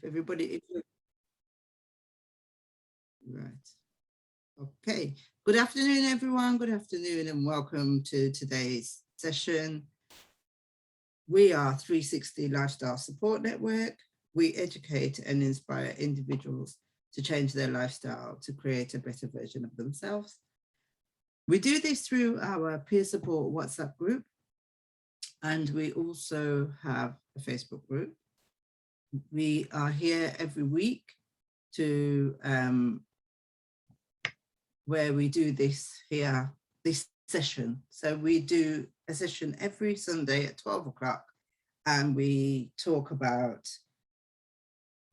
everybody, right. Okay. Good afternoon, everyone. Good afternoon, and welcome to today's session. We are 360 Lifestyle Support Network. We educate and inspire individuals to change their lifestyle to create a better version of themselves. We do this through our peer support WhatsApp group, and we also have a Facebook group. We are here every week to where we do this session. So we do a session every Sunday at 12 o'clock, and we talk about,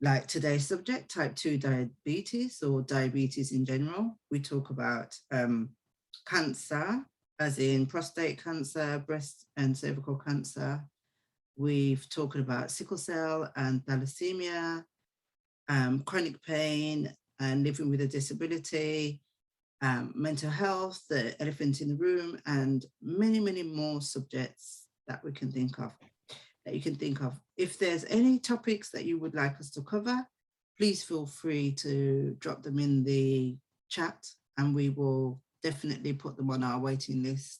like today's subject, type 2 diabetes or diabetes in general. We talk about cancer, as in prostate cancer, breast and cervical cancer. We've talked about sickle cell and thalassemia, chronic pain and living with a disability, mental health, the elephant in the room, and many, many more subjects that we can think of, that you can think of. If there's any topics that you would like us to cover, please feel free to drop them in the chat, and we will definitely put them on our waiting list,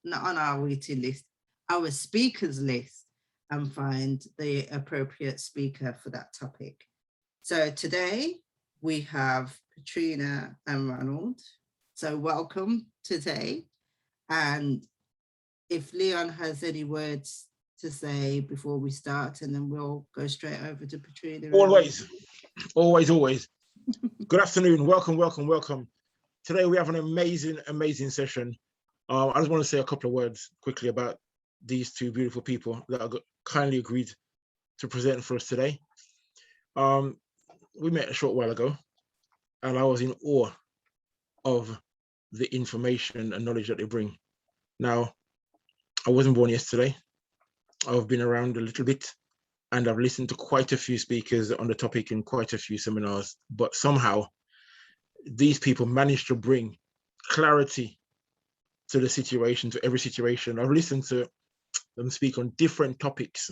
not on our waiting list, our speakers list, and find the appropriate speaker for that topic. So today we have Katrina and Ronald. So welcome today. And if Leon has any words to say before we start, and then we'll go straight over to Katrina. Always. Good afternoon. Welcome. Today we have an amazing session. I just want to say a couple of words quickly about these two beautiful people that have kindly agreed to present for us today. We met a short while ago, and I was in awe of the information and knowledge that they bring. Now, I wasn't born yesterday. I've been around a little bit, and I've listened to quite a few speakers on the topic in quite a few seminars, but somehow these people managed to bring clarity to the situation, to every situation. I've listened to them speak on different topics,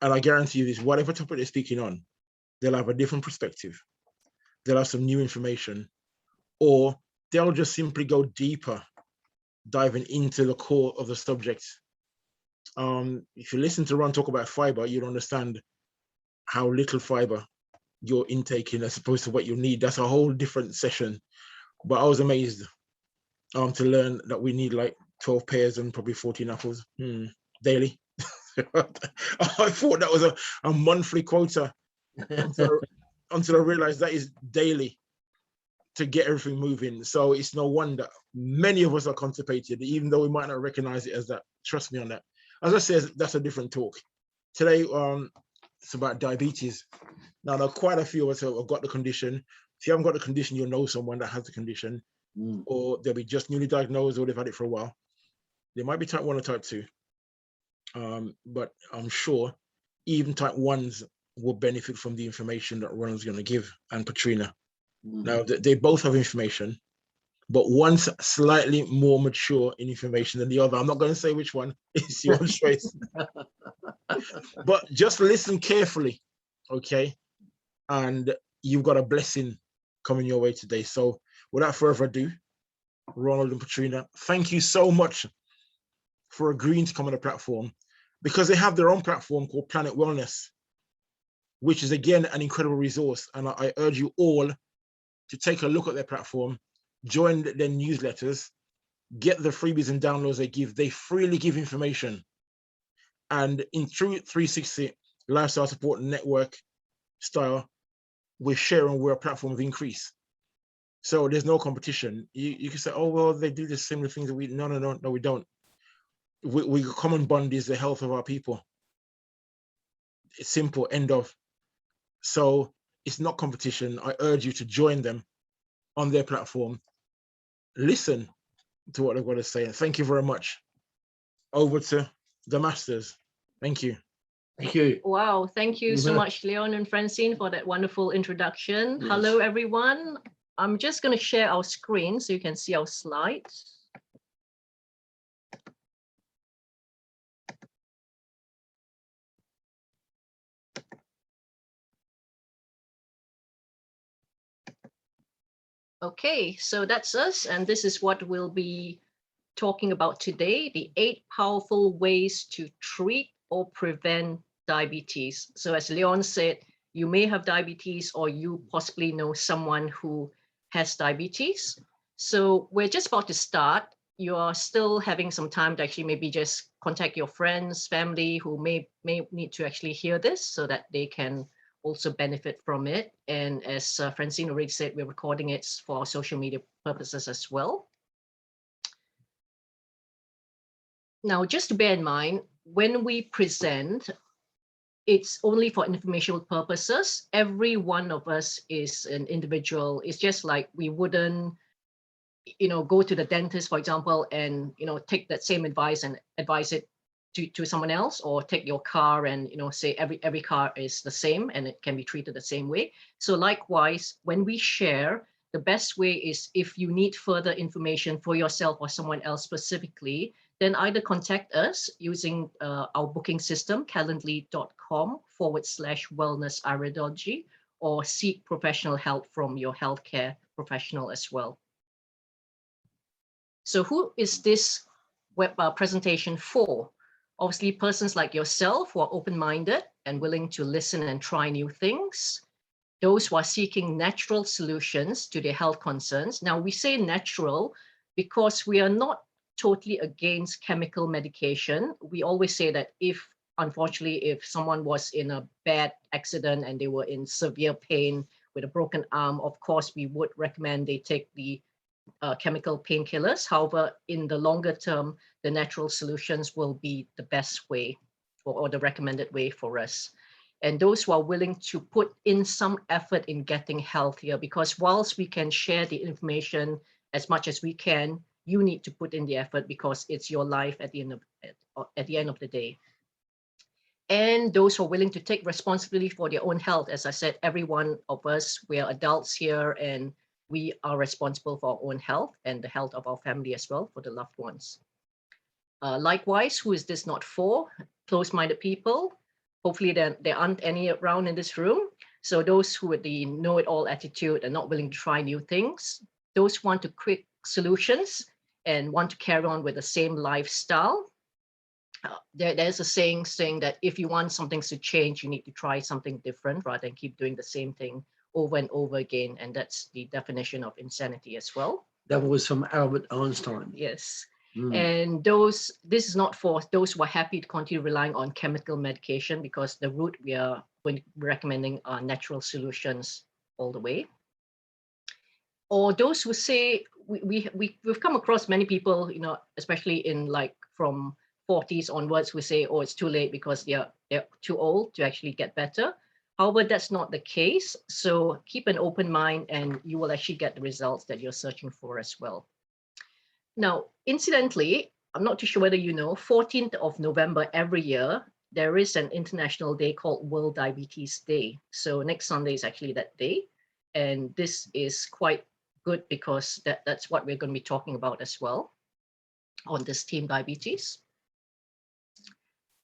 and I guarantee you this, whatever topic they're speaking on, they'll have a different perspective. They'll have some new information, or they'll just simply go deeper, diving into the core of the subject. If you listen to Ron talk about fiber, you'll understand how little fiber you're intaking as opposed to what you need. That's a whole different session. But I was amazed to learn that we need like 12 pears and probably 14 apples daily. I thought that was a monthly quota until I realized that is daily to get everything moving. So it's no wonder many of us are constipated, even though we might not recognize it as that. Trust me on that. As I said, that's a different talk. Today, it's about diabetes. Now, there are quite a few of us who have got the condition. If you haven't got the condition, you'll know someone that has the condition, or they'll be just newly diagnosed, or they've had it for a while. They might be type 1 or type 2. But I'm sure even type 1s will benefit from the information that Ronald's going to give, and Katrina. Now, they both have information, but one's slightly more mature in information than the other. I'm not going to say which one. It's your choice. But just listen carefully, okay? And you've got a blessing coming your way today. So without further ado, Ronald and Katrina, thank you so much for agreeing to come on the platform, because they have their own platform called Planet Wellness, which is, again, an incredible resource. And I urge you all to take a look at their platform, join their newsletters, get the freebies and downloads they give. They freely give information. And in true 360 Lifestyle Support Network style, we're sharing, we're a platform of increase. So there's no competition. You can say, oh, well, they do the similar things that we, no, we don't. We common bond is the health of our people. It's simple, end of. So it's not competition. I urge you to join them on their platform. Listen to what they've got to say. And thank you very much. Over to the masters. Thank you. Thank you. Wow, thank you so much, Leon and Francine, for that wonderful introduction. Yes. Hello, everyone. I'm just going to share our screen so you can see our slides. Okay, so that's us, and this is what we'll be talking about today, the 8 powerful ways to treat or prevent diabetes. So as Leon said, you may have diabetes or you possibly know someone who has diabetes. So we're just about to start. You are still having some time to actually maybe just contact your friends, family who may need to actually hear this so that they can also benefit from it. And as Francine already said, we're recording it for social media purposes as well. Now, just to bear in mind, when we present, it's only for informational purposes. Every one of us is an individual. It's just like we wouldn't, go to the dentist, for example, and, take that same advice and advise it to someone else, or take your car and, say every car is the same and it can be treated the same way. So likewise, when we share, the best way is if you need further information for yourself or someone else specifically, then either contact us using our booking system, calendly.com/wellness iridology, or seek professional help from your healthcare professional as well. So who is this web presentation for? Obviously, persons like yourself who are open-minded and willing to listen and try new things. Those who are seeking natural solutions to their health concerns. Now, we say natural because we are not totally against chemical medication. We always say that unfortunately, if someone was in a bad accident and they were in severe pain with a broken arm, of course, we would recommend they take the chemical painkillers. However, in the longer term, the natural solutions will be the best way or the recommended way for us. And those who are willing to put in some effort in getting healthier, because whilst we can share the information as much as we can, you need to put in the effort because it's your life at the end of the day. And those who are willing to take responsibility for their own health. As I said, every one of us, we are adults here and we are responsible for our own health and the health of our family as well, for the loved ones. Likewise, who is this not for? Close-minded people. Hopefully there aren't any around in this room. So those who with the know-it-all attitude and not willing to try new things. Those who want quick solutions and want to carry on with the same lifestyle. There's a saying that if you want something to change, you need to try something different rather than keep doing the same thing over and over again. And that's the definition of insanity as well. That was from Albert Einstein. Yes. And this is not for those who are happy to continue relying on chemical medication, because the route we are recommending are natural solutions all the way. Or those who say, we've come across many people, especially in from 40s onwards, who say, oh, it's too late because they're too old to actually get better. However, that's not the case. So keep an open mind and you will actually get the results that you're searching for as well. Now, incidentally, I'm not too sure whether 14th of November every year, there is an international day called World Diabetes Day. So next Sunday is actually that day. And this is quite good because that's what we're going to be talking about as well on this Team Diabetes.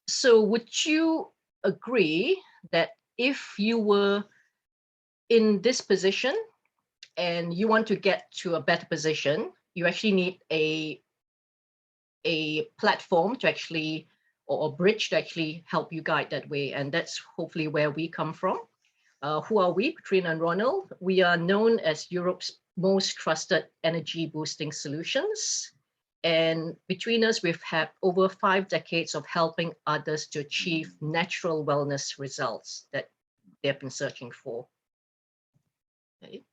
So would you agree that if you were in this position and you want to get to a better position, you actually need a platform to actually, or a bridge to actually help you guide that way. And that's hopefully where we come from. Who are we, Katrina and Ronald? We are known as Europe's most trusted energy boosting solutions. And between us, we've had over 5 decades of helping others to achieve natural wellness results that they've been searching for. Okay.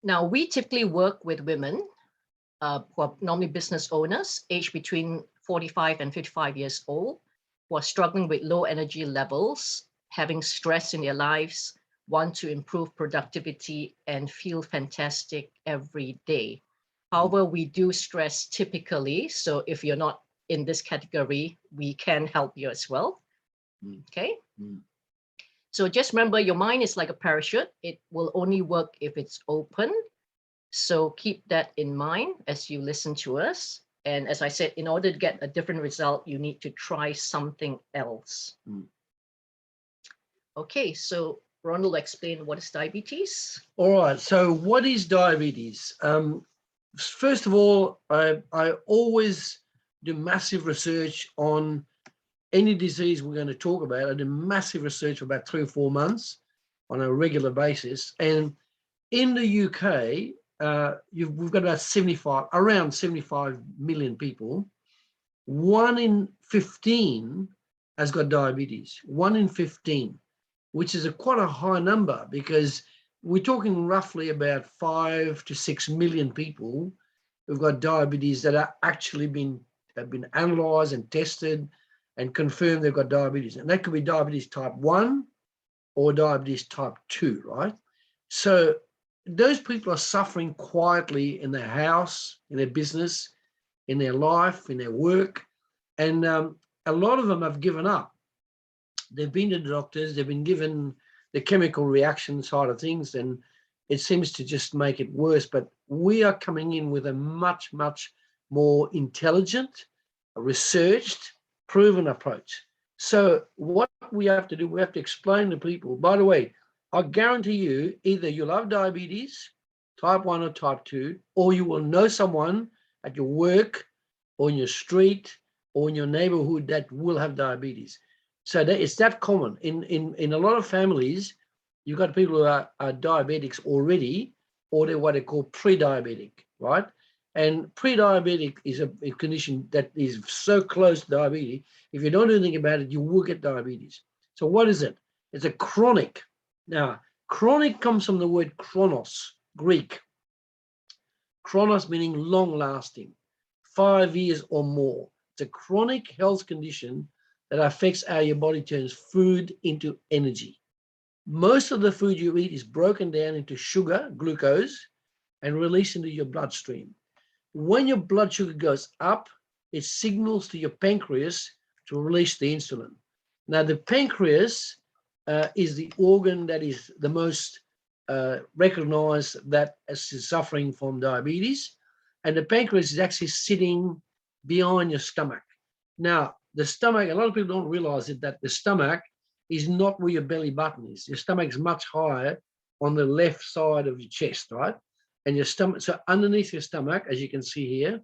Now, we typically work with women who are normally business owners, aged between 45 and 55 years old, who are struggling with low energy levels, having stress in their lives, want to improve productivity and feel fantastic every day. However, we do stress typically. So if you're not in this category, we can help you as well. Okay. So just remember, your mind is like a parachute. It will only work if it's open. So keep that in mind as you listen to us. And as I said, in order to get a different result, you need to try something else. Okay, so Ron will explain what is diabetes. All right. So what is diabetes? First of all, I always do massive research on any disease we're going to talk about. I do massive research for about 3 or 4 months on a regular basis. And in the UK, we've got about around 75 million people. 1 in 15 has got diabetes. 1 in 15, which is quite a high number, because we're talking roughly about 5 to 6 million people who've got diabetes that are actually have been analyzed and tested and confirmed they've got diabetes. And that could be diabetes type 1 or diabetes type 2, right? So those people are suffering quietly in their house, in their business, in their life, in their work. And a lot of them have given up. They've been to the doctors, they've been given the chemical reaction side of things, and it seems to just make it worse. But we are coming in with a much, much more intelligent, researched, proven approach. So what we have to do, we have to explain to people, by the way, I guarantee you, either you'll have diabetes, type 1 or type 2, or you will know someone at your work or in your street or in your neighborhood that will have diabetes. So it's that common. In a lot of families, you've got people who are diabetics already, or they're what they call pre-diabetic, right? And pre-diabetic is a condition that is so close to diabetes. If you don't do anything about it, you will get diabetes. So what is it? It's a chronic. Now, chronic comes from the word chronos, Greek. Chronos meaning long-lasting, 5 years or more. It's a chronic health condition that affects how your body turns food into energy. Most of the food you eat is broken down into sugar, glucose, and released into your bloodstream. When your blood sugar goes up, it signals to your pancreas to release the insulin. Now, the pancreas is the organ that is the most recognized that is suffering from diabetes. And the pancreas is actually sitting behind your stomach. Now, the stomach, a lot of people don't realize it, that the stomach is not where your belly button is. Your stomach is much higher on the left side of your chest, right? And your stomach, so underneath your stomach, as you can see here,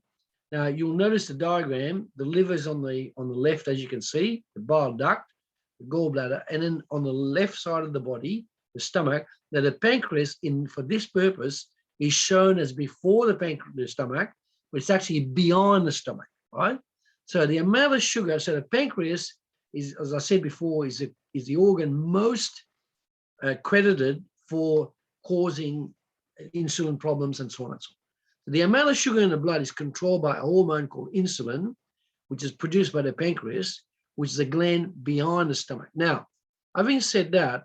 now you'll notice the diagram, the liver's on the left, as you can see, the bile duct, the gallbladder, and then on the left side of the body, the stomach. Now the pancreas, for this purpose, is shown as before the stomach, but it's actually behind the stomach, right? So the amount of sugar, so the pancreas is, as I said before, is the organ most credited for causing insulin problems and so on and so on. The amount of sugar in the blood is controlled by a hormone called insulin, which is produced by the pancreas, which is a gland behind the stomach. Now, having said that,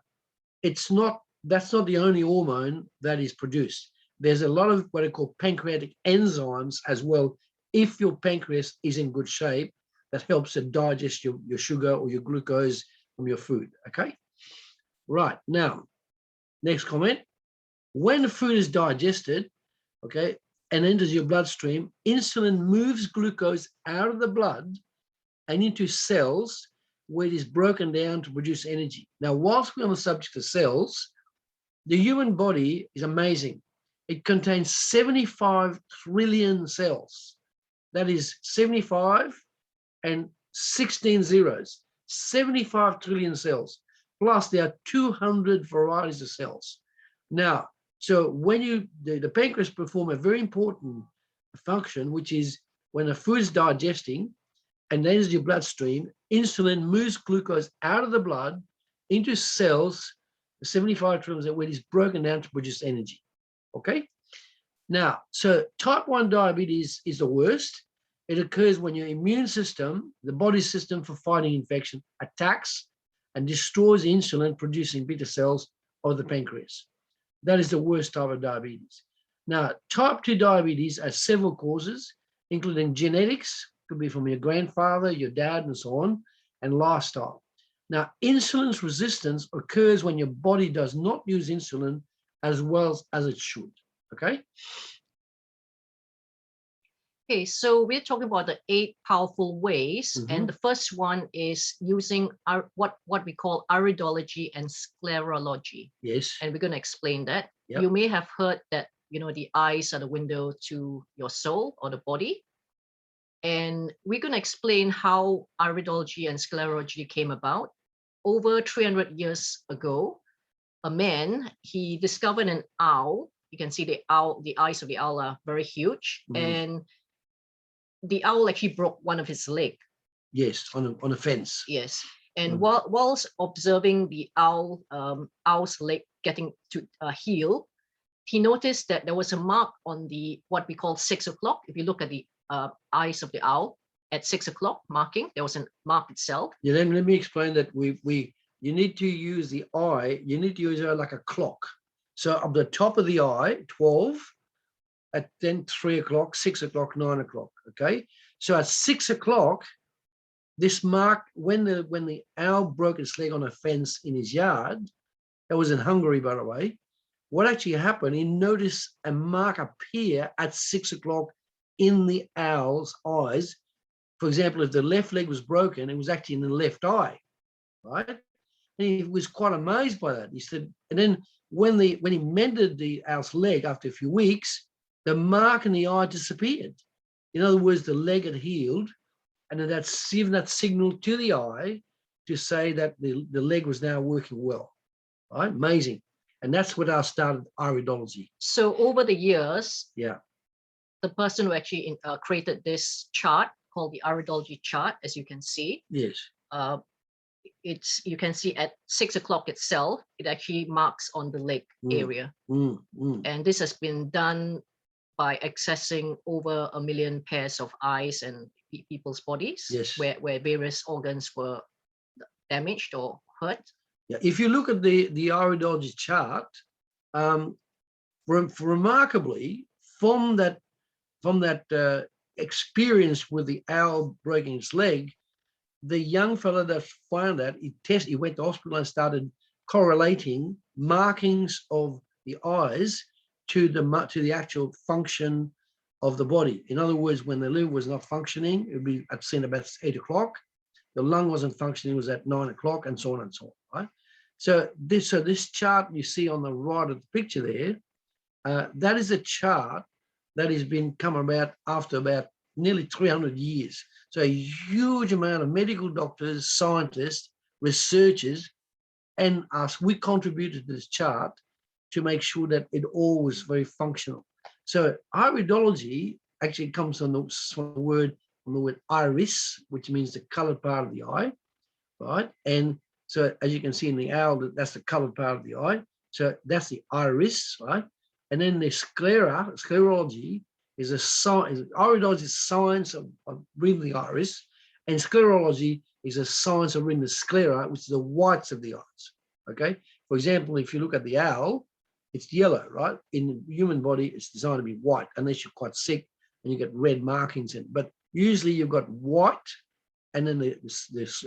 that's not the only hormone that is produced. There's a lot of what are called pancreatic enzymes as well, if your pancreas is in good shape, that helps to digest your sugar or your glucose from your food, okay? Right, now, next comment. When the food is digested, okay, and enters your bloodstream, insulin moves glucose out of the blood and into cells where it is broken down to produce energy. Now, whilst we're on the subject of cells, the human body is amazing. It contains 75 trillion cells. That is 75 and 16 zeros, 75 trillion cells. Plus, there are 200 varieties of cells. Now, so when the pancreas perform a very important function, which is when the food is digesting and enters your bloodstream, insulin moves glucose out of the blood into cells, the 75 trillion, where it is broken down to produce energy, okay? Now, so type 1 diabetes is the worst. It occurs when your immune system, the body system for fighting infection, attacks and destroys insulin producing beta cells of the pancreas. That is the worst type of diabetes. Now, type 2 diabetes has several causes, including genetics, could be from your grandfather, your dad, and so on, and lifestyle. Now, insulin resistance occurs when your body does not use insulin as well as it should, okay? Okay, so we're talking about the 8 powerful ways, and the first one is using what we call iridology and sclerology. Yes. And we're going to explain that. Yep. You may have heard that, you know, the eyes are the window to your soul or the body. And we're going to explain how iridology and sclerology came about. Over 300 years ago, a man, he discovered an owl. You can see the owl, the eyes of the owl are very huge. And the owl actually broke one of his leg. Yes, on a fence. Yes. And whilst observing the owl's leg getting to heal, he noticed that there was a mark on the what we call 6 o'clock. If you look at the eyes of the owl at 6 o'clock marking, there was a mark itself. Yeah, then let me explain that you need to use the eye. You need to use it like a clock. So up the top of the eye, 12. At then 3 o'clock, 6 o'clock, 9 o'clock. Okay. So at 6 o'clock, this mark, when the owl broke its leg on a fence in his yard, that was in Hungary, by the way. What actually happened, he noticed a mark appear at 6 o'clock in the owl's eyes. For example, if the left leg was broken, it was actually in the left eye, right? And he was quite amazed by that. He said, and then when he mended the owl's leg after a few weeks, the mark in the eye disappeared. In other words, the leg had healed, and then that's given that signal to the eye to say that the leg was now working well. Right? Amazing. And that's what I started iridology. So over the years, yeah, the person who actually created this chart called the Iridology Chart, as you can see. Yes. You can see at 6 o'clock itself, it actually marks on the leg area. And this has been done by accessing over 1 million pairs of eyes and people's bodies, yes, where various organs were damaged or hurt. Yeah, if you look at the Iridology chart, remarkably, from that experience with the owl breaking its leg, the young fellow that found that, he went to hospital and started correlating markings of the eyes to the actual function of the body. In other words, when the liver was not functioning, it would be at about 8 o'clock. The lung wasn't functioning, it was at 9 o'clock, and so on and so on. Right? So this chart you see on the right of the picture there, that is a chart that has been come about after about nearly 300 years. So a huge amount of medical doctors, scientists, researchers, and us, we contributed to this chart to make sure that it all was very functional. So iridology actually comes from the word iris, which means the colored part of the eye, right? And so as you can see in the owl, that's the colored part of the eye. So that's the iris, right? And then the sclerology is iridology is science of reading the iris, and sclerology is a science of reading the sclera, which is the whites of the eyes. Okay. For example, if you look at the owl, it's yellow, right? In the human body, it's designed to be white, unless you're quite sick and you get red markings in it. But usually you've got white, and then the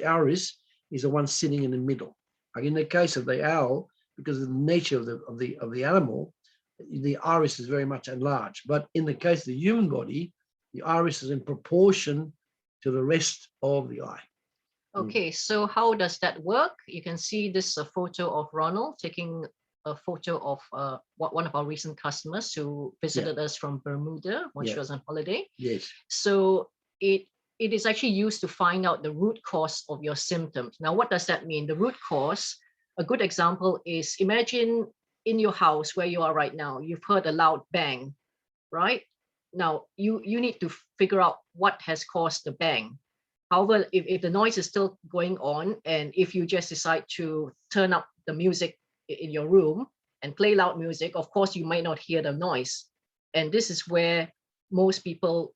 iris is the one sitting in the middle. Like in the case of the owl, because of the nature of the animal, the iris is very much enlarged. But in the case of the human body, the iris is in proportion to the rest of the eye. Okay, so how does that work? You can see this photo of Ronald taking a photo of one of our recent customers who visited us from Bermuda when she was on holiday. Yes. So it is actually used to find out the root cause of your symptoms. Now, what does that mean? The root cause, a good example is, imagine in your house where you are right now, you've heard a loud bang, right? Now, you need to figure out what has caused the bang. However, if the noise is still going on, and if you just decide to turn up the music in your room and play loud music, of course, you might not hear the noise. And this is where most people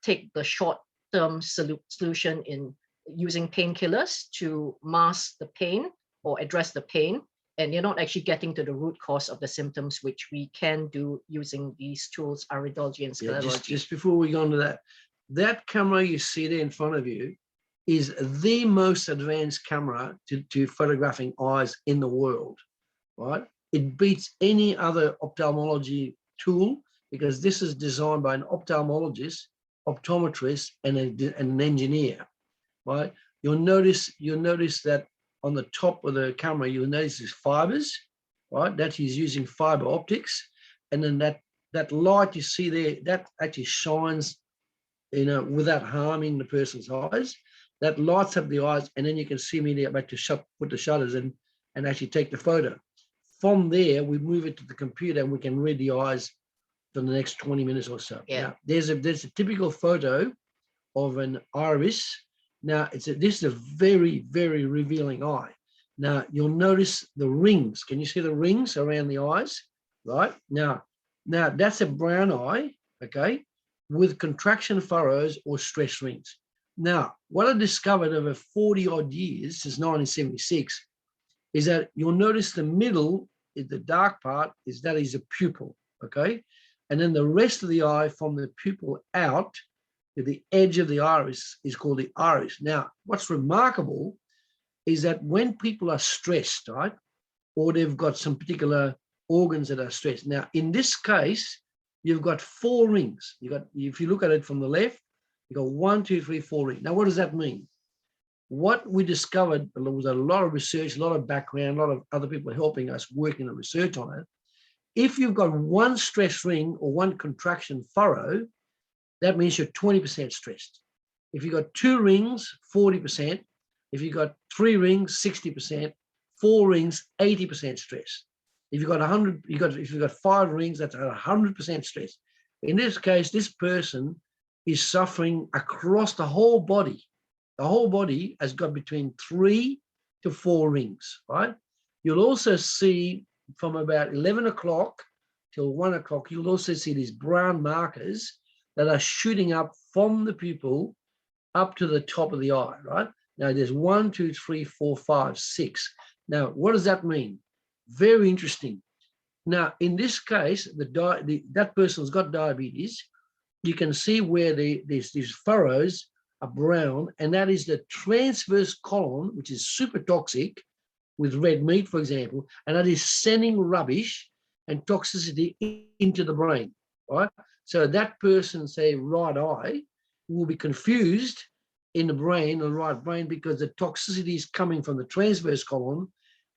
take the short-term solution in using painkillers to mask the pain or address the pain. And you're not actually getting to the root cause of the symptoms, which we can do using these tools, iridology and sclerology. Yeah, just before we go on to that camera you see there in front of you is the most advanced camera to photographing eyes in the world, right? It beats any other ophthalmology tool because this is designed by an ophthalmologist optometrist and an engineer, right? You'll notice that on the top of the camera, you'll notice there's fibers, right? That he's using fiber optics. And then that light you see there, that actually shines, without harming the person's eyes. That lights up the eyes, and then you can see me there about to put the shutters in and actually take the photo. From there, we move it to the computer and we can read the eyes for the next 20 minutes or so. Yeah. Now, there's a typical photo of an iris. Now, this is a very, very revealing eye. Now, you'll notice the rings. Can you see the rings around the eyes? Right? Now that's a brown eye, okay, with contraction furrows or stress rings. Now, what I discovered over 40 odd years, since 1976, is that you'll notice the middle, the dark part, is a pupil, okay? And then the rest of the eye from the pupil out to the edge of the iris is called the iris. Now, what's remarkable is that when people are stressed, right, or they've got some particular organs that are stressed. Now, in this case, you've got 4 rings. If you look at it from the left, you've got 1, 2, 3, 4 rings. Now, what does that mean? What we discovered, there was a lot of research, a lot of background, a lot of other people helping us working the research on it. If you've got 1 stress ring or 1 contraction furrow, that means you're 20% stressed. If you've got 2 rings, 40%. If you've got 3 rings, 60%. 4 rings, 80% stress. If you've got 100, if you've got 5 rings, that's 100% stress. In this case, this person is suffering across the whole body. The whole body has got between 3 to 4 rings, right? You'll also see from about 11 o'clock till 1 o'clock, you'll also see these brown markers that are shooting up from the pupil up to the top of the eye, right? Now there's 1, 2, 3, 4, 5, 6. Now, what does that mean? Very interesting. Now, in this case, that person's got diabetes. You can see where these furrows are brown, and that is the transverse colon, which is super toxic with red meat, for example, and that is sending rubbish and toxicity into the brain, right? So that person, say, right eye, will be confused in the brain, the right brain, because the toxicity is coming from the transverse colon,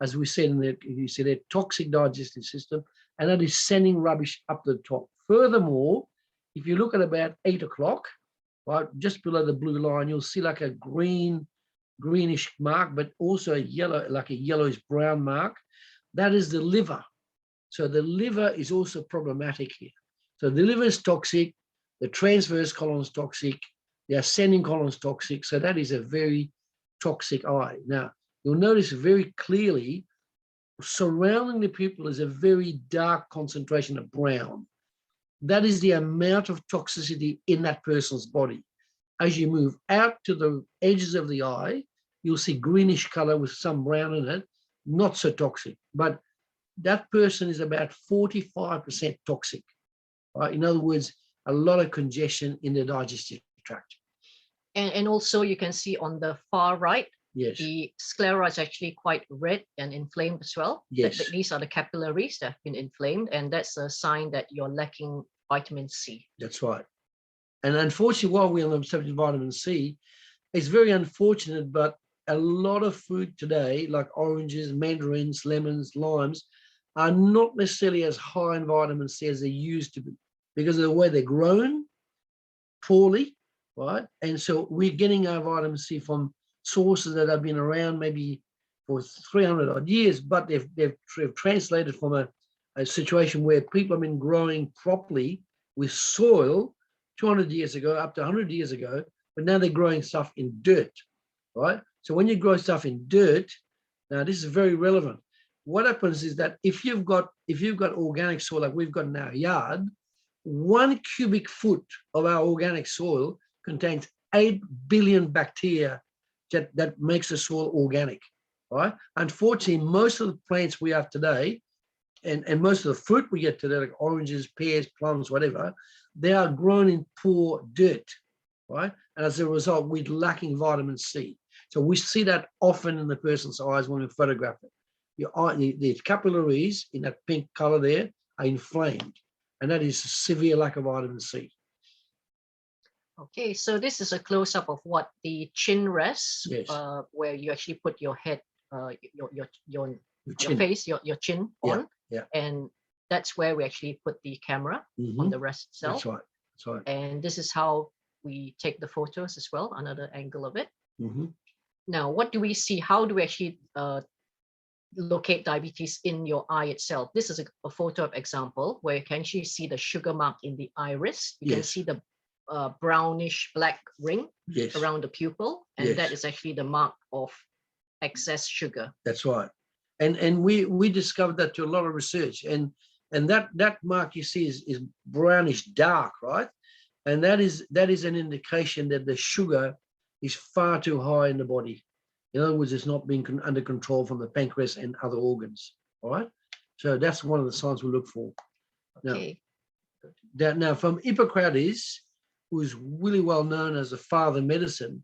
as we said you see that toxic digestive system, and that is sending rubbish up to the top. Furthermore, if you look at about 8 o'clock, right, just below the blue line, you'll see like a greenish mark, but also a yellow, like a yellowish brown mark. That is the liver. So the liver is also problematic here. So the liver is toxic, the transverse colon is toxic, the ascending colon is toxic. So that is a very toxic eye. Now, you'll notice very clearly surrounding the pupil is a very dark concentration of brown. That is the amount of toxicity in that person's body. As you move out to the edges of the eye, you'll see greenish color with some brown in it, not so toxic, but that person is about 45% toxic. Right? In other words, a lot of congestion in the digestive tract. And also you can see on the far right, yes, the sclera is actually quite red and inflamed as well. Yes. These are the capillaries that have been inflamed, and that's a sign that you're lacking vitamin C. That's right. And unfortunately, while we're on the subject of vitamin C, it's very unfortunate, but a lot of food today, like oranges, mandarins, lemons, limes, are not necessarily as high in vitamin C as they used to be because of the way they're grown poorly, right? And so we're getting our vitamin C from sources that have been around maybe for 300 odd years, but they've translated from a situation where people have been growing properly with soil 200 years ago, up to 100 years ago, but now they're growing stuff in dirt, right? So when you grow stuff in dirt, now this is very relevant. What happens is that if you've got organic soil like we've got in our yard, 1 cubic foot of our organic soil contains 8 billion bacteria that makes the soil organic, right? Unfortunately, most of the plants we have today, and most of the fruit we get today, like oranges, pears, plums, whatever, they are grown in poor dirt, right? And as a result, we're lacking vitamin C. So we see that often in the person's eyes when we photograph it. The capillaries in that pink color there are inflamed, and that is a severe lack of vitamin C. Okay, so this is a close-up of what the chin rests, Yes. where you actually put your head, your chin. face, your chin on, yeah. and that's where we actually put the camera on the rest itself. That's right. That's right. And this is how we take the photos as well, another angle of it. Now, what do we see? How do we actually locate diabetes in your eye itself? This is a photo of example where you can actually see the sugar mark in the iris. You can see the brownish black ring around the pupil, and that is actually the mark of excess sugar. That's right. And we discovered that through a lot of research, and that mark you see is brownish dark, right? And that is an indication that the sugar is far too high in the body. In other words, it's not being under control from the pancreas and other organs. All right. So that's one of the signs we look for. Okay. Now from Hippocrates, who's really well known as the father of medicine,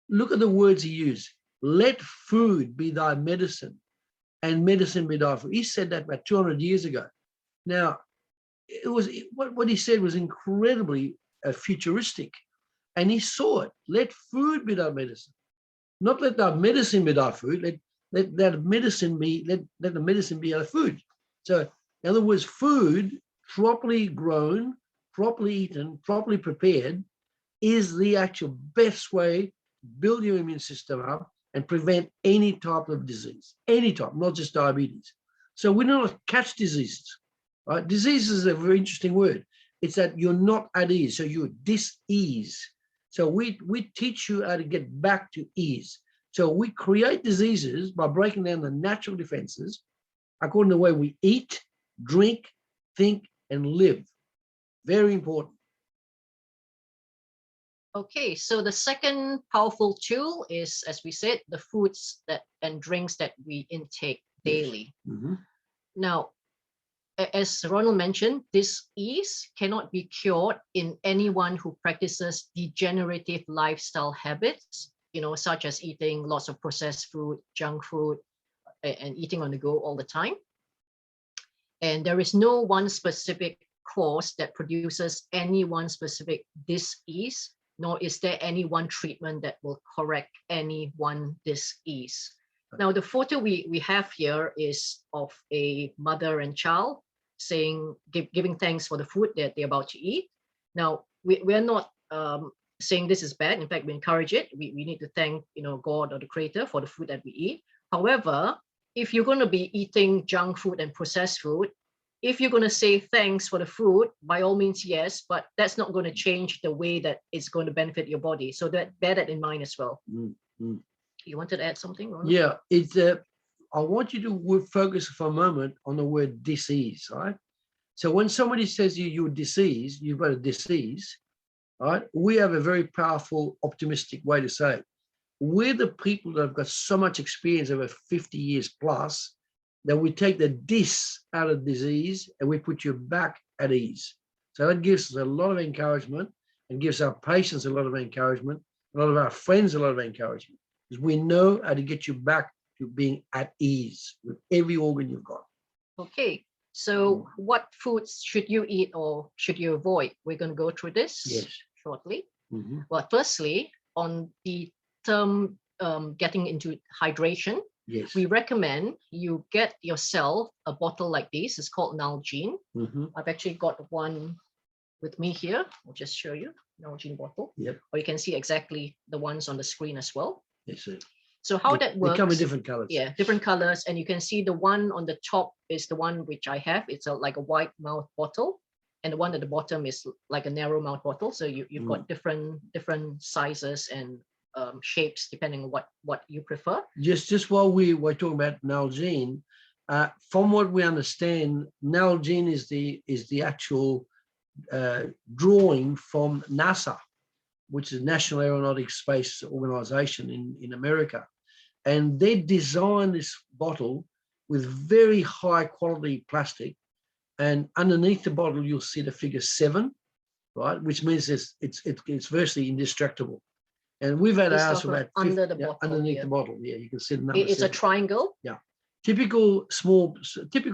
look at the words he used. Let food be thy medicine, and medicine be thy food. He said that about 200 years ago. Now, it was what he said was incredibly futuristic, and he saw it. Let food be thy medicine, not let thy medicine be thy food. Let the medicine be thy food. So, in other words, food properly grown, properly eaten, properly prepared is the actual best way to build your immune system up and prevent any type of disease, any type, not just diabetes. So we don't catch diseases, right? Disease is a very interesting word. It's that you're not at ease, so you're dis-ease. So we teach you how to get back to ease. So we create diseases by breaking down the natural defenses according to the way we eat, drink, think, and live. Very important. Okay, so the second powerful tool is, as we said, the foods and drinks that we intake daily. Now, as Ronald mentioned, this ease cannot be cured in anyone who practices degenerative lifestyle habits, such as eating lots of processed food, junk food, and eating on the go all the time. And there is no one specific cause that produces any one specific dis-ease, nor is there any one treatment that will correct any one dis-ease. Now, the photo we have here is of a mother and child giving thanks for the food that they're about to eat. Now, we're not saying this is bad. In fact, we encourage it. We need to thank God or the Creator for the food that we eat. However, if you're going to be eating junk food and processed food, if you're going to say thanks for the food, by all means, yes, but that's not going to change the way that it's going to benefit your body. So bear that in mind as well. You wanted to add something, Ronald? Yeah, I want you to focus for a moment on the word disease, right? So when somebody says you're diseased, you've got a disease, right? We have a very powerful, optimistic way to say it. We're the people that have got so much experience over 50 years plus that we take the dis out of disease and we put you back at ease. So that gives us a lot of encouragement and gives our patients a lot of encouragement, a lot of our friends a lot of encouragement, because we know how to get you back to being at ease with every organ you've got. Okay, so what foods should you eat or should you avoid? We're going to go through this shortly. Well, firstly, on the term getting into hydration, we recommend you get yourself a bottle like this. It's called Nalgene. I've actually got one with me here. I'll just show you, Nalgene bottle. Or you can see exactly the ones on the screen as well. So how that works? They come in different colors. Yeah, different colors. And you can see the one on the top is the one which I have. It's like a wide mouth bottle. And the one at the bottom is like a narrow mouth bottle. So you've got different sizes and shapes depending on what you prefer. Just while we were talking about Nalgene, from what we understand, Nalgene is the actual drawing from NASA, which is National Aeronautics Space Organization in America. And they designed this bottle with very high quality plastic. And underneath the bottle, you'll see the figure 7, right? Which means it's virtually indestructible. And we've had ours for about under the bottle. Underneath the bottle, you can see the number. It's 7. A triangle. Yeah, typical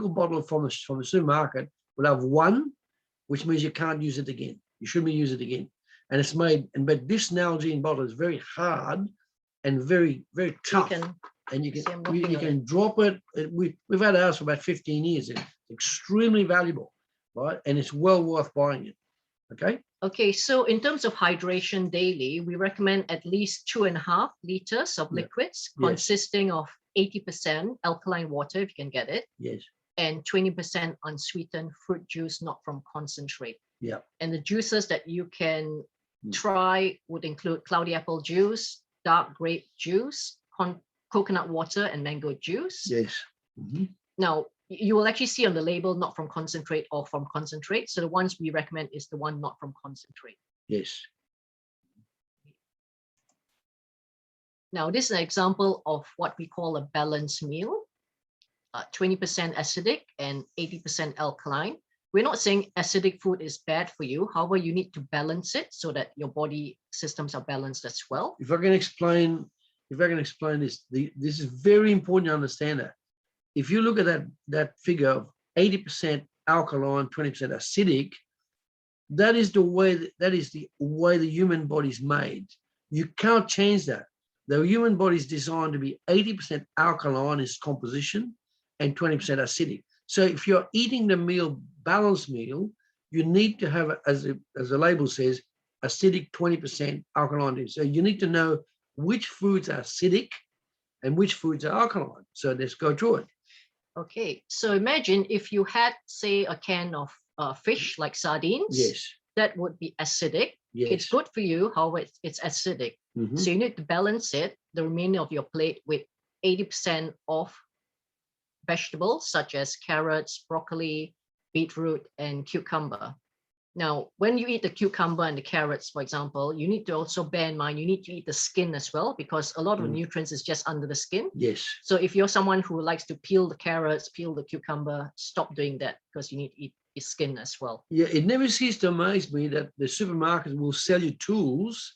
bottle from the supermarket will have 1, which means you can't use it again. You shouldn't use it again. and it's made, but this Nalgene bottle is very hard and very, very tough. And you can drop it. We've had ours for about 15 years. It's extremely valuable, right? And it's well worth buying it. Okay. Okay, so in terms of hydration daily, we recommend at least 2.5 liters of liquids consisting of 80% alkaline water, if you can get it. Yes. And 20% unsweetened fruit juice, not from concentrate. Yeah. And the juices that you can try would include cloudy apple juice, dark grape juice, coconut water, and mango juice. Yes. Now, you will actually see on the label, not from concentrate or from concentrate. So the ones we recommend is the one not from concentrate. Yes. Now, this is an example of what we call a balanced meal, 20% acidic and 80% alkaline. We're not saying acidic food is bad for you. However, you need to balance it so that your body systems are balanced as well. If I can explain this, this is very important to understand that. If you look at that figure of 80% alkaline, 20% acidic, that is the way the human body is made. You can't change that. The human body is designed to be 80% alkaline is composition and 20% acidic. So if you're eating the balanced meal, you need to have, as the label says, acidic 20% alkaline. So you need to know which foods are acidic and which foods are alkaline. So let's go through it. Okay, so imagine if you had, say, a can of fish like sardines. Yes. That would be acidic. Yes. It's good for you, however, it's acidic. So you need to balance it, the remainder of your plate, with 80% of vegetables such as carrots, broccoli, beetroot, and cucumber. Now, when you eat the cucumber and the carrots, for example, you need to also bear in mind, you need to eat the skin as well, because a lot of the nutrients is just under the skin. Yes. So if you're someone who likes to peel the carrots, peel the cucumber, stop doing that, because you need to eat your skin as well. Yeah, it never ceases to amaze me that the supermarkets will sell you tools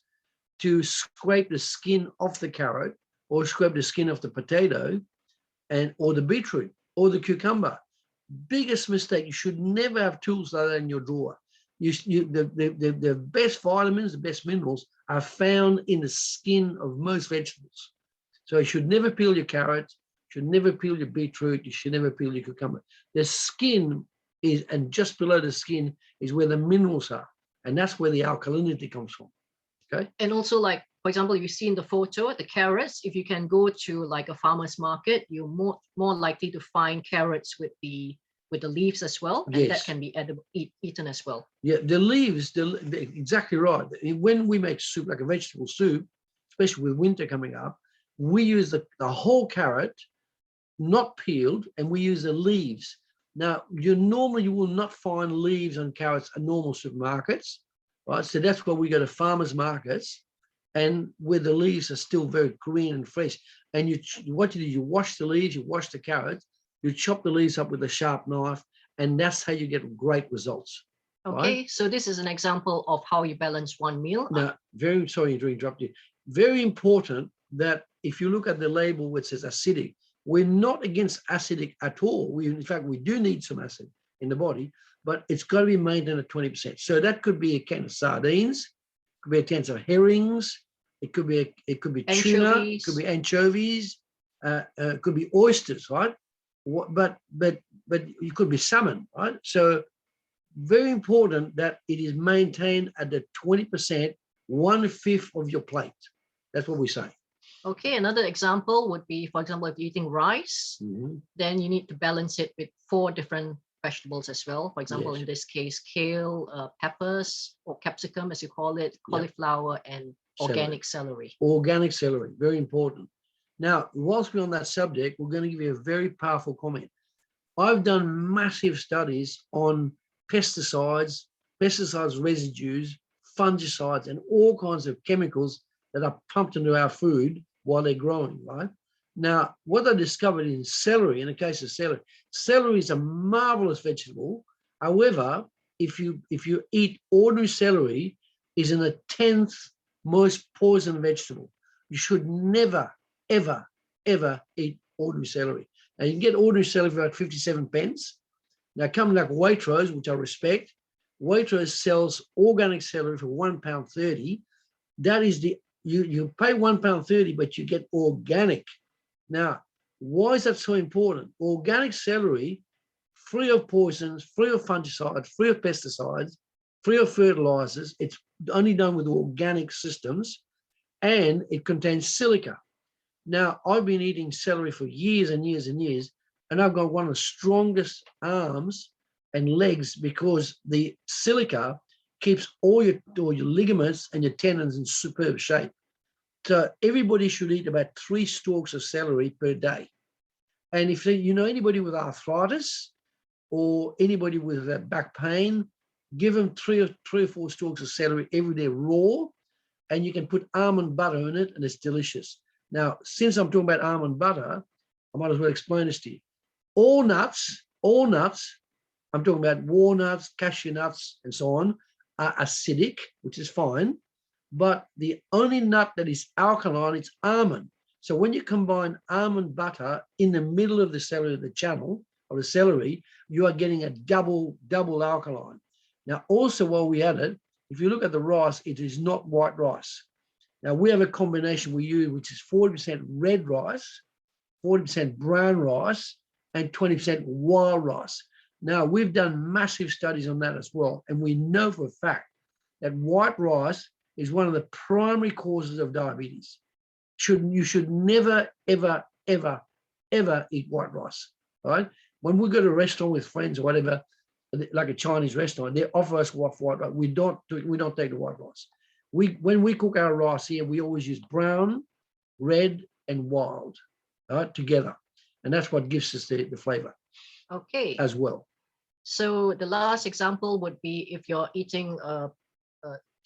to scrape the skin off the carrot or scrape the skin off the potato or the beetroot or the cucumber. Biggest mistake, you should never have tools like that in your drawer. The best vitamins, the best minerals are found in the skin of most vegetables. So you should never peel your carrot, you should never peel your beetroot, you should never peel your cucumber. The skin is, and just below the skin is where the minerals are. And that's where the alkalinity comes from. Okay. And also, like, for example, you see in the photo, the carrots, if you can go to like a farmer's market, you're more likely to find carrots with the leaves as well, and that can be eaten as well. Yeah, the leaves, exactly right. When we make soup, like a vegetable soup, especially with winter coming up, we use the whole carrot, not peeled, and we use the leaves. Now, you will not find leaves on carrots at normal supermarkets, right? So that's why we go to farmers markets, and where the leaves are still very green and fresh. And what you do, you wash the leaves, you wash the carrots, you chop the leaves up with a sharp knife, and that's how you get great results. Okay, right? so this is an example of how you balance one meal. Now, very sorry to interrupt you. Very important that if you look at the label which says acidic, we're not against acidic at all. In fact, we do need some acid in the body, but it's got to be maintained at 20%. So that could be a can of sardines, it could be a can of herrings, it could be tuna, it could be anchovies, it could be oysters, right? But it could be salmon, right? So very important that it is maintained at the 20%, 1/5 of your plate. That's what we say. Okay, another example would be, for example, if you're eating rice, then you need to balance it with 4 different vegetables as well. For example, in this case, kale, peppers, or capsicum, as you call it, cauliflower, and organic celery. Organic celery, very important. Now, whilst we're on that subject, we're going to give you a very powerful comment. I've done massive studies on pesticides residues, fungicides, and all kinds of chemicals that are pumped into our food while they're growing, right? Now, what I discovered in celery, in the case of celery is a marvelous vegetable. However, if you eat ordinary celery, is in the 10th most poisoned vegetable. You should never, ever, ever eat ordinary celery. Now, you can get ordinary celery for about 57 pence. Now, coming like Waitrose, which I respect, Waitrose sells organic celery for £1.30. That is you pay £1.30, but you get organic. Now, why is that so important? Organic celery, free of poisons, free of fungicides, free of pesticides, free of fertilizers. It's only done with organic systems, and it contains silica. Now, I've been eating celery for years and years and years, and I've got one of the strongest arms and legs because the silica keeps all your ligaments and your tendons in superb shape. So everybody should eat about 3 stalks of celery per day. And if you know anybody with arthritis or anybody with back pain, give them 3 or 4 stalks of celery every day raw, and you can put almond butter in it, and it's delicious. Now, since I'm talking about almond butter, I might as well explain this to you. All nuts, I'm talking about walnuts, cashew nuts, and so on, are acidic, which is fine. But the only nut that is alkaline, it's almond. So when you combine almond butter in the middle of the celery, the channel of the celery, you are getting a double alkaline. Now, also while we at it, if you look at the rice, it is not white rice. Now, we have a combination we use, which is 40% red rice, 40% brown rice, and 20% wild rice. Now, we've done massive studies on that as well, and we know for a fact that white rice is one of the primary causes of diabetes. You should never, ever, ever, ever eat white rice, right? When we go to a restaurant with friends or whatever, like a Chinese restaurant, they offer us white rice. We don't take the white rice. When we cook our rice here, we always use brown, red, and wild, right, together. And that's what gives us the flavor. Okay. As well. So the last example would be if you're eating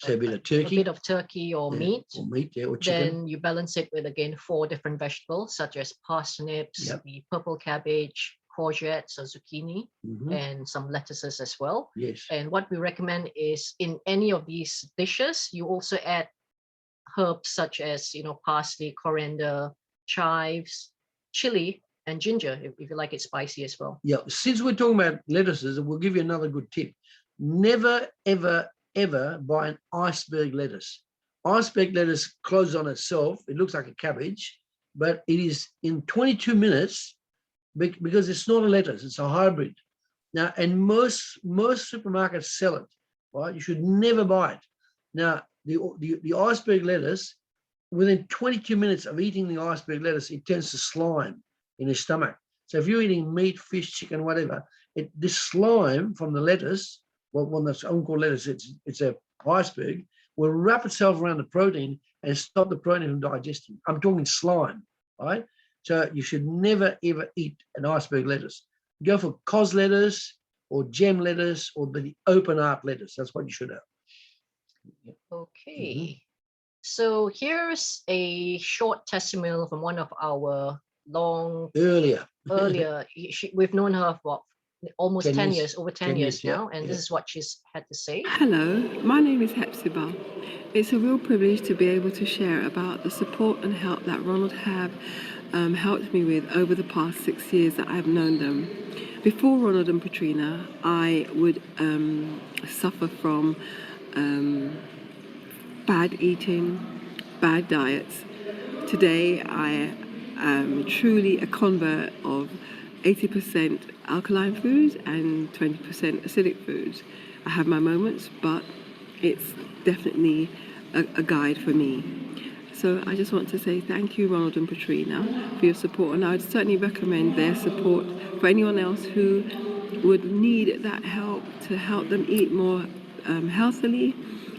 say a bit of turkey, or meat, or chicken. Then you balance it with, again, 4 different vegetables, such as parsnips, the purple cabbage, courgettes or zucchini, and some lettuces as well. Yes. And what we recommend is in any of these dishes, you also add herbs such as, parsley, coriander, chives, chili, and ginger, if you like it spicy as well. Yeah. Since we're talking about lettuces, we'll give you another good tip. Never, ever, ever buy an iceberg lettuce. Iceberg lettuce closes on itself. It looks like a cabbage, but it is in 22 minutes because it's not a lettuce, it's a hybrid. Now, and most supermarkets sell it, right? You should never buy it. Now, the iceberg lettuce, within 22 minutes of eating the iceberg lettuce, it turns to slime in your stomach. So if you're eating meat, fish, chicken, whatever, this slime from the lettuce, well, one that's called lettuce, it's a iceberg, will wrap itself around the protein and stop the protein from digesting. I'm talking slime, right? So you should never, ever eat an iceberg lettuce. Go for cos lettuce or gem lettuce or the open art lettuce. That's what you should have. Okay. So here's a short testimonial from one of our earlier. We've known her for almost 10 years, over 10 years now, and this is what she's had to say. Hello, my name is Hepzibah. It's a real privilege to be able to share about the support and help that Ronald have helped me with over the past 6 years that I've known them. Before Ronald and Patrina, I would suffer from bad eating, bad diets. Today, I am truly a convert of 80% alkaline foods and 20% acidic foods. I have my moments, but it's definitely a guide for me. So I just want to say thank you, Ronald and Patrina, for your support, and I would certainly recommend their support for anyone else who would need that help to help them eat more healthily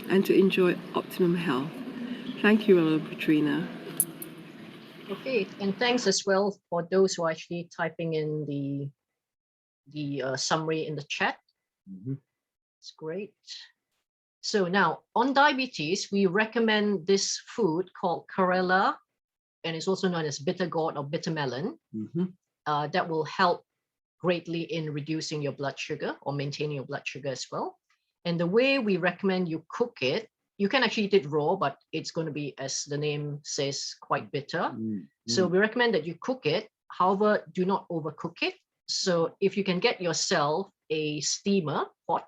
and to enjoy optimum health. Thank you, Ronald and Patrina. Okay, and thanks as well for those who are actually typing in the summary in the chat. It's great. So now on diabetes, we recommend this food called Chlorella, and it's also known as bitter gourd or bitter melon. That will help greatly in reducing your blood sugar or maintaining your blood sugar as well. And the way we recommend you cook it, you can actually eat it raw, but it's going to be, as the name says, quite bitter. So we recommend that you cook it. However, do not overcook it. So if you can get yourself a steamer pot,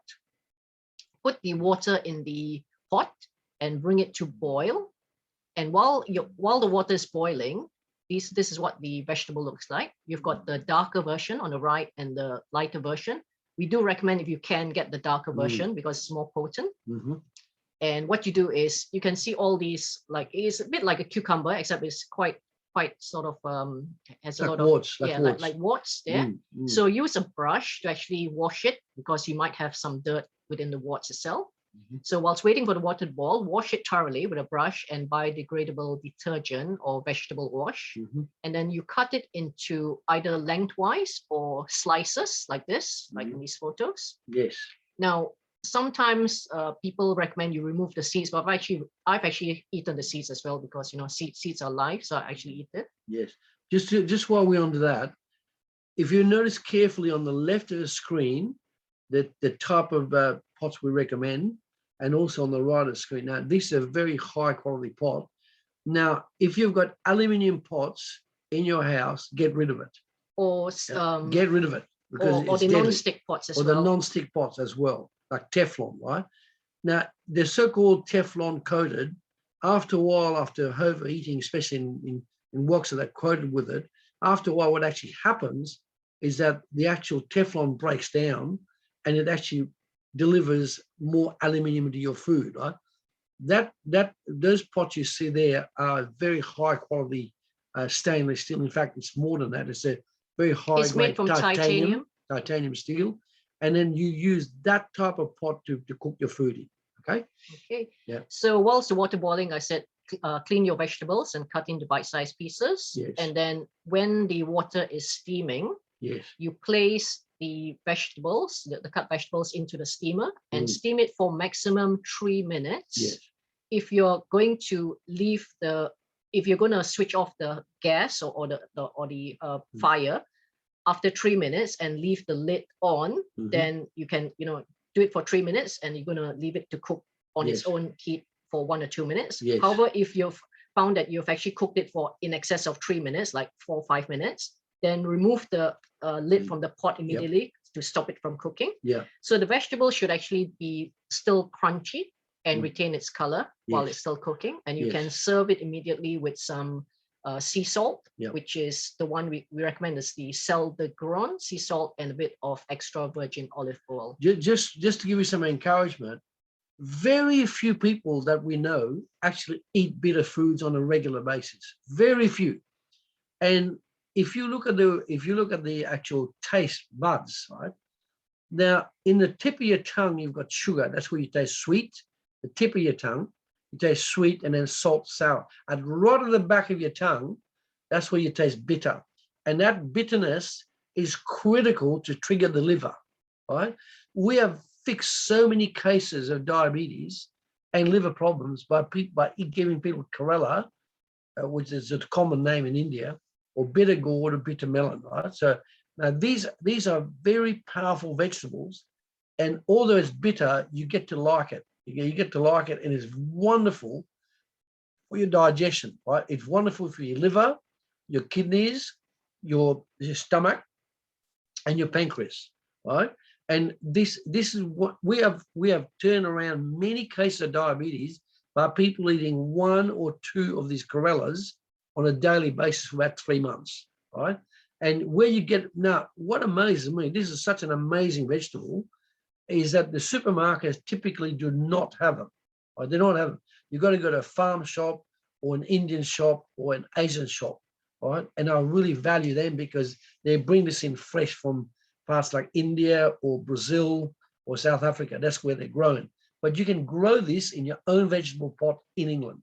put the water in the pot and bring it to boil. And while the water is boiling, this is what the vegetable looks like. You've got the darker version on the right and the lighter version. We do recommend if you can get the darker version because it's more potent. And what you do is you can see all these, like it's a bit like a cucumber, except it's quite sort of has a Like lot warts, of like like warts there. So use a brush to actually wash it because you might have some dirt within the warts itself. So whilst waiting for the water to boil, wash it thoroughly with a brush and biodegradable detergent or vegetable wash. And then you cut it into either lengthwise or slices like this, like in these photos. Yes. Now, sometimes people recommend you remove the seeds, but I've actually eaten the seeds as well because, you know, seeds are live, so I actually eat it. Yes. Just while we're onto that, if you notice carefully on the left of the screen, that the type of pots we recommend, and also on the right of the screen. Now, this is a very high quality pot. Now, if you've got aluminium pots in your house, get rid of it. Or get rid of it because or it's the deadly. non-stick pots as or well. the non-stick pots as well, like Teflon, right? Now, the so-called Teflon coated, after a while, after overheating, especially in woks that are coated with it, after a while, what actually happens is that the actual Teflon breaks down and it actually delivers more aluminium into your food, right? Those pots you see there are very high quality stainless steel. In fact, it's more than that. It's a very high It's made from titanium steel, and then you use that type of pot to cook your food in. Okay. Yeah. So whilst the water boiling, I said clean your vegetables and cut into bite-sized pieces. Yes. And then when the water is steaming, Yes. you place the vegetables, the cut vegetables into the steamer and steam it for maximum 3 minutes. Yes. If you're going to if you're going to switch off the gas or the fire after 3 minutes and leave the lid on, then you can, do it for 3 minutes and you're going to leave it to cook on its own heat for 1 or 2 minutes. Yes. However, if you've found that you've actually cooked it for in excess of 3 minutes, like 4 or 5 minutes, then remove the lid from the pot immediately to stop it from cooking. Yeah. So the vegetable should actually be still crunchy and retain its color while it's still cooking. And you can serve it immediately with some sea salt, which is the one we recommend is the Sel de Gron sea salt and a bit of extra virgin olive oil. Just to give you some encouragement, very few people that we know actually eat bitter foods on a regular basis. Very few. And if you look at the actual taste buds, right? Now, in the tip of your tongue, you've got sugar. That's where you taste sweet. The tip of your tongue, you taste sweet, and then salt, sour. And right at the back of your tongue, that's where you taste bitter. And that bitterness is critical to trigger the liver, right? We have fixed so many cases of diabetes and liver problems by giving people chlorella, which is a common name in India, or bitter gourd or bitter melon, right? So now these are very powerful vegetables, and although it's bitter, you get to like it. You get to like it, and it's wonderful for your digestion, right? It's wonderful for your liver, your kidneys, your stomach, and your pancreas, right? And this is what we have turned around many cases of diabetes by people eating 1 or 2 of these chlorellas on a daily basis for about 3 months, right? And where you get, now, what amazes me, this is such an amazing vegetable, is that the supermarkets typically do not have them, right? They don't have them. You've got to go to a farm shop or an Indian shop or an Asian shop, right? And I really value them because they bring this in fresh from parts like India or Brazil or South Africa. That's where they're grown. But you can grow this in your own vegetable pot in England.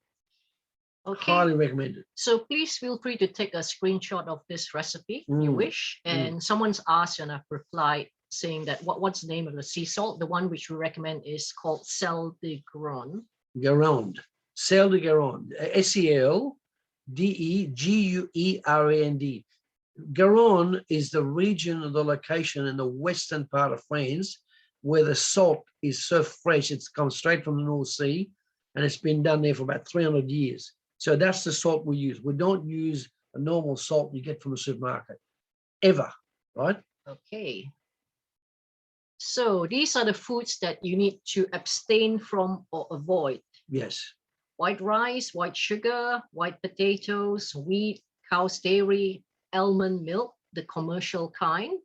Okay. Highly recommended. So please feel free to take a screenshot of this recipe if you wish. And someone's asked and I've replied saying that what's the name of the sea salt? The one which we recommend is called Sel de Gron. Guerande. Sel de Guerande. SELDEGUERAND. Guerande is the region of the location in the western part of France where the salt is so fresh. It's come straight from the North Sea and it's been done there for about 300 years. So that's the salt we use. We don't use a normal salt you get from the supermarket, ever, right? Okay. So these are the foods that you need to abstain from or avoid. Yes. White rice, white sugar, white potatoes, wheat, cow's dairy, almond milk, the commercial kind,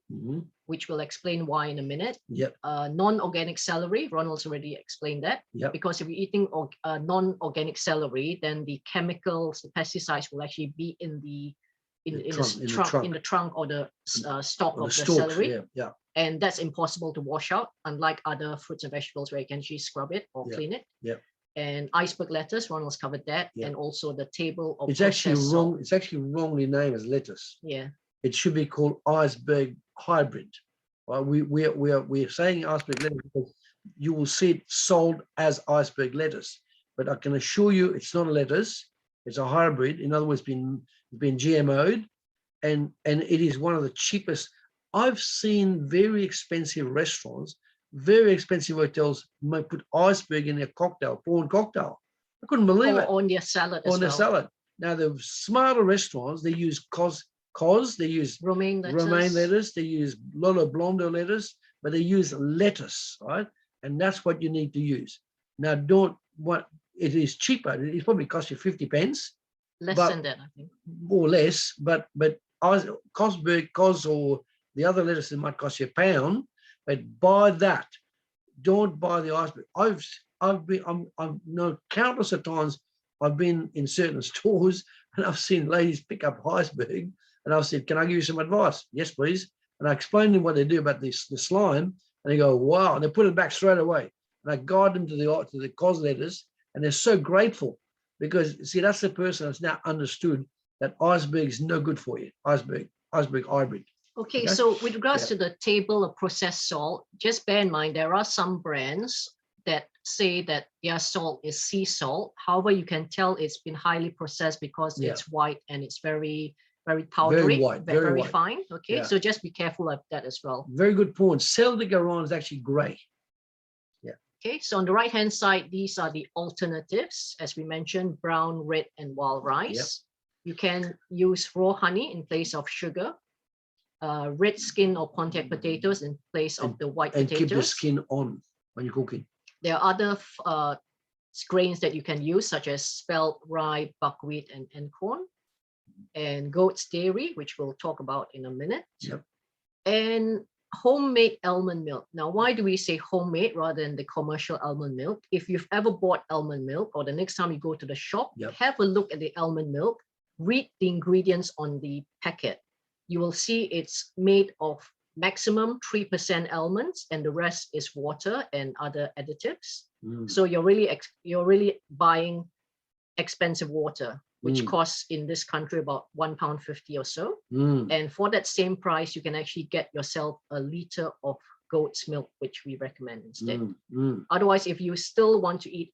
which we'll explain why in a minute. Yep. Non-organic celery, Ronald's already explained that. Yep. Because if you're eating non-organic celery, then the chemicals, the pesticides will actually be in the trunk or the stalk of the celery. Yeah, yeah. And that's impossible to wash out, unlike other fruits and vegetables where you can actually scrub it or clean it. Yeah. And iceberg lettuce, Ronald's covered that. Yeah. And also the table of It's actually processed wrong. salt. It's actually wrongly named as lettuce. Yeah. It should be called iceberg hybrid. Well, we're saying iceberg lettuce because you will see it sold as iceberg lettuce, but I can assure you it's not a lettuce. It's a hybrid. In other words, been GMO'd, and it is one of the cheapest. I've seen very expensive restaurants, very expensive hotels might put iceberg in their cocktail, prawn cocktail. I couldn't believe it. On their salad as on their well. salad. Now the smarter restaurants, they use cos, they use Romaine lettuce, they use Lolo Blondo lettuce, but they use lettuce, right? And that's what you need to use. Now it is cheaper. It probably costs you 50 pence. Less than that, I think. Or less, but cos or the other lettuce that might cost you £1, but buy that. Don't buy the iceberg. I've known countless of times I've been in certain stores and I've seen ladies pick up iceberg and I've said, can I give you some advice? Yes, please. And I explained to them what they do about the slime and they go, wow, and they put it back straight away. And I guide them to the cos lettuce and they're so grateful because see, that's the person that's now understood that iceberg is no good for you. Iceberg hybrid. Okay, so with regards to the table of processed salt, just bear in mind, there are some brands that say that their salt is sea salt. However, you can tell it's been highly processed because it's white and it's very, very powdery, very fine. Okay, so just be careful of that as well. Very good point. Celery is actually gray. Yeah. Okay, so on the right-hand side, these are the alternatives. As we mentioned, brown, red, and wild rice. You can use raw honey in place of sugar. Red skin or Pontiac potatoes in place of the white potatoes. And keep the skin on when you're cooking. There are other grains that you can use, such as spelt, rye, buckwheat, and corn. And goat's dairy, which we'll talk about in a minute. Yep. And homemade almond milk. Now, why do we say homemade rather than the commercial almond milk? If you've ever bought almond milk or the next time you go to the shop, have a look at the almond milk, read the ingredients on the packet. You will see it's made of maximum 3% almonds and the rest is water and other additives. So you're really buying expensive water, which costs in this country about £1.50 or so. And for that same price, you can actually get yourself a liter of goat's milk, which we recommend instead. Otherwise, if you still want to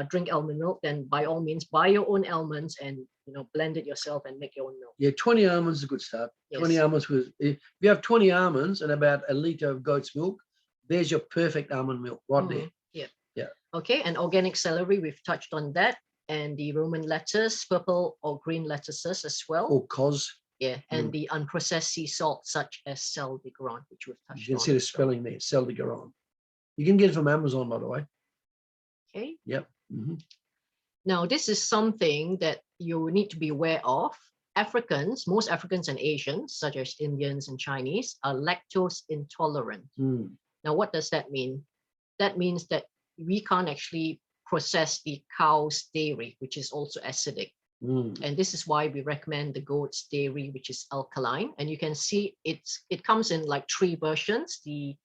drink almond milk, then by all means buy your own almonds and blend it yourself and make your own milk. Yeah, 20 almonds is a good start. Yes. 20 almonds if you have 20 almonds and about a liter of goat's milk, there's your perfect almond milk right there. Yeah. Okay, and organic celery, we've touched on that, and the Roman lettuce, purple or green lettuces as well. Or cos. Yeah, and the unprocessed sea salt such as sel de Garant, which we've touched on. You can see the spelling there, sel de Garant. You can get it from Amazon, by the way. Okay. Yep. Now, this is something that you need to be aware of. Most Africans and Asians, such as Indians and Chinese, are lactose intolerant. Now, what does that mean? That means that we can't actually process the cow's dairy, which is also acidic. And this is why we recommend the goat's dairy, which is alkaline. And you can see it comes in like 3 versions, the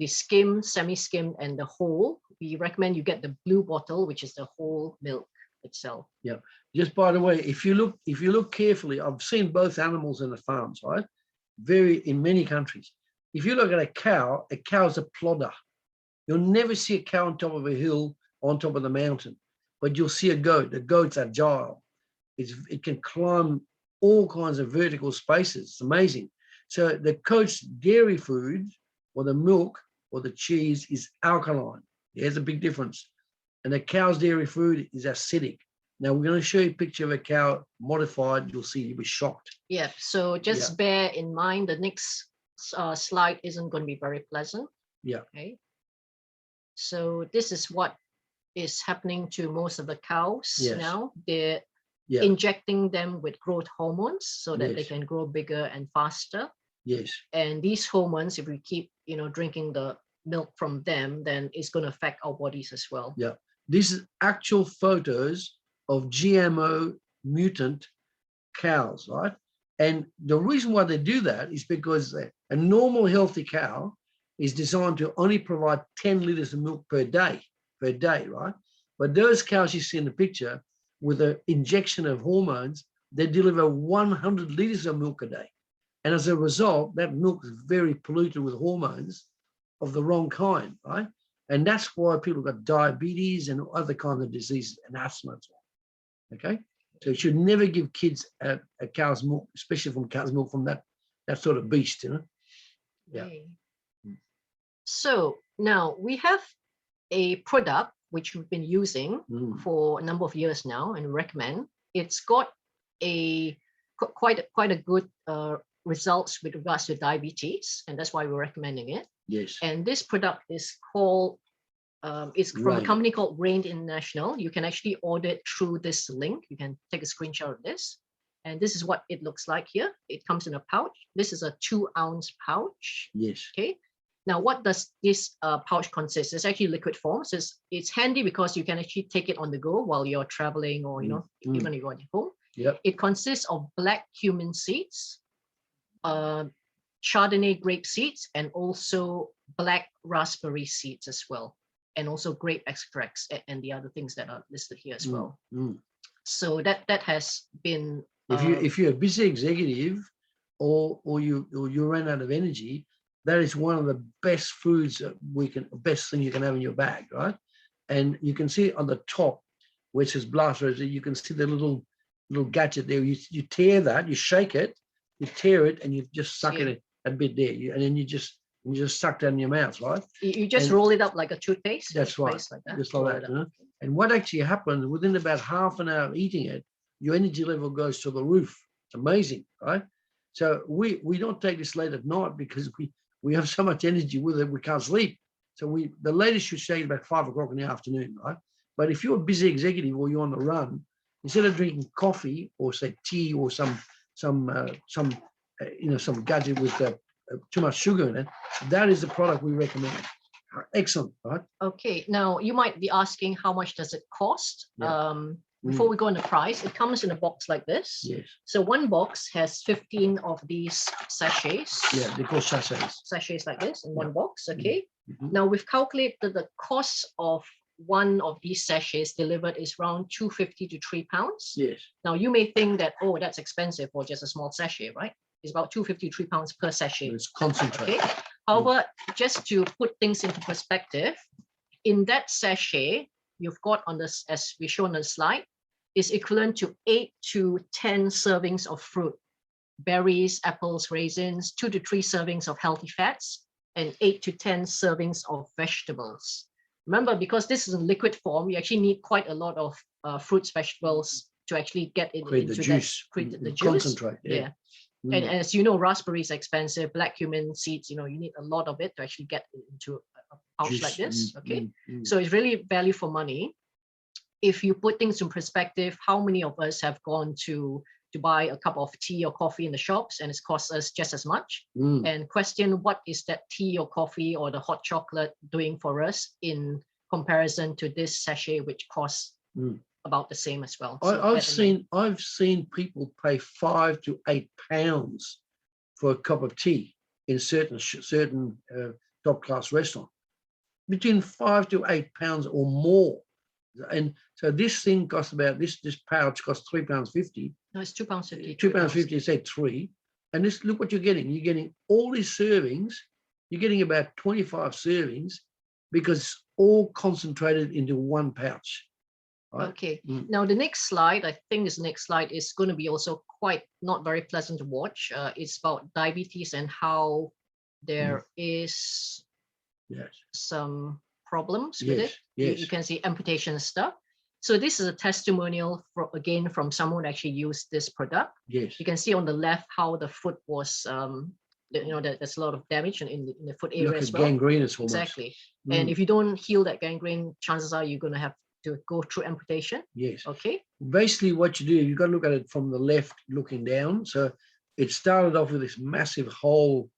skim, semi-skim, and the whole. We recommend you get the blue bottle, which is the whole milk itself. Yeah. Just by the way, if you look carefully, I've seen both animals in the farms, right? In many countries. If you look at a cow is a plodder. You'll never see a cow on top of a hill, on top of the mountain, but you'll see a goat. The goat's agile. It can climb all kinds of vertical spaces. It's amazing. So the goat's dairy food or the milk or the cheese is alkaline. There's a big difference. And the cow's dairy food is acidic. Now we're going to show you a picture of a cow modified. You'll see you'll be shocked. Yeah, so just bear in mind the next slide isn't going to be very pleasant. Yeah. Okay. So this is what is happening to most of the cows Yes. now. They're Yeah. injecting them with growth hormones so that they Yes. can grow bigger and faster. Yes. And these hormones, if we keep, drinking the milk from them, then it's going to affect our bodies as well. Yeah. This is actual photos of GMO mutant cows, right? And the reason why they do that is because a normal healthy cow is designed to only provide 10 liters of milk per day, right? But those cows you see in the picture with an injection of hormones, they deliver 100 liters of milk a day. And as a result, that milk is very polluted with hormones of the wrong kind, right? And that's why people got diabetes and other kinds of diseases and asthma as well. Okay? So you should never give kids a cow's milk, especially from cow's milk from that sort of beast, Yeah. Okay. So now we have a product which we've been using for a number of years now and recommend. It's got quite a good results with regards to diabetes, and that's why we're recommending it. Yes. And this product is called, it's from a company called Rain International. You can actually order it through this link. You can take a screenshot of this. And this is what it looks like here. It comes in a pouch. This is a 2-ounce pouch. Yes. Okay. Now, what does this pouch consist? It's actually liquid form. So it's handy because you can actually take it on the go while you're traveling or, even when you're at home. Yep. It consists of black cumin seeds, Chardonnay grape seeds, and also black raspberry seeds as well. And also grape extracts and the other things that are listed here as well. So that has been... If you're a busy executive or you run out of energy, that is one of the best foods that best thing you can have in your bag, right? And you can see on the top, where it says blast rose, you can see the little gadget there. You tear that, you shake it, you tear it, and you just suck it a bit there, and then you just suck that in your mouth, right? You just roll it up like a toothpaste. That's right, like that. just like that. And what actually happens within about half an hour of eating it, your energy level goes to the roof. It's amazing, right? So we don't take this late at night because we have so much energy with it, we can't sleep. So the latest should shake about 5 o'clock in the afternoon, right? But if you're a busy executive or you're on the run, instead of drinking coffee or say tea or some gadget with too much sugar in it, that is the product we recommend. Excellent, right? Okay, now you might be asking how much does it cost? Yeah. Before we go on the price, it comes in a box like this. Yes. So one box has 15 of these sachets. Yeah, they call sachets. Sachets like this in one box, okay? Mm-hmm. Now we've calculated the cost of one of these sachets delivered is around £2.50 to £3. Yes. Now you may think that, oh, that's expensive for just a small sachet, right? It's about £2.50 to £3 per sachet. It's concentrated. Okay. However, just to put things into perspective, in that sachet, you've got on this, as we shown on the slide, is equivalent to 8 to 10 servings of fruit, berries, apples, raisins, 2 to 3 servings of healthy fats, and 8 to 10 servings of vegetables. Remember, because this is in liquid form, you actually need quite a lot of fruits, vegetables to actually get it Create into the juice. create the juice. Concentrate. Yeah. And as you know, raspberries are expensive, black cumin seeds, you need a lot of it to actually get into a pouch Juice. like this. Okay. So it's really value for money. If you put things in perspective, how many of us have gone to buy a cup of tea or coffee in the shops and it's cost us just as much? And question, what is that tea or coffee or the hot chocolate doing for us in comparison to this sachet, which costs about the same as well? So I've seen people pay £5 to £8 for a cup of tea in certain top class restaurant, between £5 to £8 or more. And so this thing costs about this pouch costs £3.50. No, it's £2.50. £2.50, say 3. And this, look what you're getting. You're getting all these servings. You're getting about 25 servings because it's all concentrated into one pouch. Right? Okay. Now the next slide, I think this next slide is going to be also quite not very pleasant to watch. It's about diabetes and how there is some problems with it. Yes. You can see amputation stuff. So this is a testimonial from someone who actually used this product. Yes. You can see on the left how the foot was there's a lot of damage in the foot You area look as at well. gangrenous almost. Exactly. And if you don't heal that gangrene, chances are you're going to have to go through amputation. Yes. Okay. Basically, what you do, you've got to look at it from the left looking down. So it started off with this massive hole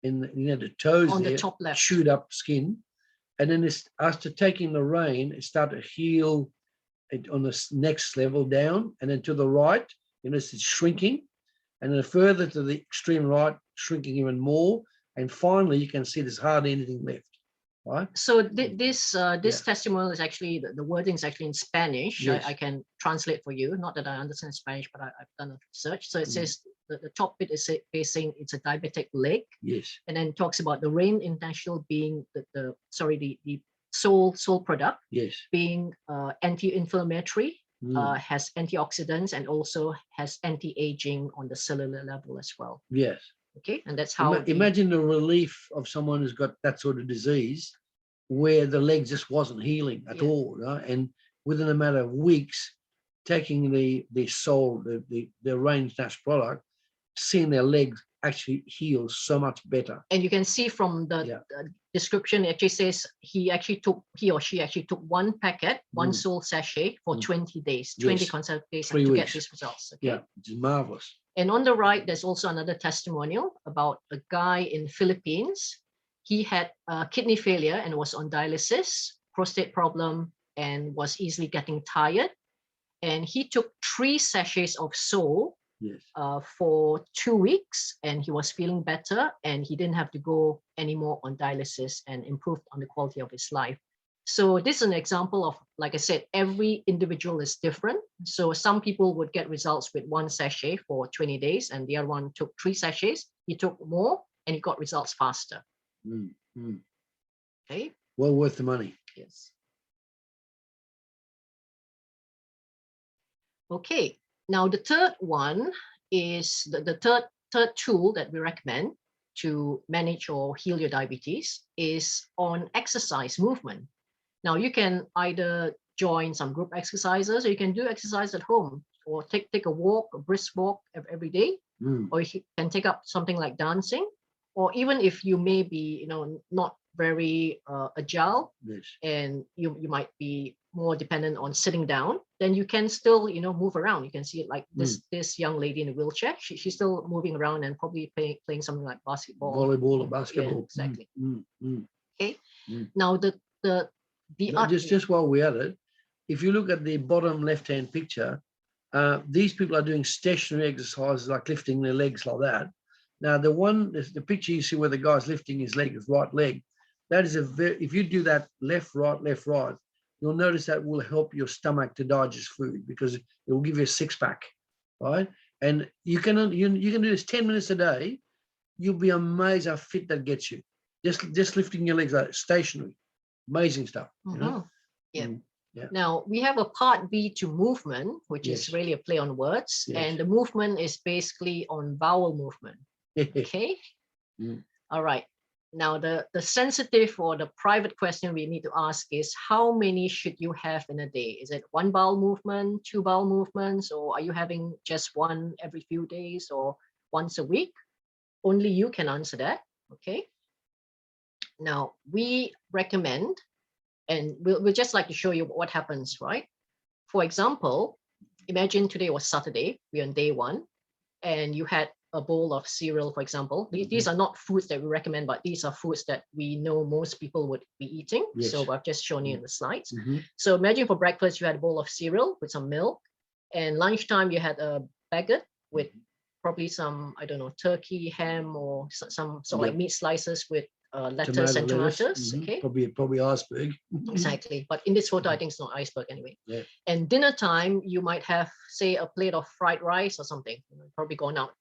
in the toes On there, the top left. chewed up skin. And then after taking the rain, it started to heal it on the next level down. And then to the right, it's shrinking. And then further to the extreme right, shrinking even more. And finally, you can see there's hardly anything left. Right? So this testimonial is actually, the wording is actually in Spanish. Yes. I can translate for you. Not that I understand Spanish, but I've done a research. So it says the top bit is facing, it's a diabetic leg. Yes. And then talks about the Rain International being the sole product. Yes. Being anti-inflammatory, has antioxidants, and also has anti-aging on the cellular level as well. Yes. Okay, and that's how. Imagine the relief of someone who's got that sort of disease, where the leg just wasn't healing at all, right? And within a matter of weeks, taking the Rain International product, seeing their legs actually heal so much better. And you can see from the description, it actually says he or she actually took one packet, one sole sachet for 20 days, 20 consecutive days to get these results. Okay? Yeah, which is marvelous. And on the right, there's also another testimonial about a guy in Philippines. He had kidney failure and was on dialysis, prostate problem, and was easily getting tired. And he took 3 sachets of sole for 2 weeks, and he was feeling better, and he didn't have to go anymore on dialysis and improved on the quality of his life. So this is an example of, like I said, every individual is different. So some people would get results with 1 sachet for 20 days, and the other one took 3 sachets. He took more, and he got results faster. Okay. Well worth the money. Yes. Okay. Now the third one is the third tool that we recommend to manage or heal your diabetes is on exercise, movement. Now you can either join some group exercises, or you can do exercise at home, or take a walk, a brisk walk every day, or you can take up something like dancing, or even if you may be, not very agile, and you might be more dependent on sitting down, then you can still, move around. You can see it like this young lady in a wheelchair. She's still moving around and probably playing something like basketball, volleyball, or basketball. Yeah, exactly. Okay. Now just while we're at it, if you look at the bottom left-hand picture, these people are doing stationary exercises like lifting their legs like that. Now the picture you see where the guy's lifting his leg, his right leg, that is if you do that left, right, you'll notice that will help your stomach to digest food, because it will give you a 6-pack, right? And you can do this 10 minutes a day. You'll be amazed how fit that gets you. Just lifting your legs like stationary. Amazing stuff. Yeah. Now we have a part B to movement, which is really a play on words, and the movement is basically on bowel movement. Okay. All right. Now the sensitive or the private question we need to ask is, how many should you have in a day? Is it 1 bowel movement, 2 bowel movements, or are you having just 1 every few days or once a week? Only you can answer that. Okay. Now we recommend, and we'll just like to show you what happens, right? For example, imagine today was Saturday, we're on day 1, and you had a bowl of cereal, for example. These are not foods that we recommend, but these are foods that we know most people would be eating. So I've just shown you in the slides. So imagine for breakfast, you had a bowl of cereal with some milk, and lunchtime you had a baguette with probably some, I don't know, turkey, ham, or some sort of like meat slices with lettuce and tomatoes. Okay, probably iceberg. Exactly, but in this photo I think it's not iceberg anyway. And dinner time you might have, say, a plate of fried rice or something. Probably going out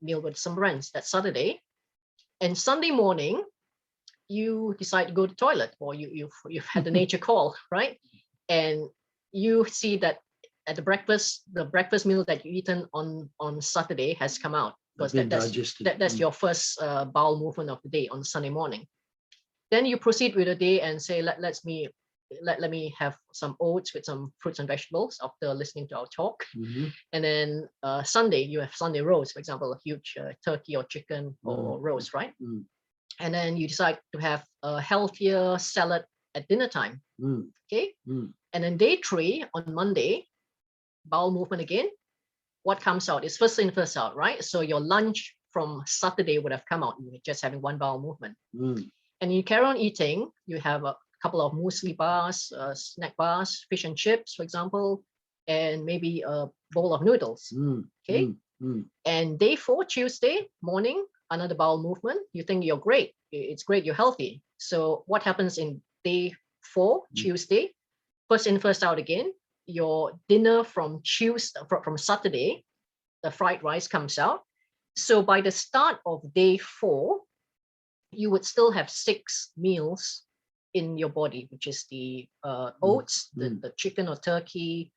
meal with some friends. That's Saturday. And Sunday morning you decide to go to the toilet, or you've had the nature call, right? And you see that at the breakfast meal that you eaten on Saturday has come out, because that's your first bowel movement of the day on Sunday morning. Then you proceed with the day and say, let me let me have some oats with some fruits and vegetables after listening to our talk. And then Sunday, you have Sunday roast, for example, a huge turkey or chicken or roast, right? And then you decide to have a healthier salad at dinner time. Okay. And then day 3 on Monday, bowel movement again. What comes out is first in, first out, right? So your lunch from Saturday would have come out. You're just having one bowel movement. And you carry on eating. You have a couple of muesli bars, snack bars, fish and chips, for example, and maybe a bowl of noodles. Okay. And day 4, Tuesday morning, another bowel movement. You think you're great. It's great. You're healthy. So what happens in day 4, Tuesday? First in, first out again. Your dinner from Saturday, the fried rice comes out. So by the start of day 4, you would still have 6 meals in your body, which is the oats, the chicken or turkey,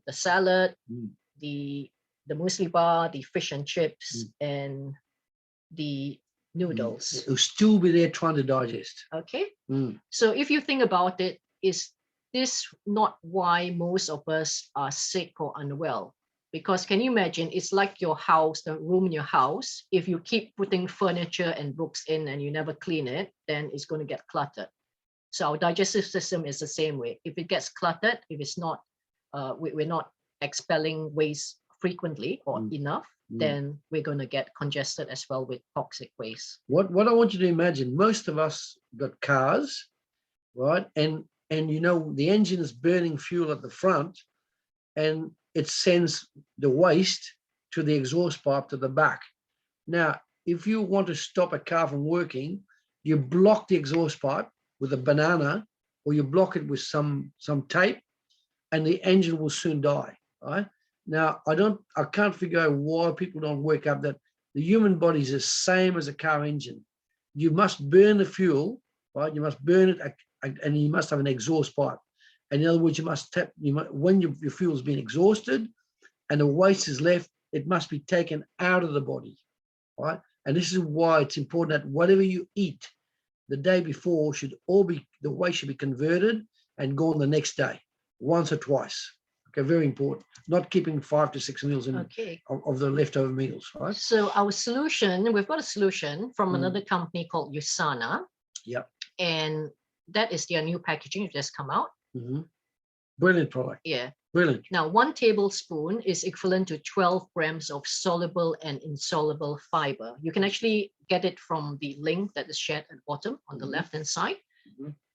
the salad, the muesli bar, the fish and chips, and the noodles. It'll still be there trying to digest. Okay. So if you think about it, is this not why most of us are sick or unwell? Because can you imagine, it's like your house, the room in your house. If you keep putting furniture and books in and you never clean it, then it's going to get cluttered. So our digestive system is the same way. If it gets cluttered, if it's not, we're not expelling waste frequently or enough, then we're going to get congested as well with toxic waste. What I want you to imagine, most of us got cars, right? And you know, the engine is burning fuel at the front and it sends the waste to the exhaust pipe to the back. Now, if you want to stop a car from working, you block the exhaust pipe with a banana, or you block it with some tape, and the engine will soon die, right? Now, I can't figure out why people don't wake up that the human body is the same as a car engine. You must burn the fuel, right? You must burn it, and you must have an exhaust pipe. And in other words, when your fuel has been exhausted and the waste is left, it must be taken out of the body, right? And this is why it's important that whatever you eat the day before the waste should be converted and gone the next day, once or twice. Okay, very important. Not keeping 5 to 6 meals in of the leftover meals, right? So our solution, we've got a solution from another company called Usana. Yep. And that is their new packaging. It just come out. Brilliant product. Yeah. Brilliant. Now, 1 tablespoon is equivalent to 12 grams of soluble and insoluble fiber. You can actually get it from the link that is shared at the bottom on the left-hand side.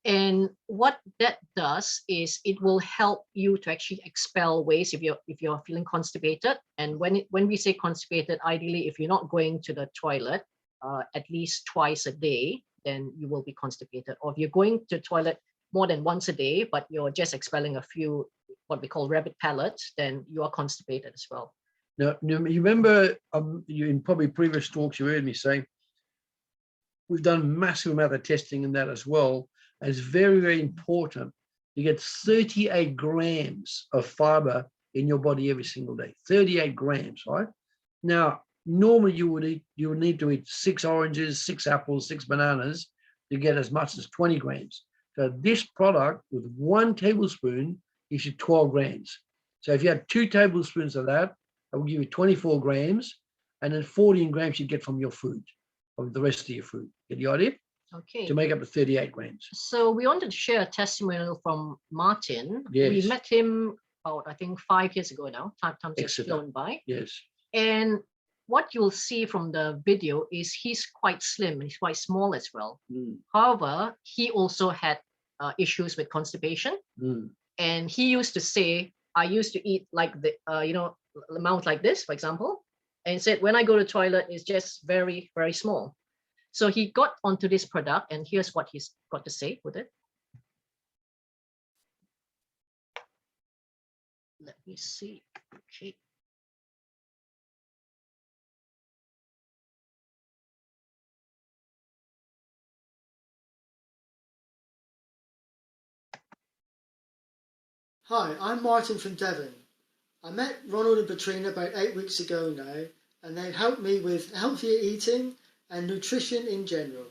And what that does is it will help you to actually expel waste if you're feeling constipated. And when we say constipated, ideally, if you're not going to the toilet at least twice a day, then you will be constipated. Or if you're going to the toilet more than once a day, but you're just expelling a few what we call rabbit pellets, then you are constipated as well. Now, you remember you in probably previous talks, you heard me say, we've done massive amount of testing in that as well. And it's very, very important. You get 38 grams of fiber in your body every single day, 38 grams, right? Now, normally you would need to eat 6 oranges, 6 apples, 6 bananas to get as much as 20 grams. So this product with 1 tablespoon gives you 12 grams. So if you had 2 tablespoons of that, that will give you 24 grams, and then 14 grams you get from your food, from the rest of your food. Get the idea? Okay. To make up the 38 grams. So we wanted to share a testimonial from Martin. Yes. We met him about, I think, 5 years ago now. Time has flown by. Yes. And what you'll see from the video is he's quite slim and he's quite small as well. However, he also had issues with constipation. And he used to say, I used to eat like the, mouth like this, for example, and said, when I go to the toilet, it's just very, very small. So he got onto this product, and here's what he's got to say with it. Let me see. Okay. Hi, I'm Martin from Devon. I met Ronald and Petrina about 8 weeks ago now, and they've helped me with healthier eating and nutrition in general.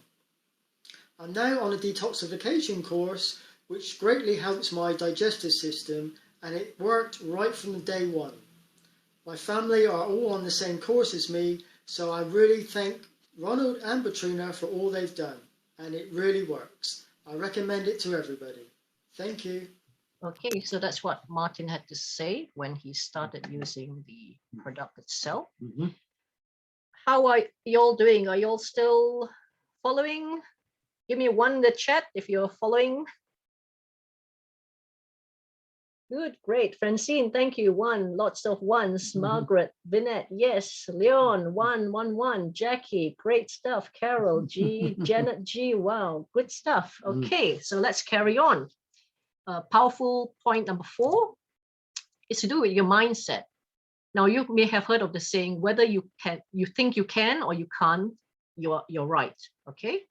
I'm now on a detoxification course which greatly helps my digestive system, and it worked right from day one. My family are all on the same course as me, so I really thank Ronald and Petrina for all they've done, and it really works. I recommend it to everybody. Thank you. Okay, so that's what Martin had to say when he started using the product itself. How are you all doing? Are you all still following? Give me one in the chat if you're following. Good, great. Francine, thank you. One, lots of ones. Margaret, Vinette, yes. Leon, 111. Jackie, great stuff. Carol, G. Janet G, wow, good stuff. Okay, so let's carry on. Powerful point number 4 is to do with your mindset. Now, you may have heard of the saying, whether you think you can or you can't, you're right, okay?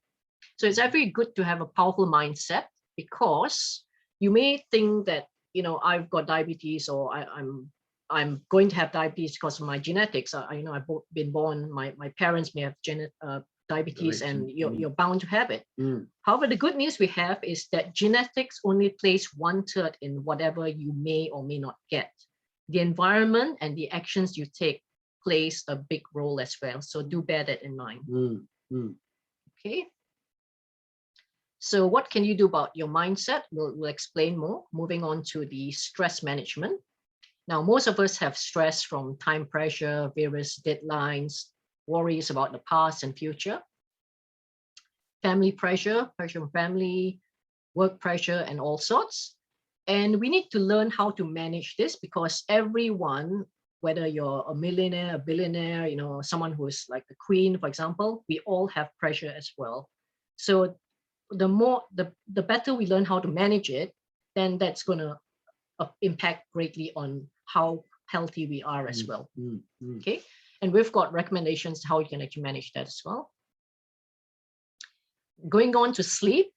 So it's very good to have a powerful mindset, because you may think that, you know, I've got diabetes, or I'm going to have diabetes because of my genetics. You know, I've been born, my parents may have diabetes, and you're bound to have it. However, the good news we have is that genetics only plays 1/3 in whatever you may or may not get. The environment and the actions you take plays a big role as well. So do bear that in mind. Okay. So what can you do about your mindset? We'll explain more. Moving on to the stress management. Now, most of us have stress from time pressure, various deadlines, worries about the past and future, family pressure from family, work pressure, and all sorts. And we need to learn how to manage this, because everyone, whether you're a millionaire, a billionaire, you know, someone who is like the queen, for example, we all have pressure as well. So the better we learn how to manage it, then that's going to impact greatly on how healthy we are as well. Okay, and we've got recommendations how you can actually manage that as well. Going on to sleep.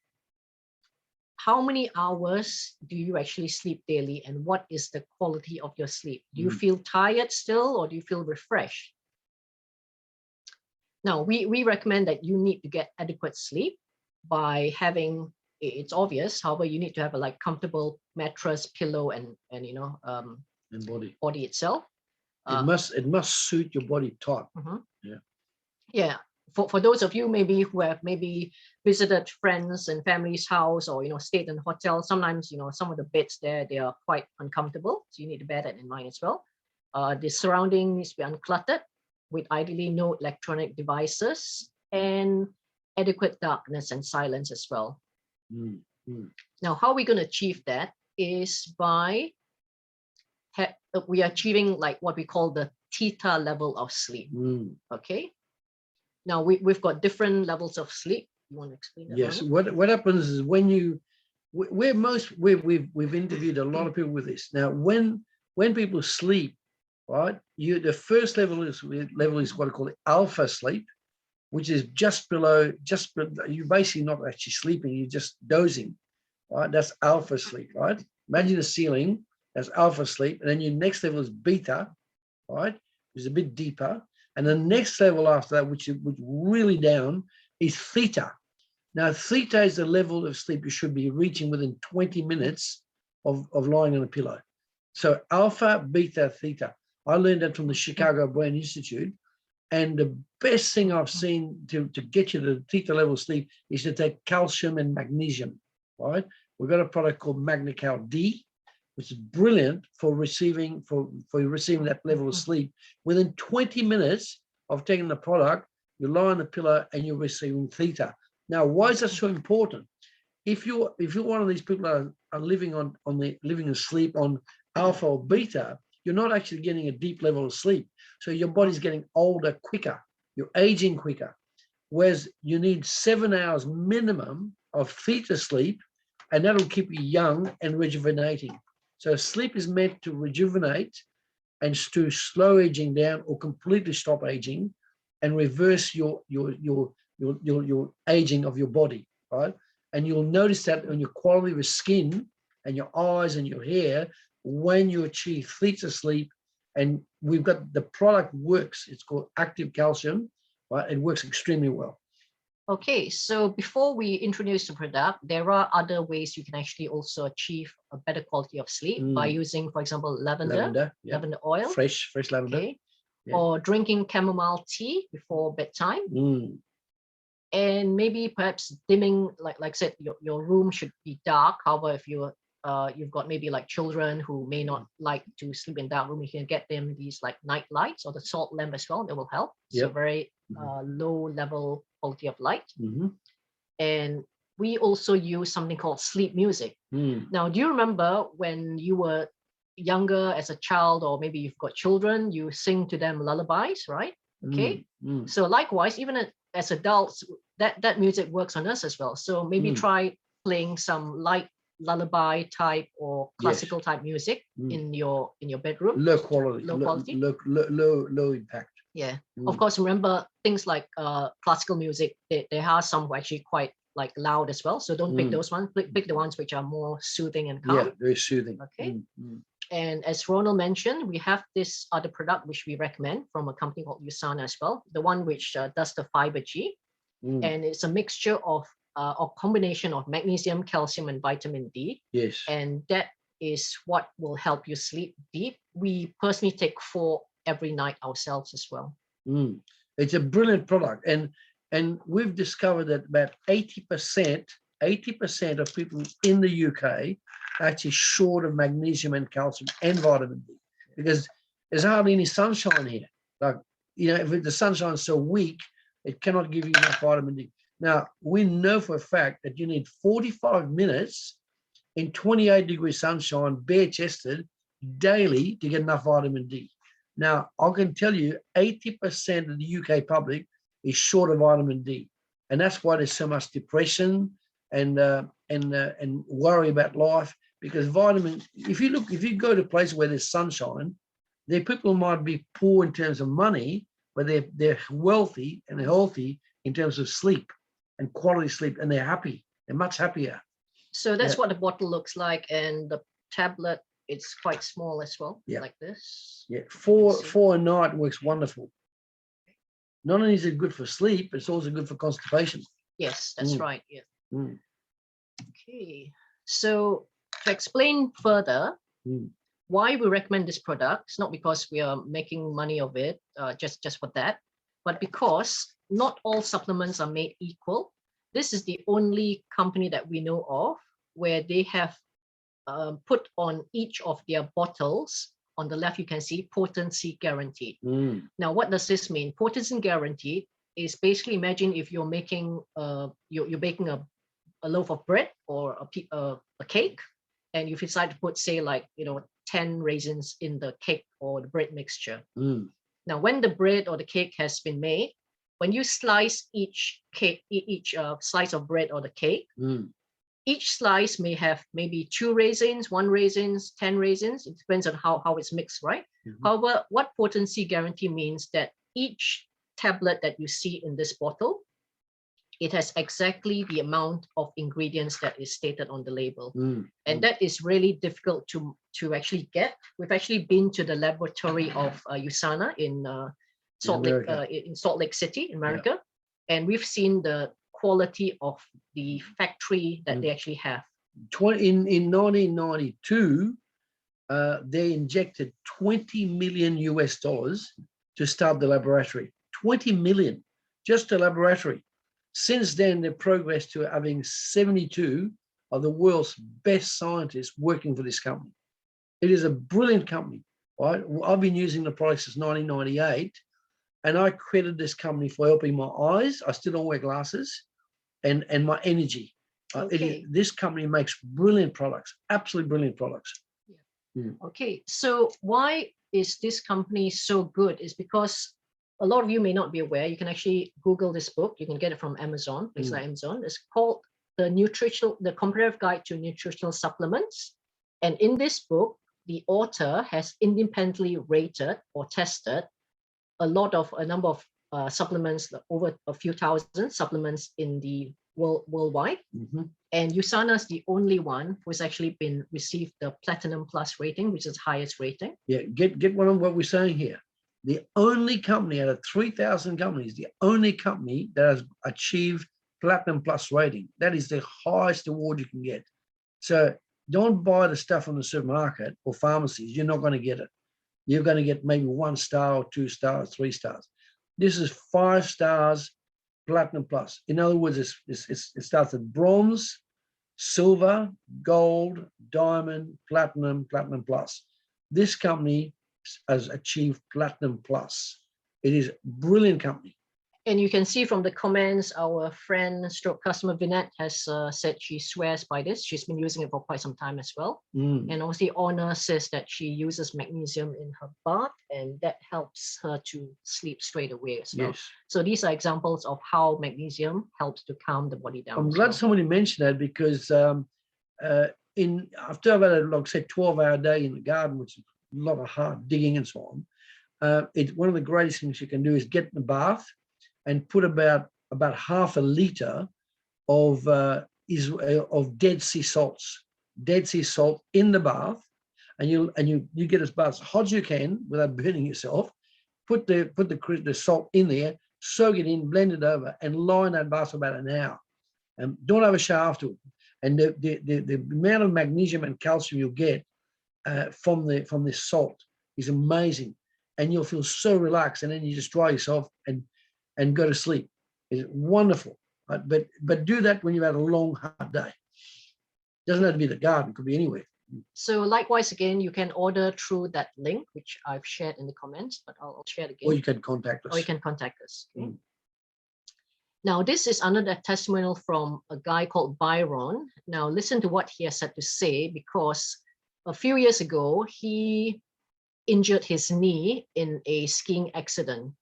How many hours do you actually sleep daily, and what is the quality of your sleep? Do you feel tired still, or do you feel refreshed? Now, we recommend that you need to get adequate sleep by having, it's obvious, however, you need to have a comfortable mattress, pillow, and you know, and body itself. It must suit your body type. Yeah. For those of you maybe who have maybe visited friends and family's house, or, you know, stayed in a hotel, sometimes, you know, some of the beds there, they are quite uncomfortable. So you need to bear that in mind as well. The surrounding needs to be uncluttered, with ideally no electronic devices, and adequate darkness and silence as well. Now, how are we going to achieve that is by we are achieving like what we call the Theta level of sleep. Okay. Now we've got different levels of sleep. You want to explain that? Yes. What happens is when we've interviewed a lot of people with this. Now, when people sleep, right, the first level is what I call alpha sleep, which is just below, you're basically not actually sleeping, you're just dozing, right? That's alpha sleep, right? Imagine a ceiling, that's alpha sleep. And then your next level is beta, right? Which is a bit deeper. And the next level after that, which really down, is theta. Now, theta is the level of sleep you should be reaching within 20 minutes of lying on a pillow. So alpha, beta, theta. I learned that from the Chicago Brain Institute. And the best thing I've seen to get you to the theta level sleep is to take calcium and magnesium, right? We've got a product called MagnaCal D, which is brilliant for receiving that level of sleep. Within 20 minutes of taking the product, you lie on the pillow and you're receiving theta. Now, why is that so important? If you're one of these people that are living in sleep on alpha or beta, you're not actually getting a deep level of sleep. So your body's getting older quicker, you're aging quicker. Whereas you need 7 hours minimum of theta sleep, and that'll keep you young and rejuvenating. So sleep is meant to rejuvenate and to slow aging down or completely stop aging and reverse your aging of your body, right? And you'll notice that on your quality of skin and your eyes and your hair when you achieve theta sleep. And we've got the product works. It's called active calcium, right? It works extremely well. Okay, so before we introduce the product, there are other ways you can actually also achieve a better quality of sleep by using, for example, lavender oil, fresh lavender, okay, or drinking chamomile tea before bedtime. And maybe perhaps dimming, like I said, your room should be dark. However, if you've got maybe like children who may not like to sleep in dark room, you can get them these like night lights or the salt lamp as well. That will help. So very low level quality of light. And we also use something called sleep music. Now, do you remember when you were younger as a child, or maybe you've got children, you sing to them lullabies, right? Okay. So likewise, even as adults, that music works on us as well. So maybe try playing some light lullaby type or classical type music in your bedroom. Low quality, low impact. Yeah. Of course, remember things like classical music, there are some actually quite like loud as well. So don't pick those ones. Pick the ones which are more soothing and calm. Yeah, very soothing. Okay. And as Ronald mentioned, we have this other product which we recommend from a company called USANA as well. The one which does the Fiber G. And it's a mixture of or combination of magnesium, calcium, and vitamin D. Yes. And that is what will help you sleep deep. We personally take 4 every night ourselves as well. It's a brilliant product. And we've discovered that about 80% of people in the UK are actually short of magnesium and calcium and vitamin D, because there's hardly any sunshine here. Like, if the sunshine's so weak, it cannot give you enough vitamin D. Now, we know for a fact that you need 45 minutes in 28-degree sunshine, bare-chested, daily to get enough vitamin D. Now, I can tell you 80% of the UK public is short of vitamin D. And that's why there's so much depression and worry about life, because if you go to a place where there's sunshine, their people might be poor in terms of money, but they're wealthy and healthy in terms of sleep and quality sleep, and they're happy. They're much happier. So that's what the bottle looks like, and the tablet, it's quite small as well, like this. Yeah, four a night works wonderful. Not only is it good for sleep, it's also good for constipation. Yes, that's right. Yeah. Okay. So to explain further why we recommend this product, it's not because we are making money of it, just for that, but because not all supplements are made equal. This is the only company that we know of where they have put on each of their bottles, on the left you can see Potency Guaranteed. Now, what does this mean? Potency Guaranteed is basically, imagine if you're making you're baking a loaf of bread or a cake, and you decide to put, say, like 10 raisins in the cake or the bread mixture. Now, when the bread or the cake has been made, when you slice each slice of bread or the cake, each slice may have maybe 2 raisins, 1 raisins, 10 raisins. It depends on how it's mixed, right? However, what Potency Guarantee means that each tablet that you see in this bottle, it has exactly the amount of ingredients that is stated on the label. And that is really difficult to actually get. We've actually been to the laboratory of USANA in Salt Lake City, America, and we've seen the quality of the factory that they actually have. In 1992, they injected $20 million to start the laboratory. 20 million, just a laboratory. Since then, they've progressed to having 72 of the world's best scientists working for this company. It is a brilliant company, right? I've been using the product since 1998, and I credit this company for helping my eyes. I still don't wear glasses, and my energy. This company makes brilliant products, absolutely brilliant products. Okay, so why is this company so good? Is because a lot of you may not be aware. You can actually Google this book. You can get it from Amazon, places like Amazon. It's called The Comparative Guide to Nutritional Supplements. And in this book, the author has independently rated or tested a number of supplements, over a few thousand supplements in the worldwide. And USANA is the only one who's actually received the Platinum Plus rating, which is highest rating. Yeah, get one of what we're saying here. The only company out of 3,000 companies, the only company that has achieved Platinum Plus rating. That is the highest award you can get. So don't buy the stuff from the supermarket or pharmacies. You're not going to get it. You're going to get maybe 1 star or 2 stars, 3 stars. This is 5 stars, Platinum Plus. In other words, it starts at bronze, silver, gold, diamond, platinum, Platinum Plus. This company has achieved Platinum Plus. It is a brilliant company. And you can see from the comments, our friend stroke customer Vinette has said she swears by this. She's been using it for quite some time as well. And obviously Honor says that she uses magnesium in her bath and that helps her to sleep straight away as well. Yes. So these are examples of how magnesium helps to calm the body down. I'm glad somebody mentioned that because after I've had a, like I said, 12-hour day in the garden, which is a lot of hard digging and so on, one of the greatest things you can do is get in the bath and put about half a liter of Dead Sea salts, Dead Sea salt in the bath, and you get as bath as hot as you can without burning yourself. Put the salt in there, soak it in, blend it over, and lie in that bath for about an hour. And don't have a shower afterward. And the amount of magnesium and calcium you'll get from this salt is amazing, and you'll feel so relaxed. And then you just dry yourself and go to sleep. It's wonderful. But do that when you've had a long, hard day. Doesn't have to be the garden, it could be anywhere. So likewise, again, you can order through that link, which I've shared in the comments, but I'll share it again. Or you can contact us. Or you can contact us. Okay? Now, this is another testimonial from a guy called Byron. Now, listen to what he has had to say, because a few years ago, he injured his knee in a skiing accident.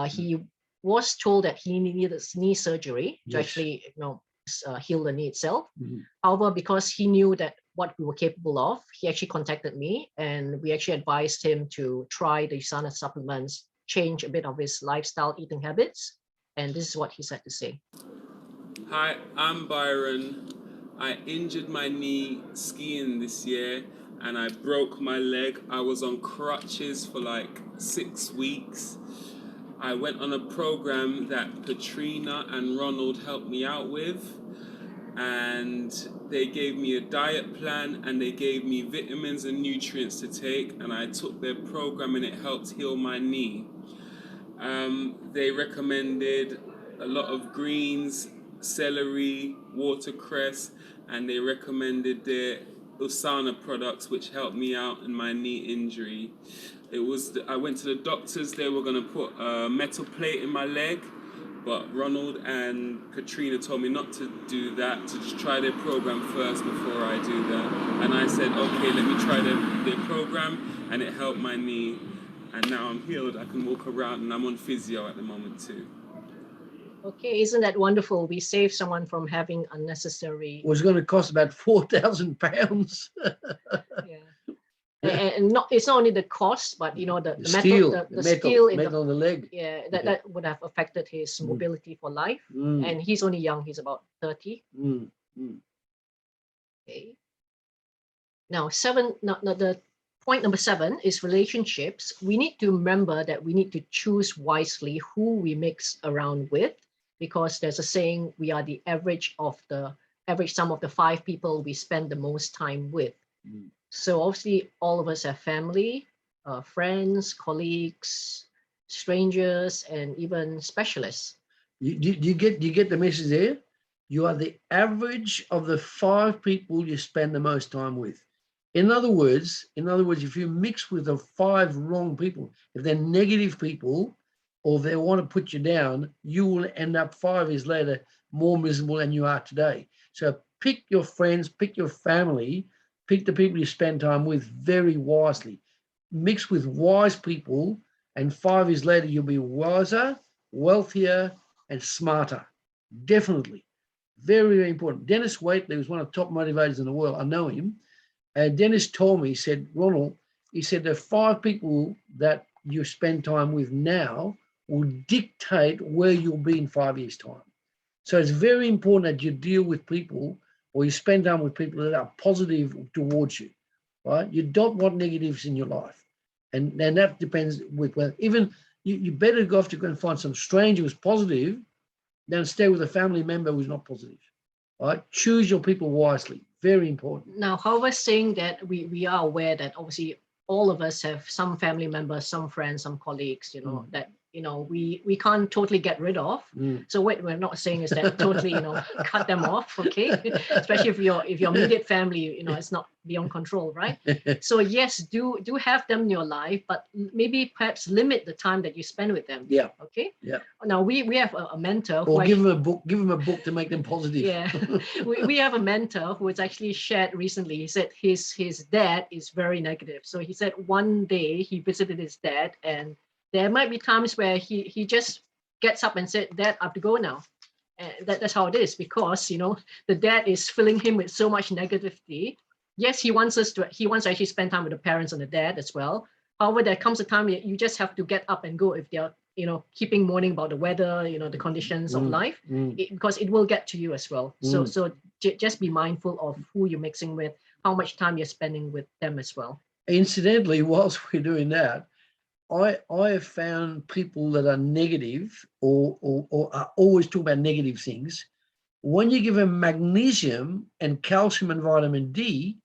He was told that he needed knee surgery to actually heal the knee itself. However, because he knew that what we were capable of, he actually contacted me, and we actually advised him to try the USANA supplements, change a bit of his lifestyle eating habits. And this is what he said to say. Hi, I'm Byron. I injured my knee skiing this year and I broke my leg. I was on crutches for like 6 weeks. I went on a program that Katrina and Ronald helped me out with, and they gave me a diet plan and they gave me vitamins and nutrients to take, and I took their program and it helped heal my knee. They recommended a lot of greens, celery, watercress, and they recommended their USANA products, which helped me out in my knee injury. I went to the doctors. They were going to put a metal plate in my leg, but Ronald and Katrina told me not to do that, to just try their program first before I do that. And I said, okay, let me try their program, and it helped my knee. And now I'm healed. I can walk around, and I'm on physio at the moment too. Okay, isn't that wonderful? We saved someone from having unnecessary. It was going to cost about £4,000. Yeah. And it's not only the cost, but the steel, metal, the metal, steel in metal on the leg. Yeah, that would have affected his mobility for life. And he's only young; he's about 30. Okay. Now, the point number 7 is relationships. We need to remember that we need to choose wisely who we mix around with, because there's a saying: we are the average sum of the 5 people we spend the most time with. So obviously, all of us have family, friends, colleagues, strangers, and even specialists. You get the message there? You are the average of the 5 people you spend the most time with. In other words, if you mix with the 5 wrong people, if they're negative people, or they want to put you down, you will end up 5 years later more miserable than you are today. So pick your friends, pick your family, pick the people you spend time with very wisely. Mix with wise people, and 5 years later, you'll be wiser, wealthier, and smarter. Definitely. Very, very important. Dennis Waitley was one of the top motivators in the world. I know him. And Dennis told me, he said, Ronald, he said, the 5 people that you spend time with now will dictate where you'll be in 5 years' time. So it's very important that you deal with people, or you spend time with people that are positive towards you, right? You don't want negatives in your life. And that depends with, well, even you better go off to go and find some stranger who's positive Don't stay with a family member who's not positive. Right? Choose your people wisely. Very important. Now, however, saying that we are aware that obviously all of us have some family members, some friends, some colleagues, that we can't totally get rid of. So what we're not saying is that totally cut them off, okay? Especially if your immediate family it's not beyond control, right? So yes, do have them in your life, but maybe perhaps limit the time that you spend with them. Yeah. Okay. Yeah. Now we have a mentor. Or give them a book. Give them a book to make them positive. Yeah. we have a mentor who has actually shared recently. He said his dad is very negative. So he said one day he visited his dad, and there might be times where he just gets up and said, "Dad, I have to go now." And that's how it is, because the dad is filling him with so much negativity. Yes, he wants to actually spend time with the parents and the dad as well. However, there comes a time you just have to get up and go if they're keeping moaning about the weather, the conditions of life, because it will get to you as well. So just be mindful of who you're mixing with, how much time you're spending with them as well. Incidentally, whilst we're doing that, I have found people that are negative or are always talking about negative things. When you give them magnesium and calcium and vitamin D,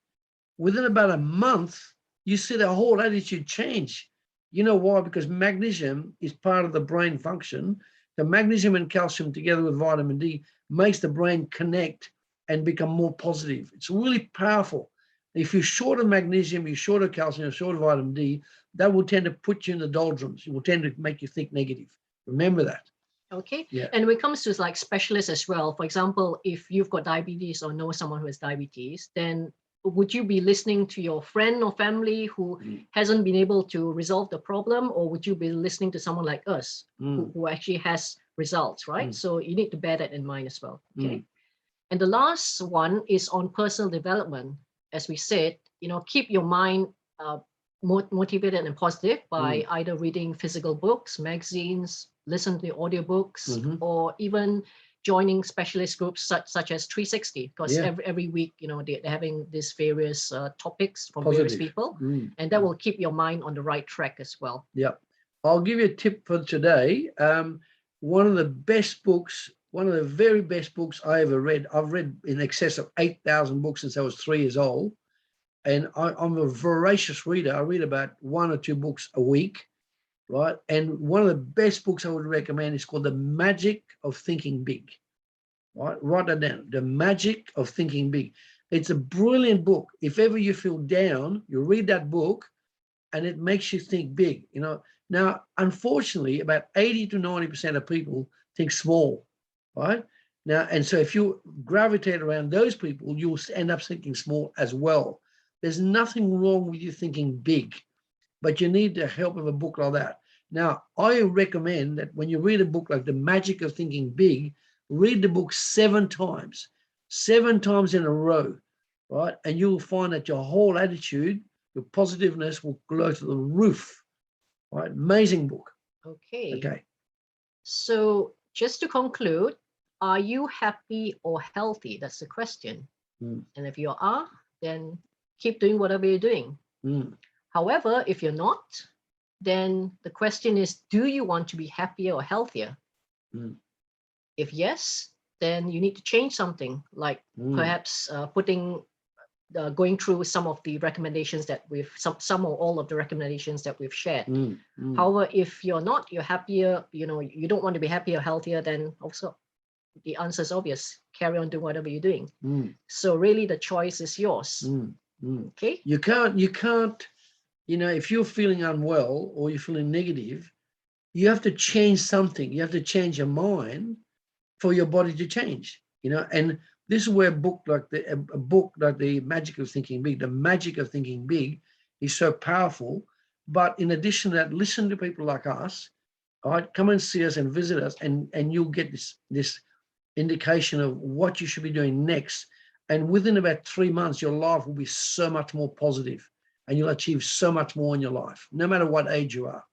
within about a month, you see their whole attitude change. You know why? Because magnesium is part of the brain function. The magnesium and calcium together with vitamin D makes the brain connect and become more positive. It's really powerful. If you're short of magnesium, you're short of calcium, you're short of vitamin D, that will tend to put you in the doldrums. It will tend to make you think negative. Remember that. Okay. Yeah. And when it comes to like specialists as well, for example, if you've got diabetes or know someone who has diabetes, then would you be listening to your friend or family who hasn't been able to resolve the problem, or would you be listening to someone like us who actually has results, right? So you need to bear that in mind as well. Okay. And the last one is on personal development. As we said, keep your mind motivated and positive by either reading physical books, magazines, listen to audiobooks, or even joining specialist groups such as 360, because every week, they're having these various topics from various people, and that will keep your mind on the right track as well. Yeah. I'll give you a tip for today. One of the best books, one of the very best books I ever read, I've read in excess of 8,000 books since I was 3 years old. And I'm a voracious reader. I read about 1 or 2 books a week, right? And one of the best books I would recommend is called The Magic of Thinking Big, right? Write that down, The Magic of Thinking Big. It's a brilliant book. If ever you feel down, you read that book and it makes you think big, Now, unfortunately, about 80 to 90% of people think small, right? Now, and so if you gravitate around those people, you'll end up thinking small as well. There's nothing wrong with you thinking big, but you need the help of a book like that. Now, I recommend that when you read a book like The Magic of Thinking Big, read the book 7 times in a row, right? And you'll find that your whole attitude, your positiveness will glow to the roof, right? Amazing book. Okay. So just to conclude, are you happy or healthy? That's the question. And if you are, then keep doing whatever you're doing. However, if you're not, then the question is, do you want to be happier or healthier? If yes, then you need to change something, like perhaps going through some of the recommendations that some or all of the recommendations that we've shared. However, if you're not, you're happier, you don't want to be happier or healthier, then also the answer is obvious. Carry on doing whatever you're doing. So really the choice is yours. Okay. You can't, if you're feeling unwell or you're feeling negative, you have to change something. You have to change your mind for your body to change, and this is where a book like The Magic of Thinking Big, The Magic of Thinking Big is so powerful. But in addition to that, listen to people like us, all right? Come and see us and visit us, and you'll get this indication of what you should be doing next. And within about 3 months, your life will be so much more positive and you'll achieve so much more in your life, no matter what age you are.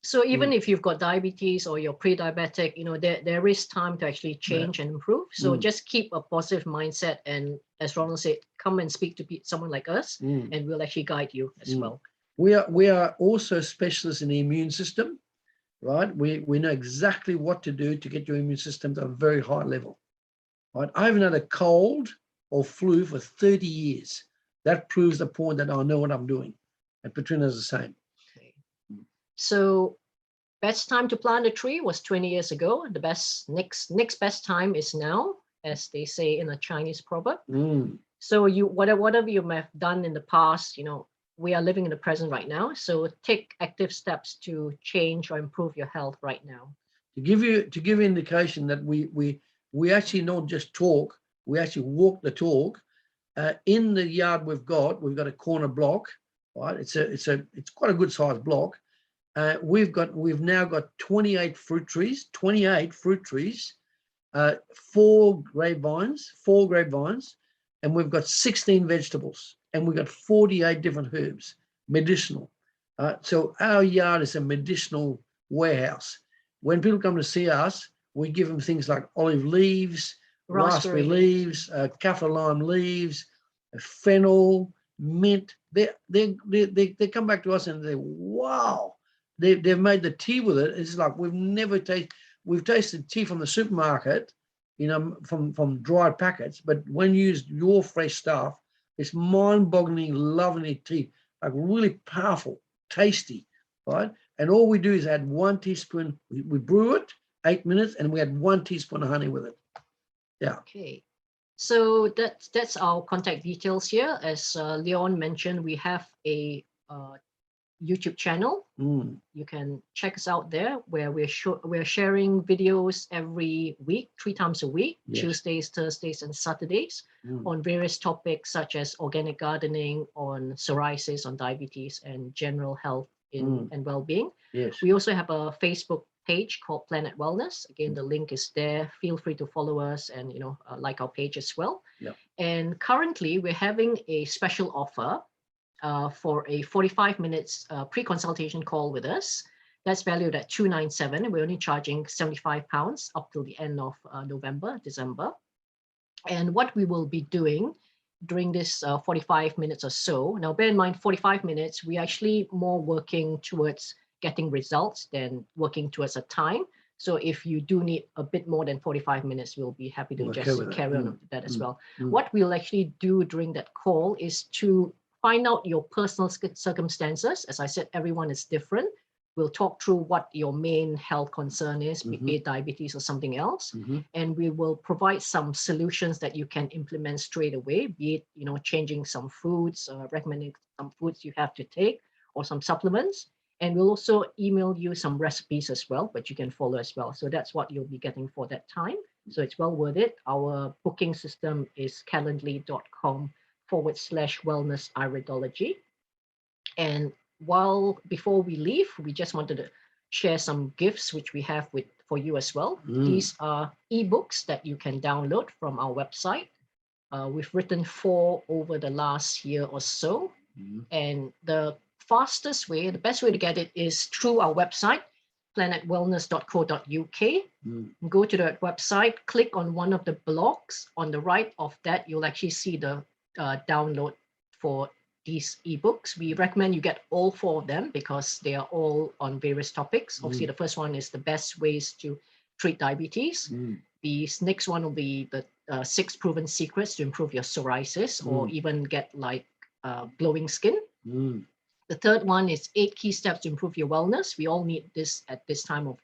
So even if you've got diabetes or you're pre-diabetic, there is time to actually change and improve. So just keep a positive mindset. And as Ronald said, come and speak to someone like us and we'll actually guide you as well. We are also specialists in the immune system. right? We know exactly what to do to get your immune system to a very high level, right? I haven't had a cold or flu for 30 years. That proves the point that I know what I'm doing. And Petrina's the same. Okay. So best time to plant a tree was 20 years ago. The best next best time is now, as they say in a Chinese proverb. So you whatever you may have done in the past, you know, we are living in the present right now. So take active steps to change or improve your health right now. To give you indication that we actually not just talk, we actually walk the talk. In the yard we've got a corner block, right? It's quite a good sized block. We've now got 28 fruit trees, 4 grapevines, and we've got 16 vegetables, and we've got 48 different herbs, medicinal. So our yard is a medicinal warehouse. When people come to see us, we give them things like olive leaves, raspberry leaves, kaffir lime leaves, fennel, mint. They come back to us and they, wow, they've made the tea with it. It's like we've tasted tea from the supermarket, you know, from dried packets, but when you use your fresh stuff, it's mind-boggling, lovely tea, like really powerful, tasty, right? And all we do is add 1 teaspoon, we brew it, 8 minutes, and we add 1 teaspoon of honey with it. Yeah. Okay. So that's our contact details here. As Leon mentioned, we have a YouTube channel. You can check us out there, where we're sharing videos every week, 3 times a week, yes. Tuesdays, Thursdays, and Saturdays, on various topics such as organic gardening, on psoriasis, on diabetes, and general health and well-being. Yes. We also have a Facebook page called Planet Wellness. Again, the link is there. Feel free to follow us and, you know, like our page as well. Yep. And currently we're having a special offer for a 45 minutes pre-consultation call with us. That's valued at $297. We're only charging £75 up till the end of December. And what we will be doing during this 45 minutes or so, now bear in mind 45 minutes, we're actually more working towards getting results than working towards a time. So if you do need a bit more than 45 minutes, we'll be happy to just carry on with that as well. What we'll actually do during that call is to find out your personal circumstances. As I said, everyone is different. We'll talk through what your main health concern is, be it diabetes or something else. And we will provide some solutions that you can implement straight away, be it, you know, changing some foods, recommending some foods you have to take, or some supplements. And we'll also email you some recipes as well, but you can follow as well. So that's what you'll be getting for that time. So it's well worth it. Our booking system is calendly.com/wellness iridology. And before we leave, we just wanted to share some gifts which we have for you as well. These are ebooks that you can download from our website. We've written 4 over the last year or so. And the fastest way, the best way to get it is through our website, planetwellness.co.uk. Go to that website, click on one of the blogs. On the right of that, you'll actually see the download for these ebooks. We recommend you get all 4 of them because they are all on various topics. Obviously, the first one is the best ways to treat diabetes. The next one will be the 6 proven secrets to improve your psoriasis or even get like glowing skin. The third one is 8 key steps to improve your wellness. We all need this at this time of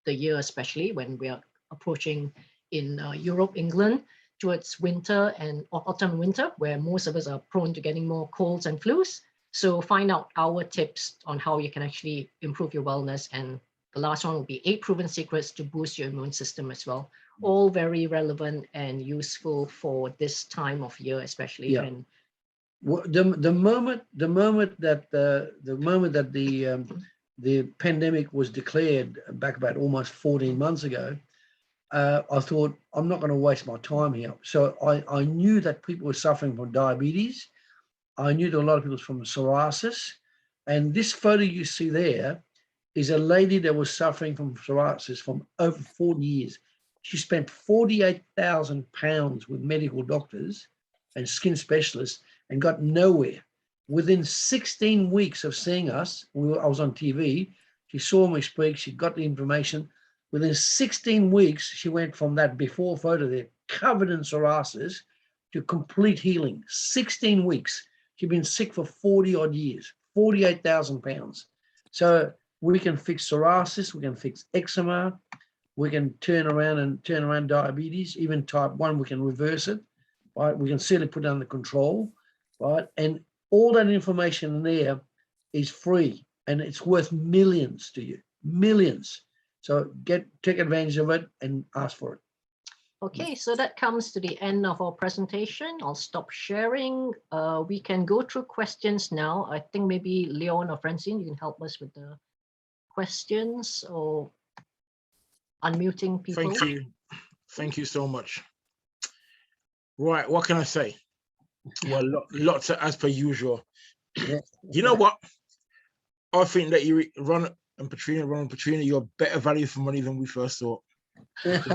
the year, especially when we are approaching in Europe, England, towards winter and autumn and winter, where most of us are prone to getting more colds and flus. So find out our tips on how you can actually improve your wellness. And the last one will be 8 proven secrets to boost your immune system as well. All very relevant and useful for this time of year, especially. Yeah. And the moment that the pandemic was declared back about almost 14 months ago, I thought, I'm not going to waste my time here. So I knew that people were suffering from diabetes. I knew there were a lot of people from psoriasis. And this photo you see there is a lady that was suffering from psoriasis from over 40 years. She spent £48,000 with medical doctors and skin specialists and got nowhere. Within 16 weeks of seeing us, I was on TV, She saw me speak. She got the information. Within 16 weeks, she went from that before photo there, covered in psoriasis, to complete healing. 16 weeks. She'd been sick for 40 odd years, 48,000 pounds. So we can fix psoriasis, we can fix eczema, we can turn around diabetes, even type 1, we can reverse it, right? We can certainly put it under control, right? And all that information in there is free and it's worth millions to you, millions. So take advantage of it and ask for it. Okay, so that comes to the end of our presentation. I'll stop sharing. We can go through questions now. I think maybe Leon or Francine, you can help us with the questions or unmuting people. Thank you. Thank you so much. Right, what can I say? Well, lots as per usual. Yeah. You know what? I think that you Ron and Petrina, you're better value for money than we first thought. That's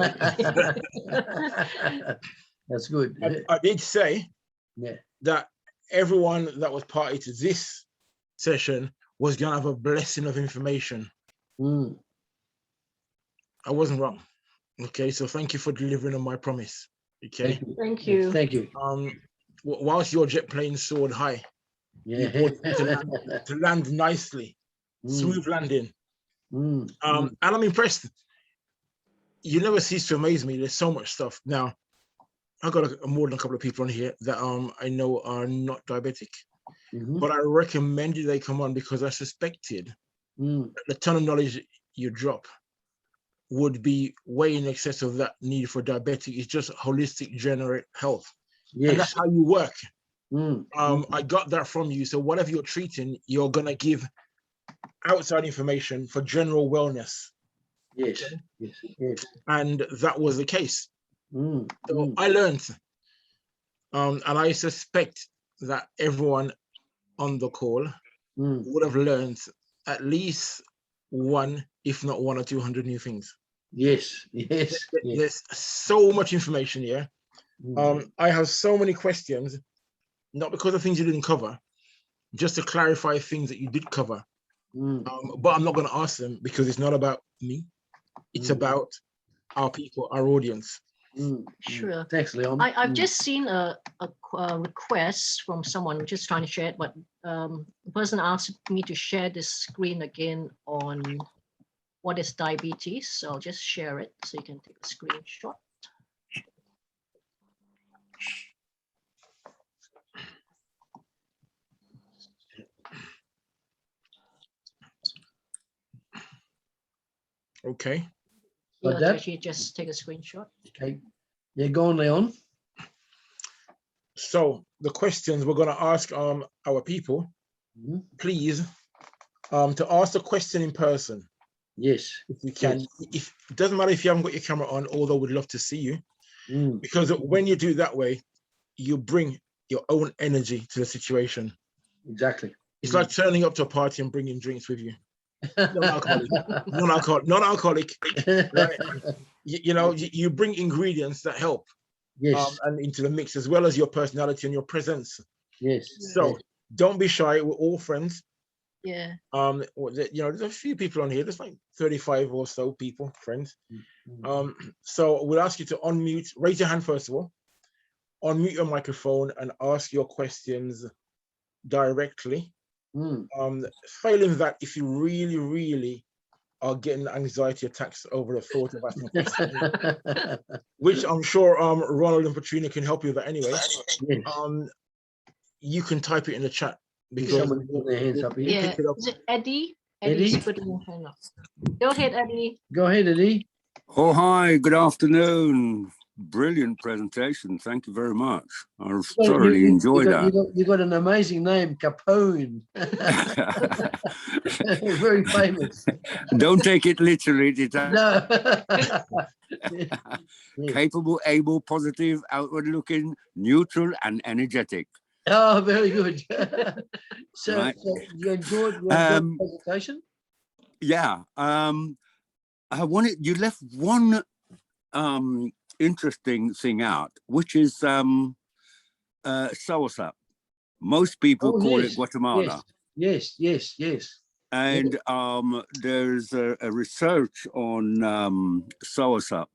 good. I did say Yeah. that everyone that was party to this session was going to have a blessing of information. Mm. I wasn't wrong. Okay, so thank you for delivering on my promise. Okay. Thank you. Thank you. Whilst your jet plane soared high, Yeah. you brought it to land nicely, smooth landing. And I'm impressed. You never cease to amaze me. There's so much stuff. Now, I've got more than a couple of people on here that I know are not diabetic, but I recommended they come on because I suspected the ton of knowledge you drop would be way in excess of that need for diabetic. It's just holistic general health. Yes. And that's how you work. I got that from you. So whatever you're treating, you're going to give outside information for general wellness. Yes. Yes. Yes. And that was the case. So I learned, and I suspect that everyone on the call would have learned at least one, if not 100 or 200 new things. Yes. Yes. There's so much information here. I have so many questions, not because of things you didn't cover, just to clarify things that you did cover. But I'm not going to ask them because it's not about me. It's about our people, our audience. Sure. Thanks, Leon. I've just seen a request from someone just trying to share it, but the person asked me to share this screen again on what is diabetes. So I'll just share it so you can take a screenshot. Okay. Like that? Actually, just take a screenshot. Okay. Yeah, go on, Leon. So the questions we're going to ask our people, please, to ask the question in person. Yes. If you can. Yes. If it doesn't matter if you haven't got your camera on, although we'd love to see you, because when you do that way, you bring your own energy to the situation. Exactly. It's like turning up to a party and bringing drinks with you. Non-alcoholic, right? You bring ingredients that help, Yes. and into the mix, as well as your personality and your presence. Yes. So don't be shy. We're all friends. Yeah. There's a few people on here. There's like 35 or so people, friends. So we'll ask you to unmute, raise your hand first of all, unmute your microphone and ask your questions directly. Failing that, if you really, really are getting anxiety attacks over the thought of asking questions, which I'm sure Ronald and Petrina can help you with that anyway. Yes. You can type it in the chat because someone put their hands up here. Yeah. pick it up. Is it Eddie? Eddie? Eddie's putting his hand up. Go ahead, Eddie. Go ahead, Eddie. Oh, hi, good afternoon. Brilliant presentation. Thank you very much. I thoroughly enjoyed that. You got an amazing name, Capone. Very famous. Don't take it literally. No. Capable, able, positive, outward looking, neutral, and energetic. Oh, very good. So, Right. so you enjoyed the presentation? Yeah. You left one interesting thing out, which is Soursop. Most people call it Guatemala. Yes. And there's a research on Soursop,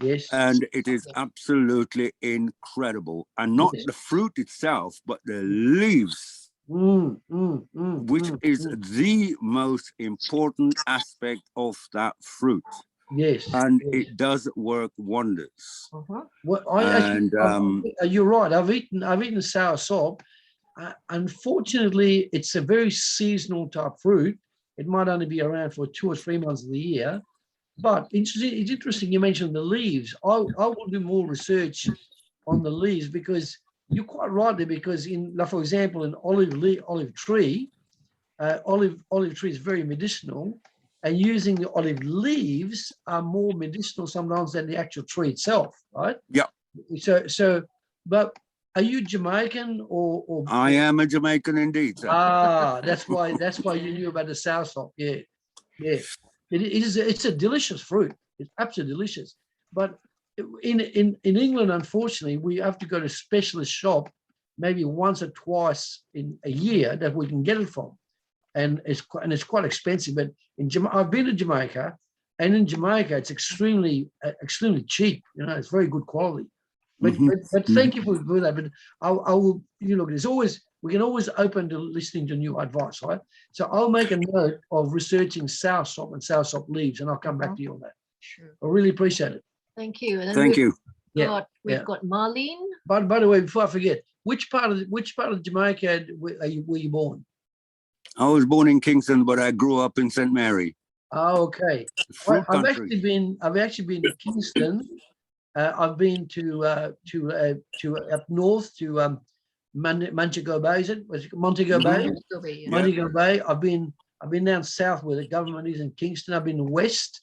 Yes. and it is absolutely incredible. And not the fruit itself, but the leaves, which is the most important aspect of that fruit. Yes. And it does work wonders. Well, And you're right. I've eaten soursop. Unfortunately, it's a very seasonal type fruit. It might only be around for 2 or 3 months of the year. But it's interesting you mentioned the leaves. I will do more research on the leaves, because you're quite right there, because for example, an olive tree is very medicinal, and using the olive leaves are more medicinal sometimes than the actual tree itself, right? Yeah. But are you Jamaican or I am a Jamaican indeed, sir. that's why you knew about the soursop. Yeah. It's a delicious fruit. It's absolutely delicious. But in England, unfortunately, we have to go to a specialist shop maybe once or twice in a year that we can get it from, and it's quite expensive. But I've been to Jamaica, and in Jamaica it's extremely cheap. It's very good quality. But thank you for that. But I will, we can always open to listening to new advice, right? So I'll make a note of researching soursop and soursop leaves, and I'll come back to you on that. Sure. I really appreciate it. Thank you. And then Thank you. We've got Marlene. By the way, before I forget, which part of Jamaica were you born? I was born in Kingston, but I grew up in St. Mary. Oh, okay. I've actually been to Kingston. I've been to up north to Montego Bay. Is it? Was it Montego Bay? Montego Bay. I've been down south where the government is in Kingston. I've been west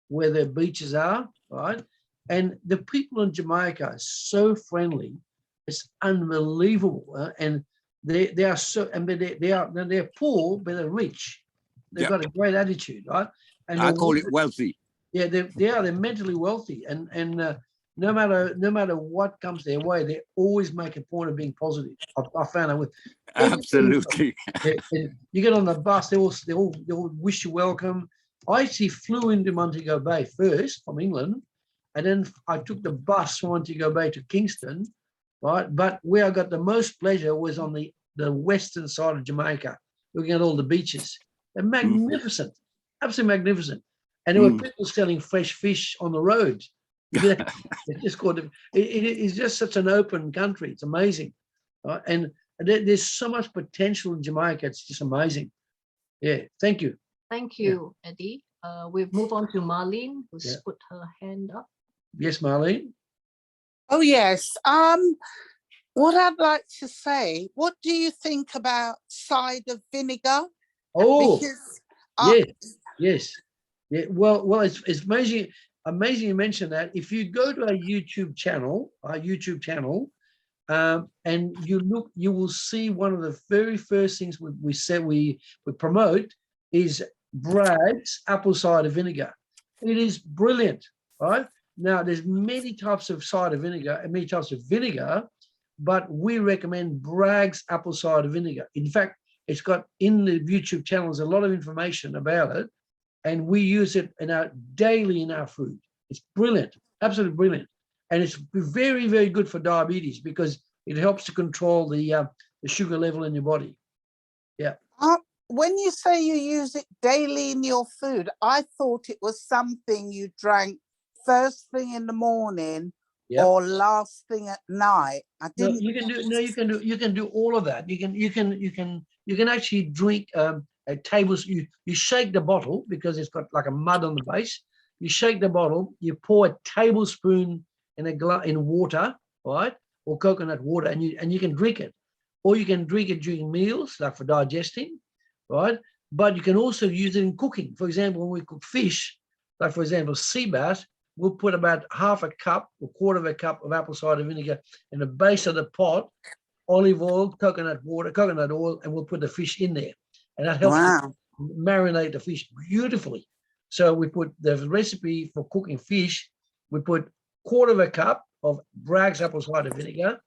where the beaches are, right? And the people in Jamaica are so friendly. It's unbelievable, and they are so. And they're poor, but they're rich. They've got a great attitude, right? And I call it wealthy. Yeah, they're mentally wealthy, and no matter what comes their way, they always make a point of being positive. I found that with absolutely. You get on the bus, they all wish you welcome. I actually flew into Montego Bay first from England, and then I took the bus from Montego Bay to Kingston, right? But where I got the most pleasure was on the western side of Jamaica, looking at all the beaches. They're magnificent, absolutely magnificent. And there were people selling fresh fish on the road. It's just it is just such an open country. It's amazing, right? And there's so much potential in Jamaica. It's just amazing. Yeah, thank you. Thank you, Eddie. We've moved on to Marlene, who's put her hand up. Yes, Marlene. Oh, yes. What I'd like to say, what do you think about cider vinegar? Oh, because, yes. Yeah, well, it's amazing you mentioned that. If you go to our YouTube channel, and you look, you will see one of the very first things we said we promote is Bragg's apple cider vinegar. It is brilliant, right? Now, there's many types of cider vinegar and many types of vinegar, but we recommend Bragg's apple cider vinegar. In fact, it's got in the YouTube channels a lot of information about it, and we use it daily in our food. It's brilliant, absolutely brilliant. And it's very, very good for diabetes because it helps to control the sugar level in your body. Yeah. When you say you use it daily in your food, I thought it was something you drank first thing in the morning or last thing at night. I didn't. No, you can do all of that. You can actually drink a tablespoon. You shake the bottle because it's got like a mud on the base. You shake the bottle. You pour a tablespoon in water, right, or coconut water, and you can drink it, or you can drink it during meals, like for digesting, right? But you can also use it in cooking. For example, when we cook fish, like for example, sea bass, we'll put about half a cup or quarter of a cup of apple cider vinegar in the base of the pot, olive oil, coconut oil, and we'll put the fish in there. And that helps marinate the fish beautifully. So we put the recipe for cooking fish, we put quarter of a cup of Bragg's apple cider vinegar,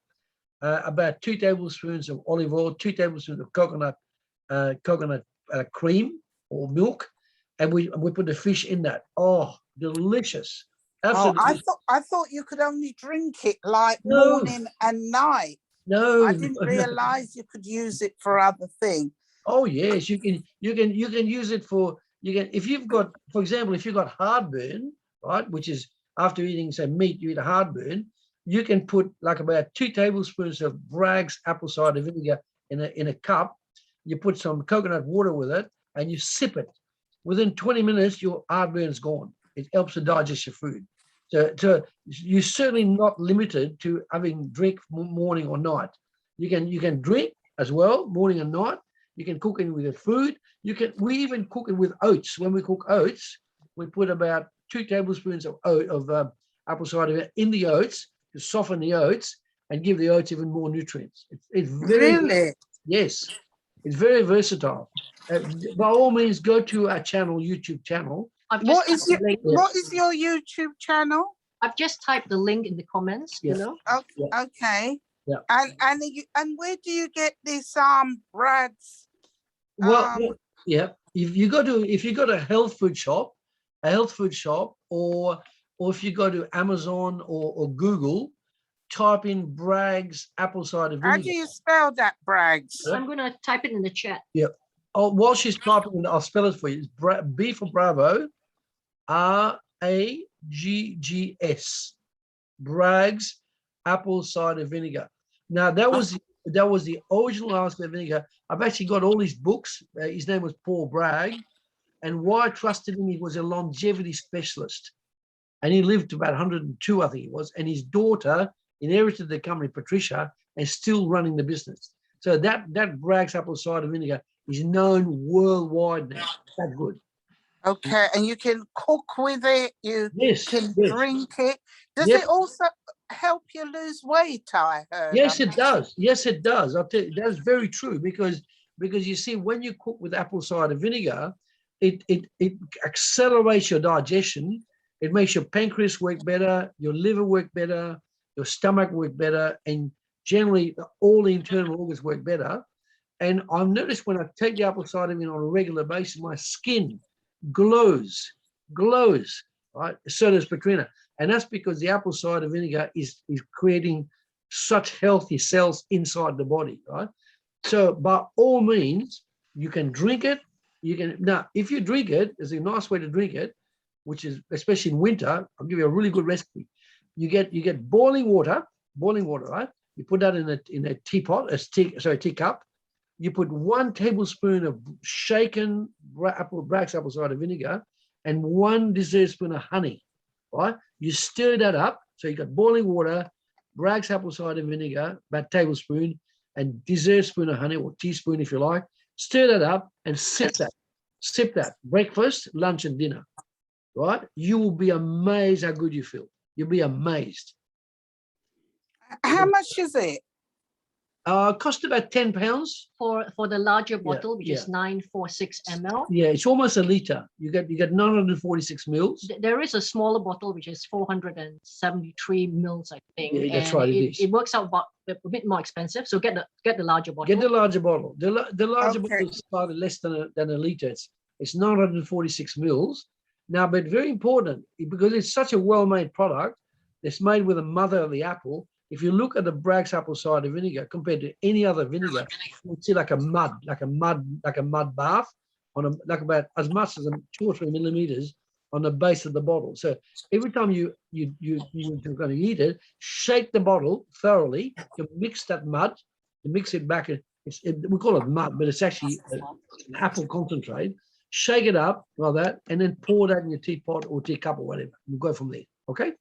about 2 tablespoons of olive oil, 2 tablespoons of coconut cream, or milk, and we put the fish in that. Oh, delicious. Absolutely. Oh, I thought you could only drink it like No. morning and night. No, I didn't realize you could use it for other things. Oh yes, you can use it for, if you've got, for example, if you've got heartburn, right, which is after eating say meat, you eat a heartburn, you can put like about 2 tablespoons of Bragg's apple cider vinegar in a cup. You put some coconut water with it and you sip it. Within 20 minutes, your heartburn's gone. It helps to digest your food. So you're certainly not limited to having drink morning or night. You can drink as well, morning and night. You can cook it with your food. We even cook it with oats. When we cook oats, we put about 2 tablespoons of apple cider in the oats to soften the oats and give the oats even more nutrients. It's very, really? Yes, it's very versatile. By all means, go to our channel, YouTube channel. What is your YouTube channel? I've just typed the link in the comments below. Okay. Yeah. And where do you get this Brad's? Well, yeah. If you go to a health food shop, or if you go to Amazon or Google, type in Bragg's apple cider vinegar. How do you spell that, Bragg's? I'm going to type it in the chat. Yeah. Oh, while she's typing, I'll spell it for you. It's B for Bravo, RAGGS, Bragg's apple cider vinegar. Now that was the original apple cider vinegar. I've actually got all his books. His name was Paul Bragg, and why I trusted him, he was a longevity specialist, and he lived to about 102, I think he was. And his daughter inherited the company, Patricia, and still running the business. So that Bragg's apple cider vinegar is known worldwide now. That good. Okay, and you can cook with it. You can drink it. Does it also help you lose weight? I heard. Yes, it does. Yes, it does. I'll tell you, that's very true because you see, when you cook with apple cider vinegar, it accelerates your digestion. It makes your pancreas work better, your liver work better, your stomach work better, and generally all the internal organs work better. And I've noticed when I take the apple cider vinegar on a regular basis, my skin glows, right? So does Katrina. And that's because the apple cider vinegar is creating such healthy cells inside the body, right? So by all means, you can drink it. Now, if you drink it, there's a nice way to drink it, which is, especially in winter, I'll give you a really good recipe. You get boiling water, right? You put that in a teapot, a teacup. You put 1 tablespoon of shaken Bragg's apple cider vinegar and 1 dessertspoon of honey, right? You stir that up. So you got boiling water, Bragg's apple cider vinegar, about a tablespoon, and dessertspoon of honey, or teaspoon if you like. Stir that up and sip that. Breakfast, lunch, and dinner, right? You will be amazed how good you feel. You'll be amazed. How much is it? Cost about £10 for the larger bottle, which is 946 ml. Yeah, it's almost a liter. You get 946 mils. There is a smaller bottle which is 473 mils, I think. Yeah, that's right. It works out about a bit more expensive. So get the larger bottle. Get the larger bottle. The larger bottle is slightly less than a liter. It's 946 mils. Now, but very important, because it's such a well-made product. It's made with the mother of the apple. If you look at the Bragg's apple cider vinegar compared to any other vinegar, you see like a mud bath like about as much as 2 or 3 millimeters on the base of the bottle. So every time you're going to eat it, shake the bottle thoroughly. You mix that mud, you mix it back. We call it mud, but it's actually an apple concentrate. Shake it up like that, and then pour that in your teapot or teacup or whatever. We'll go from there. Okay.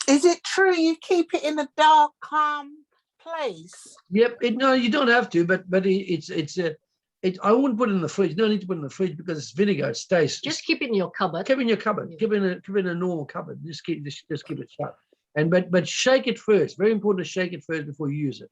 Is it true you keep it in a dark, calm place? Yep. No, you don't have to, but I wouldn't put it in the fridge. You don't need to put it in the fridge because it's vinegar. It stays. Just keep it in your cupboard. Keep it in your cupboard. Yeah. Keep it in a normal cupboard. Just keep it shut. But shake it first. Very important to shake it first before you use it.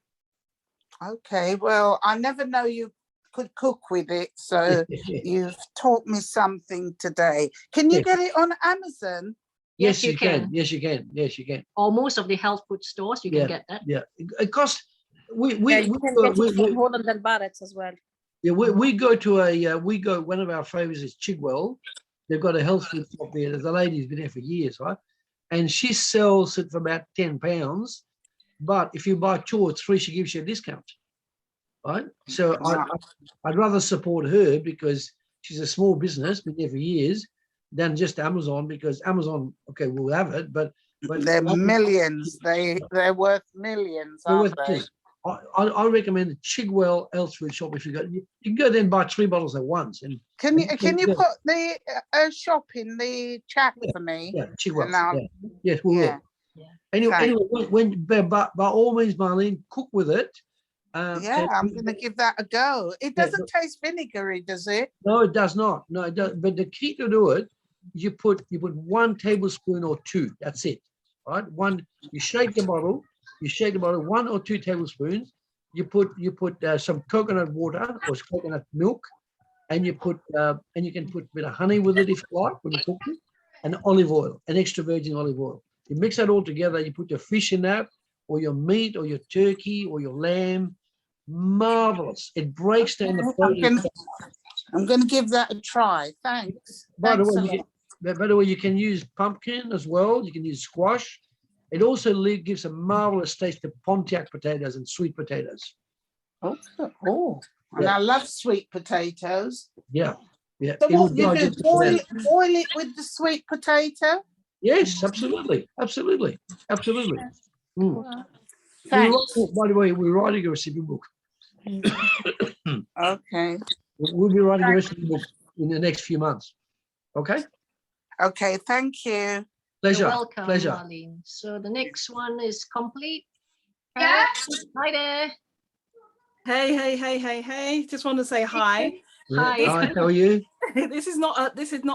Okay. Well, I never know you could cook with it, so you've taught me something today. Can you get it on Amazon? Yes, you can. Yes, you can. Yes, you can. Or most of the health food stores, you can get that. Yeah, it costs. We can get it from Holland and Barrett's as well. Yeah, we go to one of our favorites is Chigwell. They've got a health food shop there. The lady's been there for years, right? And she sells it for about £10. But if you buy 2 or 3, she gives you a discount, right? So I'd rather support her because she's a small business, been there for years, than just Amazon, because Amazon, okay, we'll have it, but they're millions. They're worth millions, aren't they? I recommend the Chigwell health food shop. If you can go there and buy 3 bottles at once. And can you put the shop in the chat for me? Yeah, Chigwell. Yes, we will. Yeah. Anyway, by all means, Marlene, cook with it. I'm going to give that a go. It doesn't taste vinegary, does it? No, it does not. No, it does. But the key to do it, you put 1 tablespoon or 2. That's it. Right? You shake the bottle. 1 or 2 tablespoons. You put some coconut water or coconut milk, and you can put a bit of honey with it if you like when you cook it, and olive oil, an extra virgin olive oil. You mix that all together. You put your fish in that, or your meat, or your turkey, or your lamb. Marvelous! It breaks down the protein. I'm going to give that a try. Thanks. By the way, you can use pumpkin as well. You can use squash. It also gives a marvelous taste to Pontiac potatoes and sweet potatoes. Oh, and I love sweet potatoes. Yeah. So what you do? Boil it with the sweet potato? Yes, absolutely. Thanks. By the way, we're writing a recipe book. Okay. We'll be writing a recipe book in the next few months. Okay? Okay, thank you. Pleasure. You're welcome, Pleasure. Marlene. So the next one is complete. Yeah. Hi there. Hey. Just want to say hi. Hi. Hi, how are you? This is not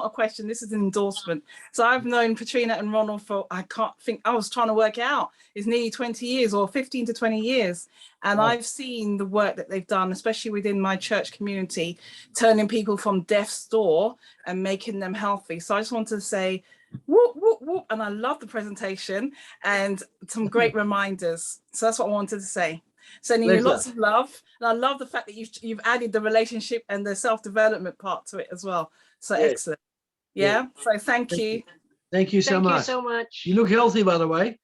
a question, this is an endorsement. So I've known Patrina and Ronald for, I was trying to work it out, it's nearly 20 years or 15 to 20 years. And I've seen the work that they've done, especially within my church community, turning people from death's door and making them healthy. So I just wanted to say, whoop, whoop, whoop. And I love the presentation and some great reminders. So that's what I wanted to say. Sending you lots of love, and I love the fact that you've added the relationship and the self-development part to it as well. So excellent. Yeah. So thank you. Thank you so much. Thank you so much. You look healthy, by the way.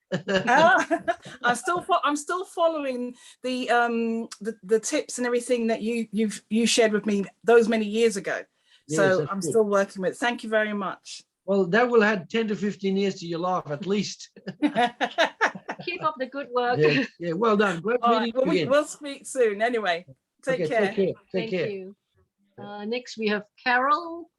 I'm still following the tips and everything that you shared with me those many years ago. So yes, I'm still working with it. Thank you very much. Well, that will add 10 to 15 years to your life at least. Keep up the good work. Yeah, well done. Great meeting you again. We'll speak soon. Anyway, take care. Take care. Thank you. Next, we have Carol.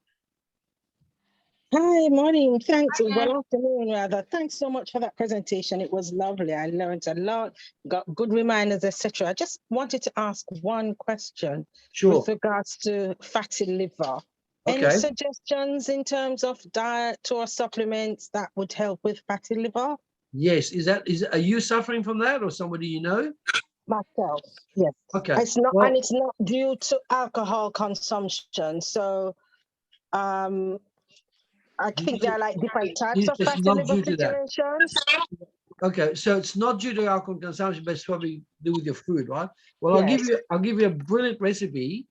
Hi, morning. Thanks. Well, afternoon, rather. Thanks so much for that presentation. It was lovely. I learned a lot, got good reminders, etc. I just wanted to ask one question with regards to fatty liver. Any suggestions in terms of diet or supplements that would help with fatty liver? Yes. Are you suffering from that or somebody you know? Myself, yes. Okay. It's not, and it's not due to alcohol consumption. So I think there are like different types of fatty liver situations. Okay, so it's not due to alcohol consumption, but it's probably to do with your food, right? Well, I'll give you a brilliant recipe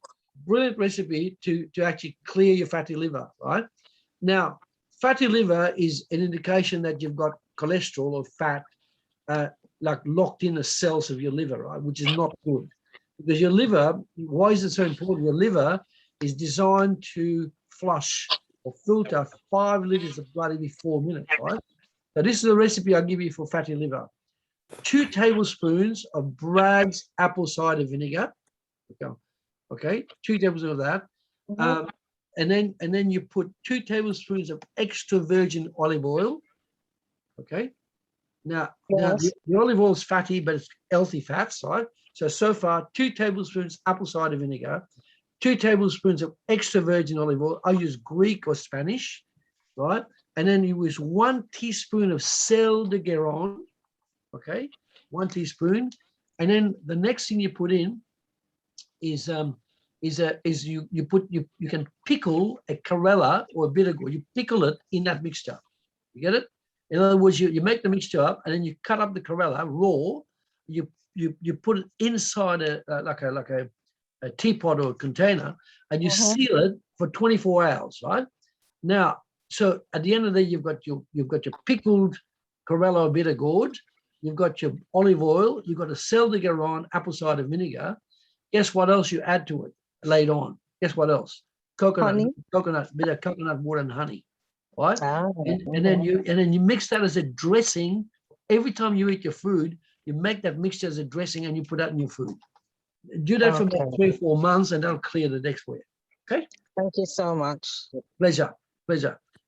to actually clear your fatty liver, right? Now, fatty liver is an indication that you've got cholesterol or fat like locked in the cells of your liver, right? Which is not good. Because your liver, why is it so important? Your liver is designed to flush or filter 5 liters of blood every 4 minutes, right? So this is the recipe I'll give you for fatty liver. 2 tablespoons of Bragg's apple cider vinegar. Okay, 2 tablespoons of that. And then you put 2 tablespoons of extra virgin olive oil. Okay. Now the olive oil is fatty, but it's healthy fats, right? So far, 2 tablespoons apple cider vinegar, 2 tablespoons of extra virgin olive oil. I use Greek or Spanish, right? And then you use 1 teaspoon of sel de Guerin, okay? 1 teaspoon. And then the next thing you put in is you can pickle a chlorella or a bitter gourd. You pickle it in that mixture. You get it? In other words, you make the mixture up and then you cut up the chlorella raw. You put it inside like a teapot or a container, and you seal it for 24 hours, right? Now, so at the end of the day, you've got your pickled Corallo bitter gourd, you've got your olive oil, you've got a sal de Garonne apple cider vinegar. Guess what else you add to it later on? Guess what else? Coconut, bit of coconut water and honey, right? And then you mix that as a dressing. Every time you eat your food, you make that mixture as a dressing and you put that in your food. Do that for about 3 or 4 months, and that'll clear the decks for you. Okay. Thank you so much. Pleasure.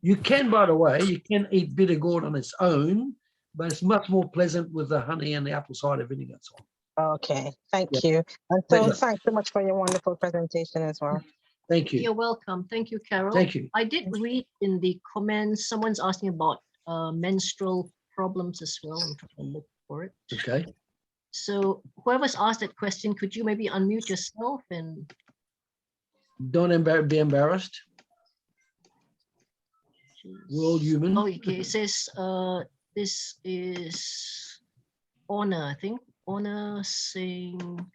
You can, by the way, you can eat bitter gourd on its own, but it's much more pleasant with the honey and the apple cider vinegar and so on. Okay, thank you. And so thanks so much for your wonderful presentation as well. Thank you. You're welcome. Thank you, Carol. Thank you. I did read in the comments, someone's asking about menstrual problems as well. I'm trying to look for it. Okay. So whoever's asked that question, could you maybe unmute yourself and... Don't be embarrassed. We're all human. Oh, okay. It says this is Honor, I think. Honor saying,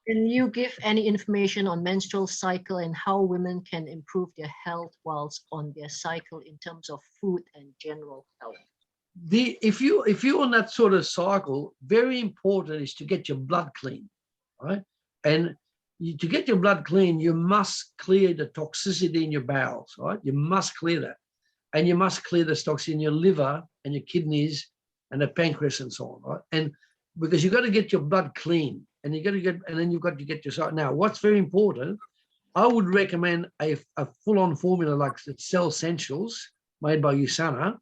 can you give any information on menstrual cycle and how women can improve their health whilst on their cycle in terms of food and general health? If you're on that sort of cycle, very important is to get your blood clean, right? And to get your blood clean, you must clear the toxicity in your bowels, right? You must clear that. And you must clear the toxicity in your liver and your kidneys and the pancreas and so on, right? And because you've got to get your blood clean, and then you've got to get your cycle. Now, what's very important, I would recommend a full-on formula like the Cell Essentials made by USANA,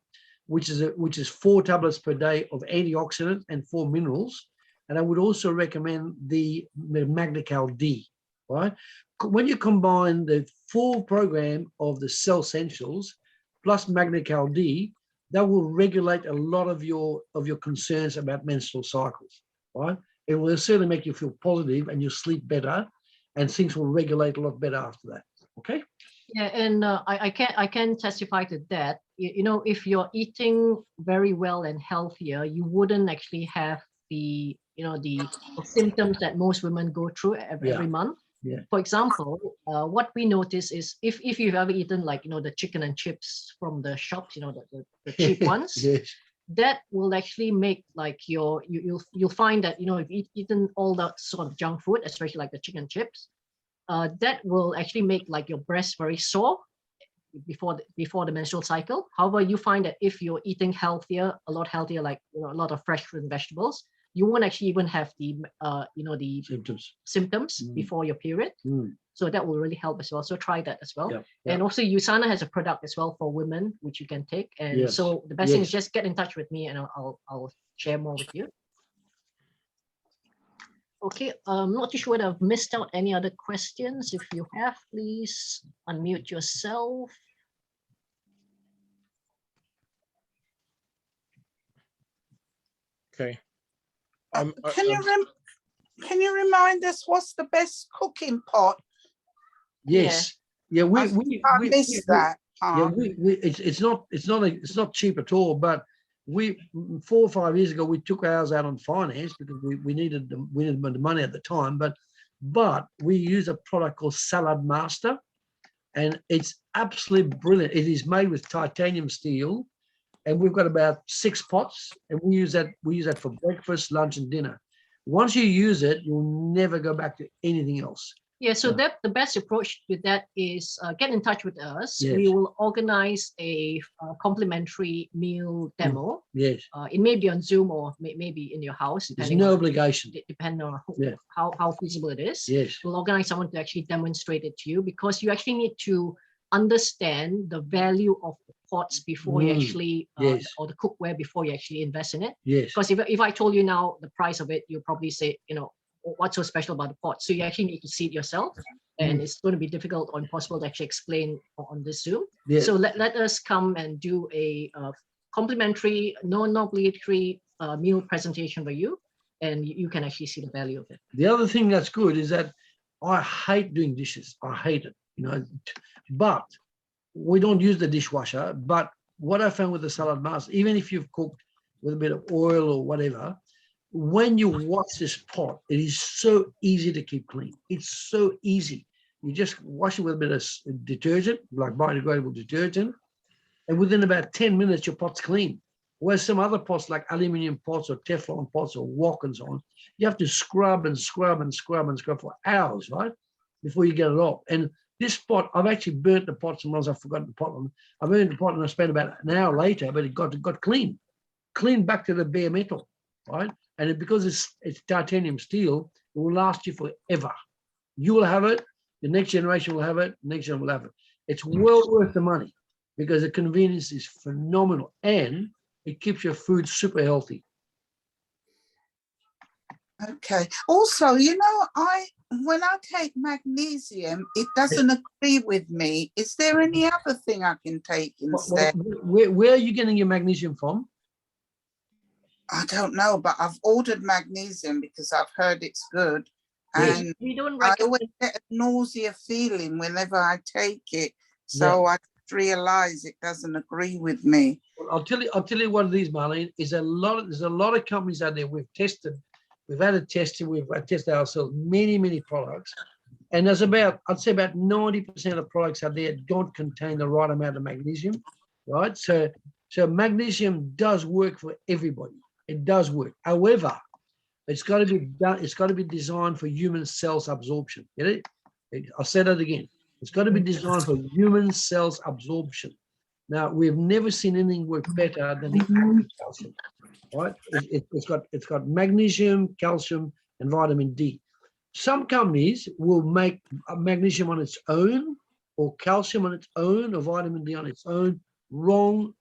which is 4 tablets per day of antioxidants and 4 minerals. And I would also recommend the Magnical D, right? When you combine the full program of the Cell Essentials plus Magnical D, that will regulate a lot of your concerns about menstrual cycles, right? It will certainly make you feel positive and you'll sleep better, and things will regulate a lot better after that. Okay. Yeah, and I can testify to that. You know, if you're eating very well and healthier, you wouldn't actually have the symptoms that most women go through every month. Yeah. For example, what we notice is if you've ever eaten the chicken and chips from the shops, the cheap ones, Yes. that will actually make you'll find that if you've eaten all that sort of junk food, especially like the chicken chips, that will actually make your breast very sore before the menstrual cycle. However, you find that if you're eating healthier, a lot healthier, a lot of fresh fruit and vegetables, you won't actually even have the symptoms before your period. So that will really help as well. So try that as well. Yeah. And also USANA has a product as well for women, which you can take. And so the best thing is just get in touch with me and I'll share more with you. Okay, I'm not too sure whether I've missed out any other questions. If you have, please unmute yourself. Okay. Can you remind us what's the best cooking pot? Yes. Yeah, we missed that. Yeah, it's not cheap at all. But 4 or 5 years ago we took ours out on finance because we needed the money at the time. But we use a product called Salad Master, and it's absolutely brilliant. It is made with titanium steel, and we've got about 6 pots, and we use that for breakfast, lunch, and dinner. Once you use it, you'll never go back to anything else. Yeah, so that the best approach to that is get in touch with us. Yes. We will organize a complimentary meal demo. Yes. It may be on Zoom or maybe in your house. There's no obligation. Depending on how feasible it is. Yes. We'll organize someone to actually demonstrate it to you, because you actually need to understand the value of the pots before you actually, or the cookware before you actually invest in it. Yes. Because if I told you now the price of it, you'll probably say, what's so special about the pot? So you actually need to see it yourself, and it's going to be difficult or impossible to actually explain on this Zoom. Yes. So let us come and do a complimentary, non-obligatory meal presentation for you, and you can actually see the value of it. The other thing that's good is that I hate doing dishes. I hate it, but we don't use the dishwasher. But what I found with the Salad Master, even if you've cooked with a bit of oil or whatever, when you wash this pot, it is so easy to keep clean. It's so easy. You just wash it with a bit of detergent, like biodegradable detergent, and within about 10 minutes, your pot's clean. Whereas some other pots, like aluminium pots or Teflon pots or wok and so on, you have to scrub and scrub and scrub and scrub for hours, right, before you get it off. And this pot, I've actually burnt the pot. Sometimes I've forgotten the pot. I burnt the pot and I spent about an hour later, but it got clean back to the bare metal, right? And because it's titanium steel, it will last you forever. You will have it. The next generation will have it. The next generation will have it. It's well worth the money because the convenience is phenomenal and it keeps your food super healthy. Okay. Also, you know, when I take magnesium, it doesn't agree with me. Is there any other thing I can take instead? Where are you getting your magnesium from? I don't know, but I've ordered magnesium because I've heard it's good. And we don't I always get a nausea feeling whenever I take it. So I realize it doesn't agree with me. Well, I'll tell you what it is, Marlene, there's a lot of companies out there we've tested. We've had it tested, we've tested ourselves, many products. And there's I'd say about 90% of products out there don't contain the right amount of magnesium, right? So magnesium does work for everybody. It does work. However, it's got to be done. It's got to be designed for human cells absorption. Get it? I'll say that again. It's got to be designed for human cells absorption. Now, we've never seen anything work better than the active calcium, right? It's got magnesium, calcium, and vitamin D. Some companies will make magnesium on its own, or calcium on its own, or vitamin D on its own. Wrong.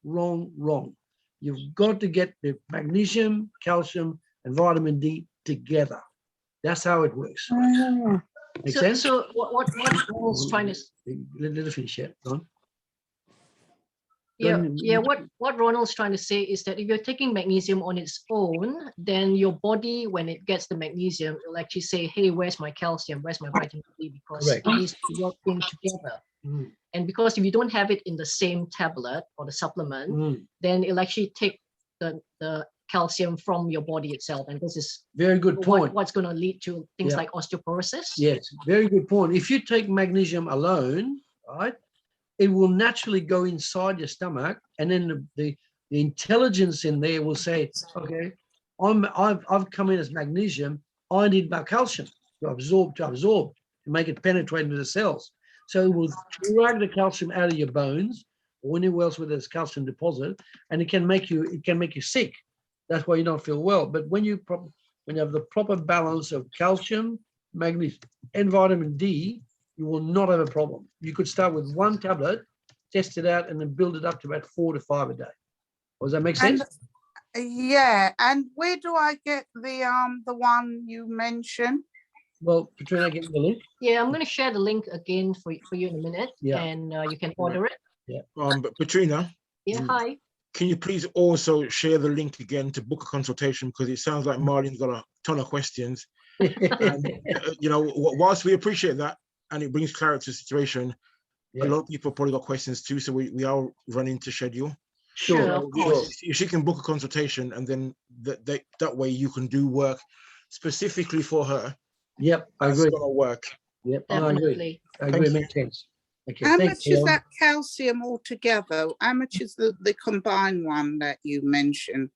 You've got to get the magnesium, calcium, and vitamin D together. That's how it works. Make sense? So what Ronald's trying to let it finish it. What Ronald's trying to say is that if you're taking magnesium on its own, then your body, when it gets the magnesium, will actually say, hey, where's my calcium? Where's my vitamin D? Because it needs to work in together. And because if you don't have it in the same tablet or the supplement, then it'll actually take the calcium from your body itself. And this is very good point. What's going to lead to things like osteoporosis. Yes, very good point. If you take magnesium alone, right, it will naturally go inside your stomach, and then the intelligence in there will say, okay, I've come in as magnesium. I need my calcium to absorb, to make it penetrate into the cells. So it will drag the calcium out of your bones or anywhere else where there's calcium deposit, and it can make you sick. That's why you don't feel well. But when you have the proper balance of calcium, magnesium, and vitamin D, you will not have a problem. You could start with one tablet, test it out, and then build it up to about 4 to 5 a day. Does that make sense? And where do I get the one you mentioned? Well, Katrina, give me the link. Yeah, I'm going to share the link again for you in a minute, and you can order it. Yeah. But Katrina. Yeah. Hi. Can you please also share the link again to book a consultation, because it sounds like Marlene's got a ton of questions. And, you know, whilst we appreciate that and it brings clarity to the situation, a lot of people probably got questions too, so we are running to schedule. Sure. If she can book a consultation, and then that way you can do work specifically for her. Yep, I agree. It's gonna work. Yep, definitely. I agree. Makes sense. Okay, how much is that calcium altogether? How much is the combined one that you mentioned?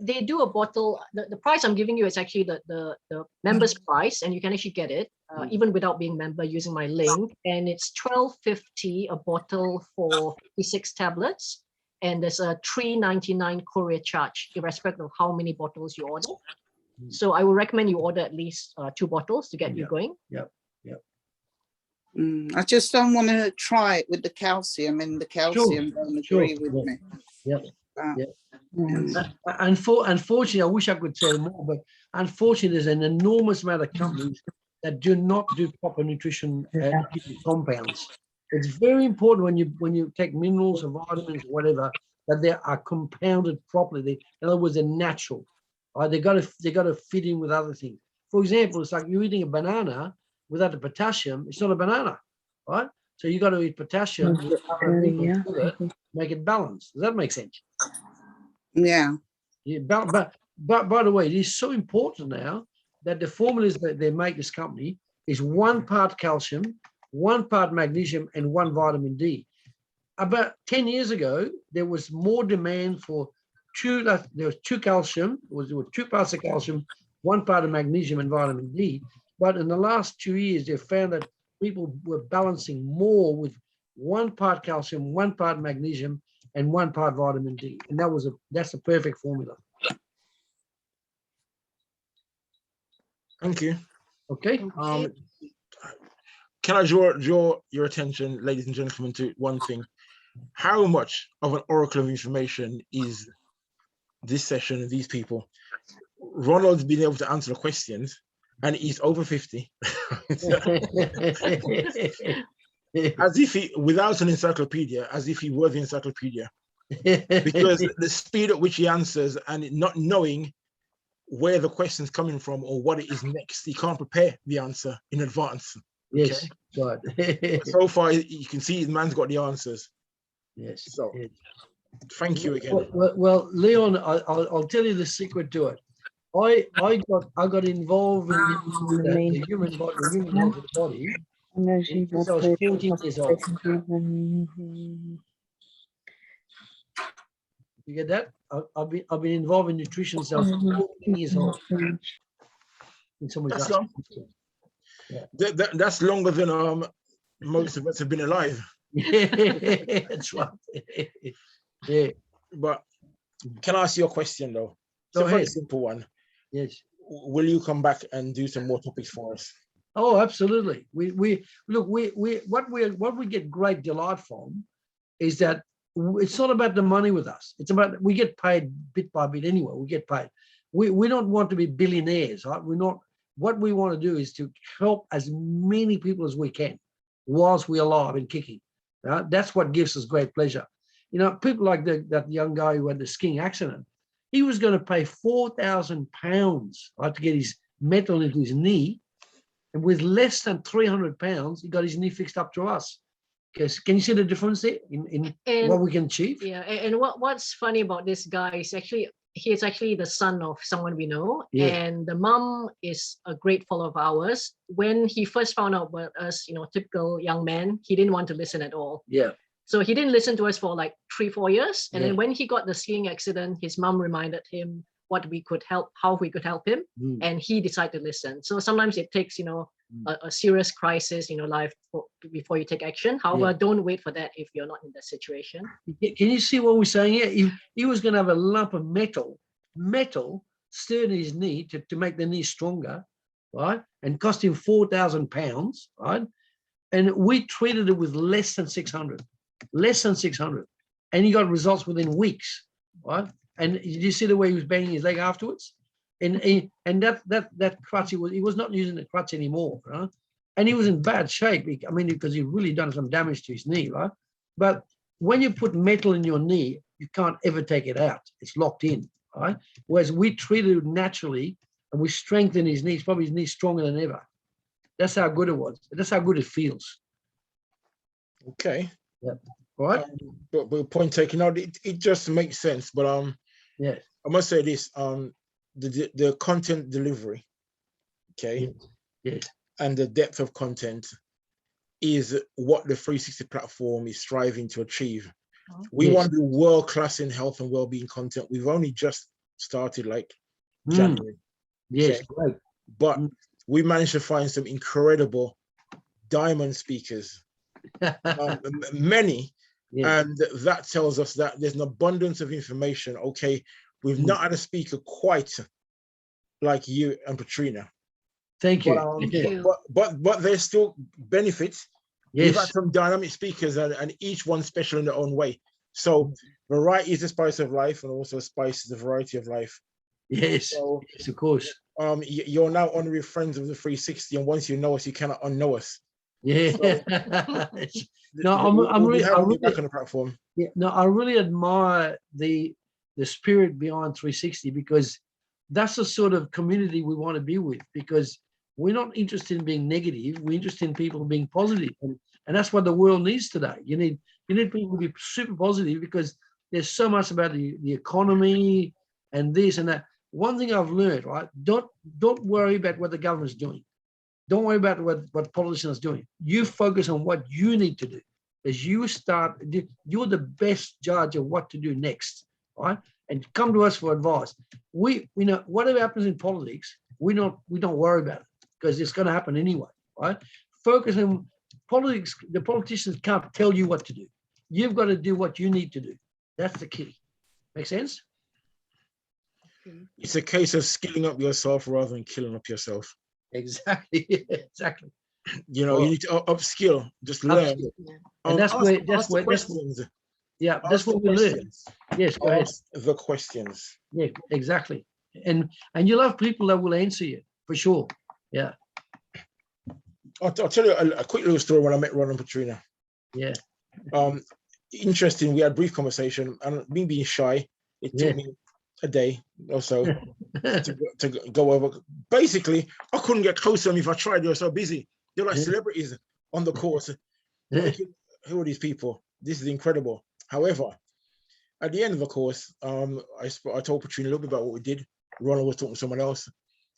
They do a bottle. The price I'm giving you is actually the member's price, and you can actually get it even without being member using my link. And it's $12.50 a bottle for 56 tablets, and there's a $3.99 courier charge, irrespective of how many bottles you order. So I would recommend you order at least 2 bottles to get you going. Yep. I just don't want to try it with the calcium, and the calcium don't agree with me. Yep. Unfortunately, I wish I could say more, but unfortunately, there's an enormous amount of companies that do not do proper nutrition compounds. It's very important when you take minerals or vitamins or whatever, that they are compounded properly. In other words, they're natural. Right? They got to fit in with other things. For example, it's like you're eating a banana without the potassium. It's not a banana, right? So you got to eat potassium, make it balanced. Does that make sense? Yeah. But but by the way, it is so important now that the formulas that they make this company is 1 part calcium, 1 part magnesium, and 1 vitamin D. About 10 years ago, there was more demand for there was 2 calcium, there were 2 parts of calcium, 1 part of magnesium and vitamin D. But in the last 2 years, they found that people were balancing more with 1 part calcium, 1 part magnesium, and 1 part vitamin D. And that's a perfect formula. Thank you. Okay. Can I draw your attention, ladies and gentlemen, to one thing? How much of an oracle of information is this session and these people? Ronald's been able to answer the questions, and he's over 50. As if he, without an encyclopedia, as if he were the encyclopedia. Because the speed at which he answers and not knowing where the question's coming from or what it is next, he can't prepare the answer in advance. Yes, okay? Right. So far, you can see the man's got the answers. Yes. So, thank you again. Well, Leon, I'll tell you the secret to it. I got involved in the human body since I was 14 years old. You get that? I've been involved in nutrition since I was 14 years old. That's long. Yeah. That's longer than most of us have been alive. That's right. Yeah. But can I ask you a question though? It's Go a very ahead. simple one. Yes. Will you come back and do some more topics for us? Oh, absolutely. We what we get great delight from is that it's not about the money with us. It's about, we get paid bit by bit anyway. We get paid. We don't want to be billionaires, right? We're not. What we want to do is to help as many people as we can whilst we're alive and kicking. Right? That's what gives us great pleasure. You know, people like that young guy who had the skiing accident, he was going to pay £4,000, right, to get his metal into his knee. And with less than £300, he got his knee fixed up to us. Can you see the difference there in what we can achieve? Yeah, and what's funny about this guy is he's actually the son of someone we know, and the mom is a great follower of ours. When he first found out about us, typical young man, he didn't want to listen at all. Yeah. So he didn't listen to us for like 3-4 years, and then when he got the skiing accident, his mom reminded him how we could help him, and he decided to listen. So sometimes it takes a serious crisis in your life before you take action. However, don't wait for that if you're not in that situation. Can you see what we're saying here? He was going to have a lump of metal stirred in his knee to make the knee stronger, right? And cost him £4,000, right? And we treated it with less than 600, and he got results within weeks, right? And did you see the way he was banging his leg afterwards? And that crutch, he was not using the crutch anymore, right? And he was in bad shape. Because he really done some damage to his knee, right? But when you put metal in your knee, you can't ever take it out. It's locked in, right? Whereas we treated it naturally and we strengthened his knees, probably his knees stronger than ever. That's how good it was. That's how good it feels. Okay. Yeah. All right. But point taken out, it just makes sense. But yeah, I must say this, the content delivery, okay, yes, and the depth of content is what the 360 platform is striving to achieve. We want to be world-class in health and well-being content. We've only just started like January. Yes, okay? Right. But we managed to find some incredible diamond speakers, many. And that tells us that there's an abundance of information. Okay, we've not had a speaker quite like you and Petrina. Thank you. But there's still benefits. Yes. We've had some dynamic speakers and each one special in their own way. So variety is the spice of life, and also spice is the variety of life. Yes, so, yes, of course. You're now honorary friends of the 360, and once you know us, you cannot unknow us. Yeah. So, no, I'm really back on the platform. Yeah, no, I really admire the spirit behind 360, because that's the sort of community we want to be with, because we're not interested in being negative. We're interested in people being positive, and that's what the world needs today. You need people to be super positive, because there's so much about the economy and this and that. one thing I've learned, right? Don't worry about what the government's doing. Don't worry about what politicians are doing. You focus on what you need to do. As you start, you're the best judge of what to do next, right? And come to us for advice. We know whatever happens in politics, we don't worry about it because it's going to happen anyway, right? Focus on politics. The politicians can't tell you what to do. You've got to do what you need to do. That's the key. Make sense? It's a case of skilling up yourself rather than killing up yourself. Exactly. Exactly. You know, you need to upskill, just learn. And that's where yeah, that's what we learn. Yes, go ahead. The questions. Yeah, exactly. And you'll have people that will answer you for sure. Yeah. I'll tell you a quick little story when I met Ron and Petrina. Yeah. Interesting. We had a brief conversation, and me being shy, it took me a day or so to go over. Basically, I couldn't get close to them if I tried. They were so busy. They're like celebrities on the course. Who are these people? This is incredible. However, at the end of the course, I told Petrina a little bit about what we did. Ronald was talking to someone else,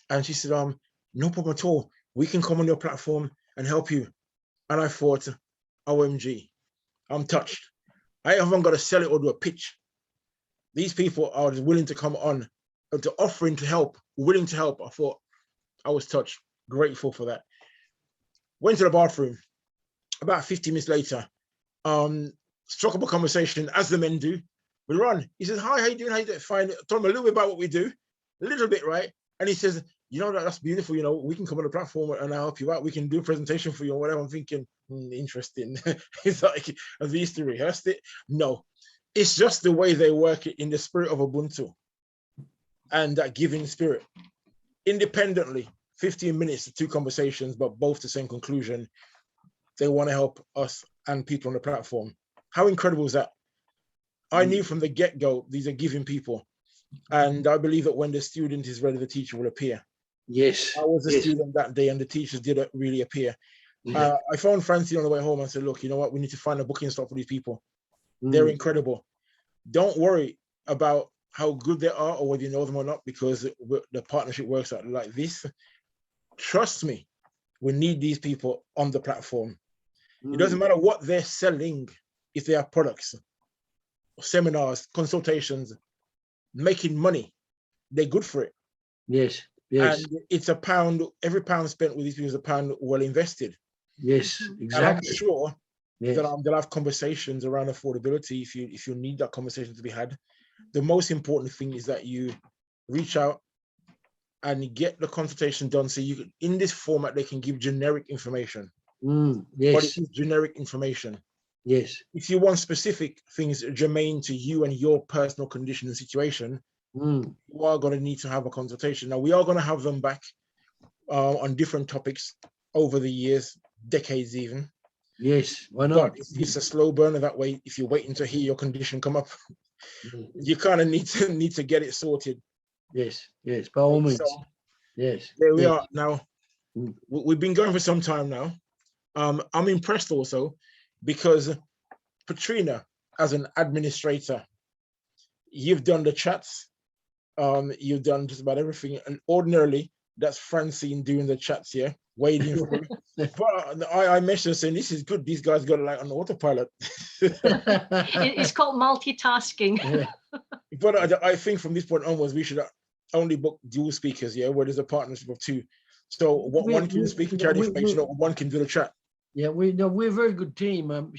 and she said, no problem at all. We can come on your platform and help you. And I thought, OMG, I'm touched. I haven't got to sell it or do a pitch. These people are willing to come on, to offering to help, willing to help. I thought I was touched, grateful for that. Went to the bathroom. About 15 minutes later, struck up a conversation, as the men do, with Ron. He says, hi, how you doing? How you doing? Fine. Told him a little bit about what we do, a little bit, right? And he says, you know, that's beautiful. You know, we can come on the platform and I'll help you out. We can do a presentation for you or whatever. I'm thinking, interesting. It's like, have you used to rehearse it? No, it's just the way they work it in the spirit of Ubuntu and that giving spirit. Independently, 15 minutes, 2 conversations, but both the same conclusion. They want to help us and people on the platform. How incredible is that? I knew from the get-go, these are giving people. And I believe that when the student is ready, the teacher will appear. Yes. I was a student that day and the teachers did really appear. I phoned Francie on the way home and said, look, you know what? We need to find a booking slot for these people. They're incredible. Don't worry about how good they are or whether you know them or not, because the partnership works out like this. Trust me, we need these people on the platform. It doesn't matter what they're selling, if they have products, seminars, consultations, making money, they're good for it. Yes, yes. And it's every pound spent with these people is a pound well invested. Yes, exactly. And I'm sure that they'll have conversations around affordability if you need that conversation to be had. The most important thing is that you reach out and get the consultation done, so you can, in this format, they can give generic information. Yes. But it is generic information. Yes. If you want specific things germane to you and your personal condition and situation, you are going to need to have a consultation. Now, we are going to have them back on different topics over the years, decades even. Yes, why not? But it's a slow burner that way. If you're waiting to hear your condition come up, you kind of need to get it sorted. Yes, yes, by all means. So, yes. There we are now. We've been going for some time now. I'm impressed also because Petrina, as an administrator, you've done the chats. You've done just about everything. And ordinarily, that's Francine doing the chats here, wading through. But I messaged saying, this is good. These guys got it like on autopilot. It's called multitasking. But I think from this point onwards, we should only book dual speakers, where there's a partnership of 2. So one can speak and carry information, or one can do the chat. Yeah, we're a very good team. I'm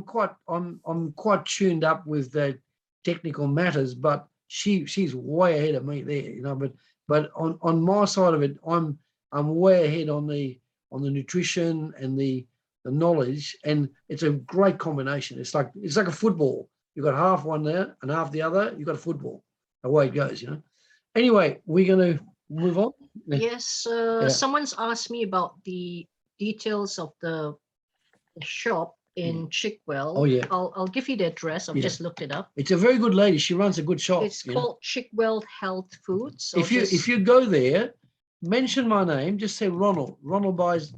quite tuned up with the technical matters, but she's way ahead of me there, But on my side of it, I'm way ahead on the nutrition and the knowledge, and it's a great combination. It's like a football. You've got half one there and half the other. You've got a football. Away it goes, Anyway, we're going to move on. Yes, someone's asked me about the details of the shop in Chickwell. Oh yeah. I'll give you the address. I've just looked it up. It's a very good lady. She runs a good shop. It's called Chickwell Health Foods. If you go there, mention my name. Just say Ronald. Ronald buys.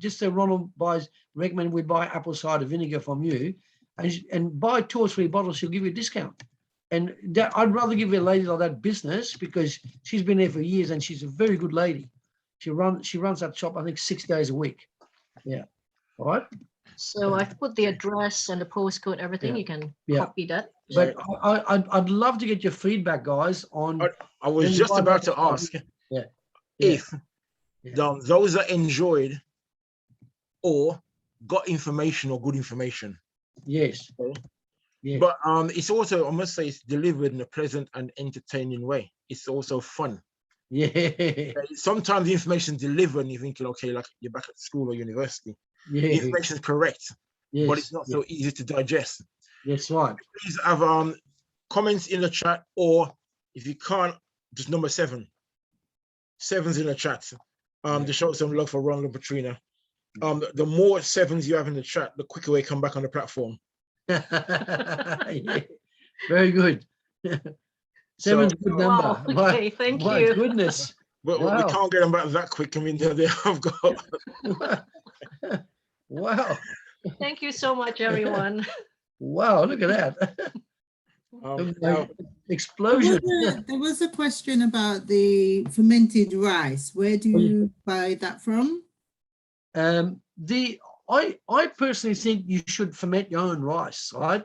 Recommend we buy apple cider vinegar from you, and buy 2 or 3 bottles. She'll give you a discount. And that, I'd rather give a lady like that business because she's been there for years and she's a very good lady. She runs that shop, I think, 6 days a week. Yeah. All right. So I've put the address and the postcode, everything. You can copy that. But I'd love to get your feedback, guys, on. I was just about to ask if those that enjoyed or got information or good information. Yes. Yeah. But it's also, I must say, it's delivered in a pleasant and entertaining way. It's also fun. Yeah. Sometimes the information is delivered and you're thinking, okay, like you're back at school or university. Yeah. The information is correct, but it's not so easy to digest. Yes, right. Please have comments in the chat, or if you can't, just number 7. 7's in the chat. To show some love for Ronald and Petrina. The more 7s you have in the chat, the quicker we come back on the platform. Yeah. Very good. 7's a good number. Wow. Okay, thank my you. Goodness. But we can't get them back that quick. I mean, they have got. Wow. Thank you so much, everyone. Wow, look at that. Explosion. There was a question about the fermented rice. Where do you buy that from? I personally think you should ferment your own rice, right?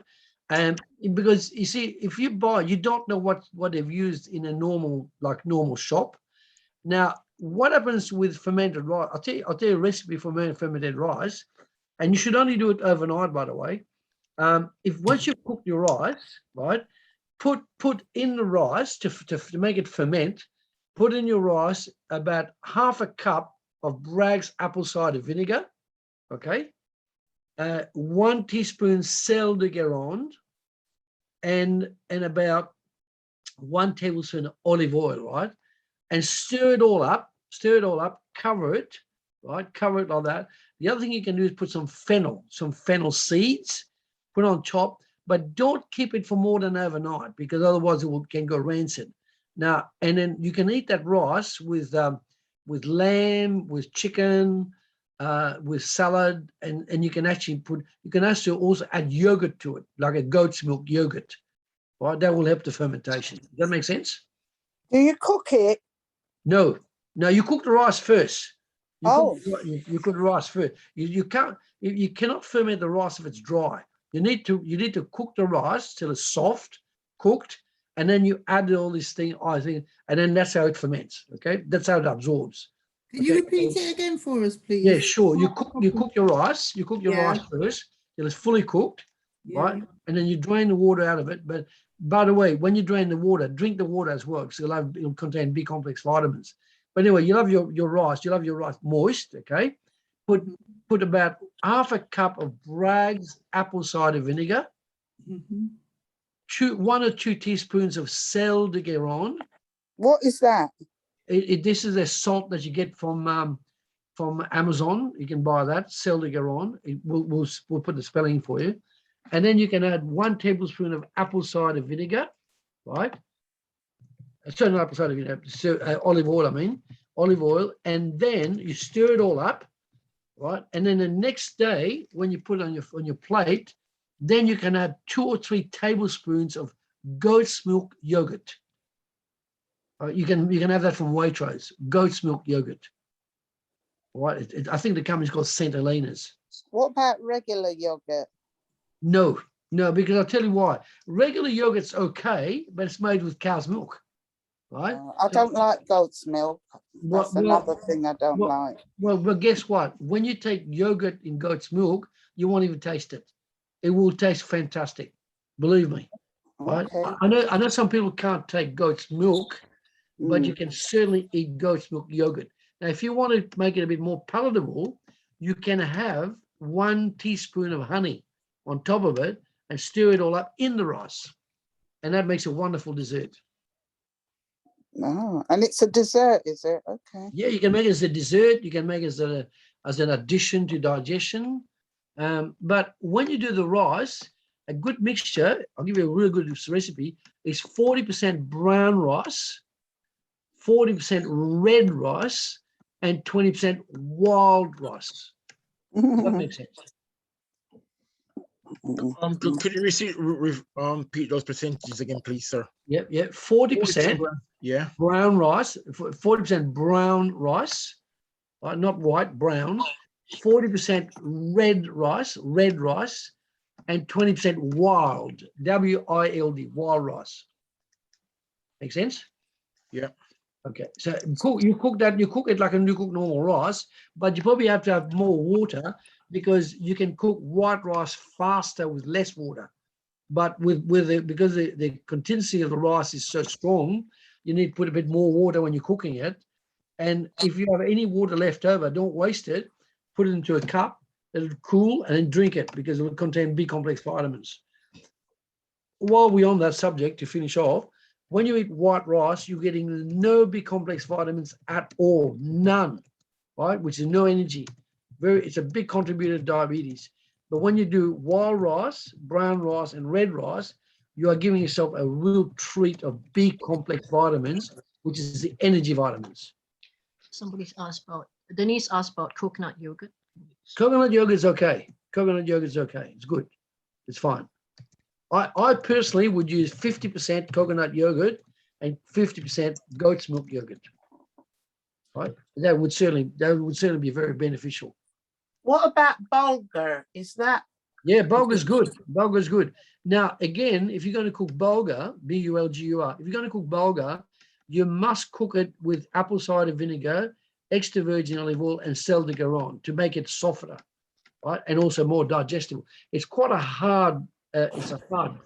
Because you see, if you buy, you don't know what they've used in a normal shop. Now, what happens with fermented rice? I'll tell you a recipe for fermented rice, and you should only do it overnight, by the way. If once you've cooked your rice, right, put in the rice to make it ferment, put in your rice about half a cup of Bragg's apple cider vinegar, okay, 1 teaspoon sel de Guérande, and about 1 tablespoon of olive oil, right, and stir it all up, cover it, right, cover it like that. The other thing you can do is put some fennel seeds, put on top, but don't keep it for more than overnight because otherwise it can go rancid. Now, and then you can eat that rice with lamb, with chicken, with salad, and you can actually also add yogurt to it, like a goat's milk yogurt, right? That will help the fermentation. Does that make sense? Do you cook it? No, you cook the rice first. You cook the rice first. You cannot ferment the rice if it's dry. You need to cook the rice till it's soft, cooked, and then you add all this thing, and then that's how it ferments. Okay, that's how it absorbs. Can you repeat it again for us, please? Yeah, sure. You cook your rice. You cook your rice first till it's fully cooked, right? And then you drain the water out of it. But by the way, when you drain the water, drink the water as well, because it'll contain B complex vitamins. But anyway, you love your rice. You love your rice moist. Okay, put about half a cup of Bragg's apple cider vinegar, 1 or 2 teaspoons of sel de Guérande. What is that? This is a salt that you get from Amazon. You can buy that, sel de Guérande. We'll put the spelling for you. And then you can add 1 tablespoon of apple cider vinegar, right? Sorry, not apple cider vinegar, olive oil, olive oil. And then you stir it all up, right? And then the next day, when you put it on your plate, then you can add 2 or 3 tablespoons of goat's milk yogurt. You can have that from Waitrose, goat's milk yogurt. Right? I think the company's called St. Helena's. What about regular yogurt? No, because I'll tell you why. Regular yogurt's okay, but it's made with cow's milk, right? I don't like goat's milk. That's another thing I don't like. Well, guess what? When you take yogurt in goat's milk, you won't even taste it. It will taste fantastic. Believe me. Right? Okay. I know some people can't take goat's milk, but you can certainly eat goat's milk yogurt. Now, if you want to make it a bit more palatable, you can have 1 teaspoon of honey on top of it and stir it all up in the rice. And that makes a wonderful dessert. Oh, and it's a dessert, is it? Okay. Yeah, you can make it as a dessert. You can make it as an addition to digestion. But when you do the rice, a good mixture, I'll give you a really good recipe, is 40% brown rice, 40% red rice, and 20% wild rice. That makes sense. Could you repeat those percentages again, please, sir? Yep. 40%. Yeah. Brown rice. 40% brown rice, not white, brown. 40% red rice, and 20% wild, W-I-L-D, wild rice. Make sense? Yeah. Okay. So you cook it like you cook normal rice, but you probably have to have more water because you can cook white rice faster with less water. But because the consistency of the rice is so strong, you need to put a bit more water when you're cooking it. And if you have any water left over, don't waste it. Put it into a cup, let it cool, and then drink it because it will contain B complex vitamins. While we're on that subject, to finish off, when you eat white rice, you're getting no B complex vitamins at all, none, right? Which is no energy. It's a big contributor to diabetes. But when you do wild rice, brown rice, and red rice, you are giving yourself a real treat of B complex vitamins, which is the energy vitamins. Denise asked about coconut yogurt. Coconut yogurt is okay. It's good. It's fine. I personally would use 50% coconut yogurt and 50% goat's milk yogurt. Right? That would certainly be very beneficial. What about bulgur? Is that? Yeah, bulgur's good. Bulgur's good. Now, again, if you're going to cook bulgur, B-U-L-G-U-R, if you're going to cook bulgur, you must cook it with apple cider vinegar, extra virgin olive oil, and sel de Guérande to make it softer, right? And also more digestible. It's quite a hard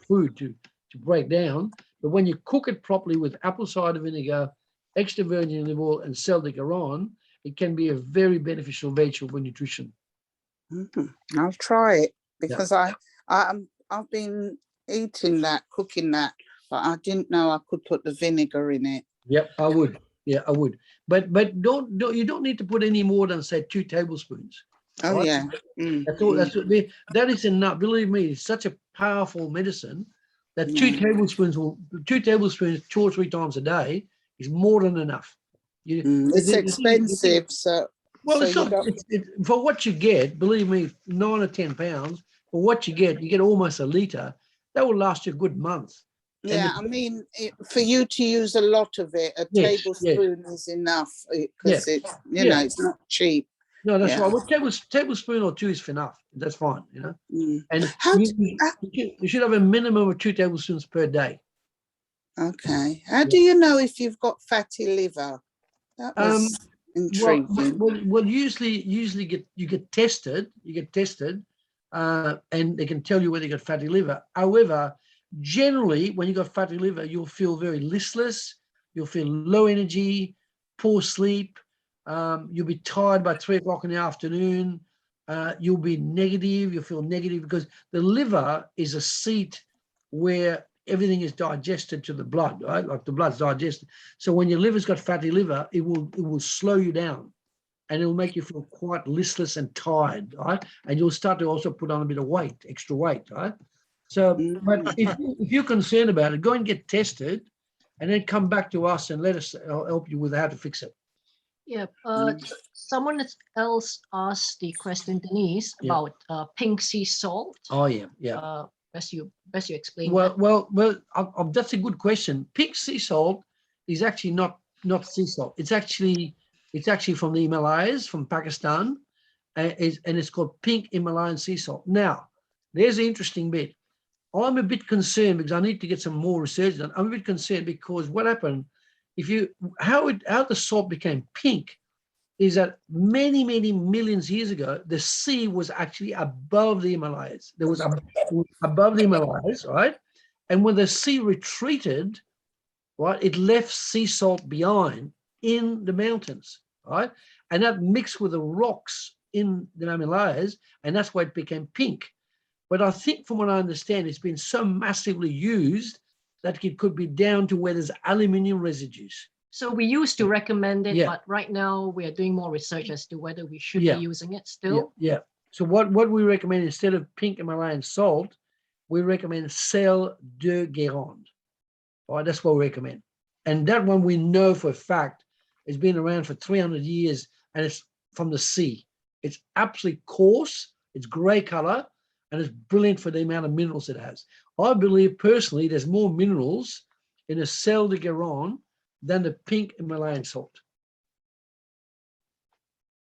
food to break down, but when you cook it properly with apple cider vinegar, extra virgin olive oil, and sel de Guérande, it can be a very beneficial vegetable for nutrition. I'll try it because I've been eating that, cooking that, but I didn't know I could put the vinegar in it. Yep, I would. Yeah, I would. But you don't need to put any more than say 2 tablespoons. Oh, right? Yeah. That's all. That is enough. Believe me, it's such a powerful medicine that 2 tablespoons 2 or 3 times a day is more than enough. It's expensive, so. Well, it's not. For what you get, believe me, 9 or 10 pounds. For what you get almost a litre. That will last you a good month. Yeah, I mean, for you to use a lot of it, a tablespoon is enough because it's, you know, it's not cheap. No, that's right. Well, tablespoon or 2 is enough. That's fine, you know. And you should have a minimum of 2 tablespoons per day. Okay. How do you know if you've got fatty liver? That was intriguing. Well, usually you get tested. And they can tell you whether you got fatty liver. However, generally, when you got fatty liver, you'll feel very listless. You'll feel low energy, poor sleep. You'll be tired by 3 o'clock in the afternoon. You'll be negative. You'll feel negative because the liver is a seat where everything is digested to the blood, right? Like the blood's digested. So when your liver's got fatty liver, it will slow you down. And it'll make you feel quite listless and tired, right? And you'll start to also put on a bit of weight, extra weight, right? So, but if you're concerned about it, go and get tested and then come back to us and let us help you with how to fix it. Yeah, someone else asked the question, Denise, about pink sea salt. Oh, yeah. Best you explain. Well, that's a good question. Pink sea salt is actually not sea salt. It's actually from the Himalayas, from Pakistan, and it's called pink Himalayan sea salt. Now, there's the interesting bit. I'm a bit concerned because I need to get some more research done. I'm a bit concerned because what happened, how the salt became pink is that many, many millions of years ago, the sea was actually above the Himalayas. There was above the Himalayas, right? And when the sea retreated, right, it left sea salt behind in the mountains, right? And that mixed with the rocks in the Himalayas, and that's why it became pink. But I think from what I understand, it's been so massively used that it could be down to where there's aluminium residues. So we used to recommend it, but right now we are doing more research as to whether we should be using it still. Yeah. So what we recommend, instead of pink Himalayan salt, we recommend sel de Guérande. All right, that's what we recommend. And that one we know for a fact has been around for 300 years and it's from the sea. It's absolutely coarse. It's gray color and it's brilliant for the amount of minerals it has. I believe personally there's more minerals in a sel de Guerin than the pink Himalayan salt.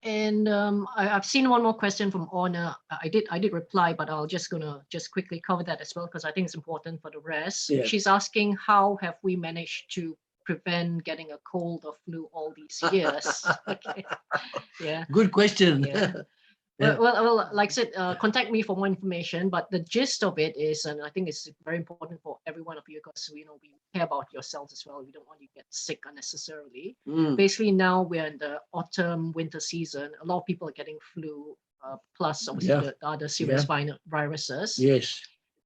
And I've seen one more question from Honor. I did reply, but I'll just quickly cover that as well, because I think it's important for the rest. Yeah. She's asking, how have we managed to prevent getting a cold or flu all these years? Okay. Yeah. Good question. Yeah. Yeah. Well, like I said, contact me for more information, but the gist of it is, and I think it's very important for every one of you, because we care about yourselves as well. We don't want you to get sick unnecessarily. Basically, now we're in the autumn, winter season. A lot of people are getting flu, plus obviously the other serious viruses. Yes.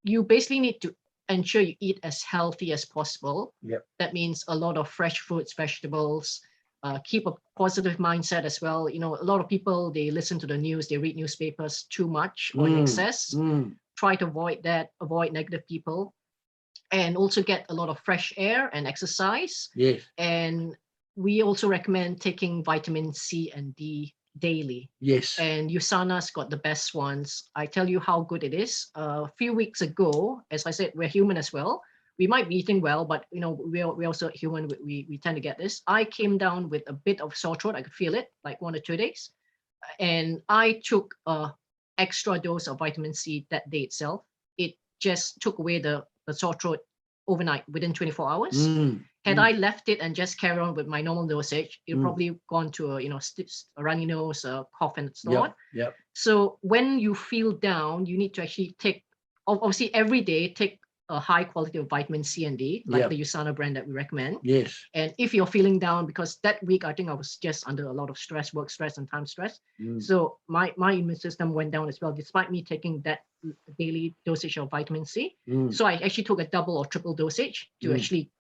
You basically need to ensure you eat as healthy as possible. Yep. That means a lot of fresh fruits, vegetables. Keep a positive mindset as well. You know, a lot of people, they listen to the news, they read newspapers too much or in excess. Try to avoid that, avoid negative people, and also get a lot of fresh air and exercise. Yes. And we also recommend taking vitamin C and D daily. Yes. And USANA's got the best ones. I tell you how good it is. A few weeks ago, as I said, we're human as well. We might be eating well, but you know, we're also human. We tend to get this. I came down with a bit of sore throat. I could feel it like 1 or 2 days. And I took a extra dose of vitamin C that day itself. It just took away the sore throat overnight, within 24 hours. Had I left it and just carry on with my normal dosage, it probably gone to a runny nose, a cough, and so on. Yep. So when you feel down, you need to actually take, obviously every day, take a high quality of vitamin C and D, like the USANA brand that we recommend. Yes. And if you're feeling down, because that week I think I was just under a lot of stress, work stress and time stress. So my immune system went down as well, despite me taking that daily dosage of vitamin C. So I actually took a double or triple dosage to actually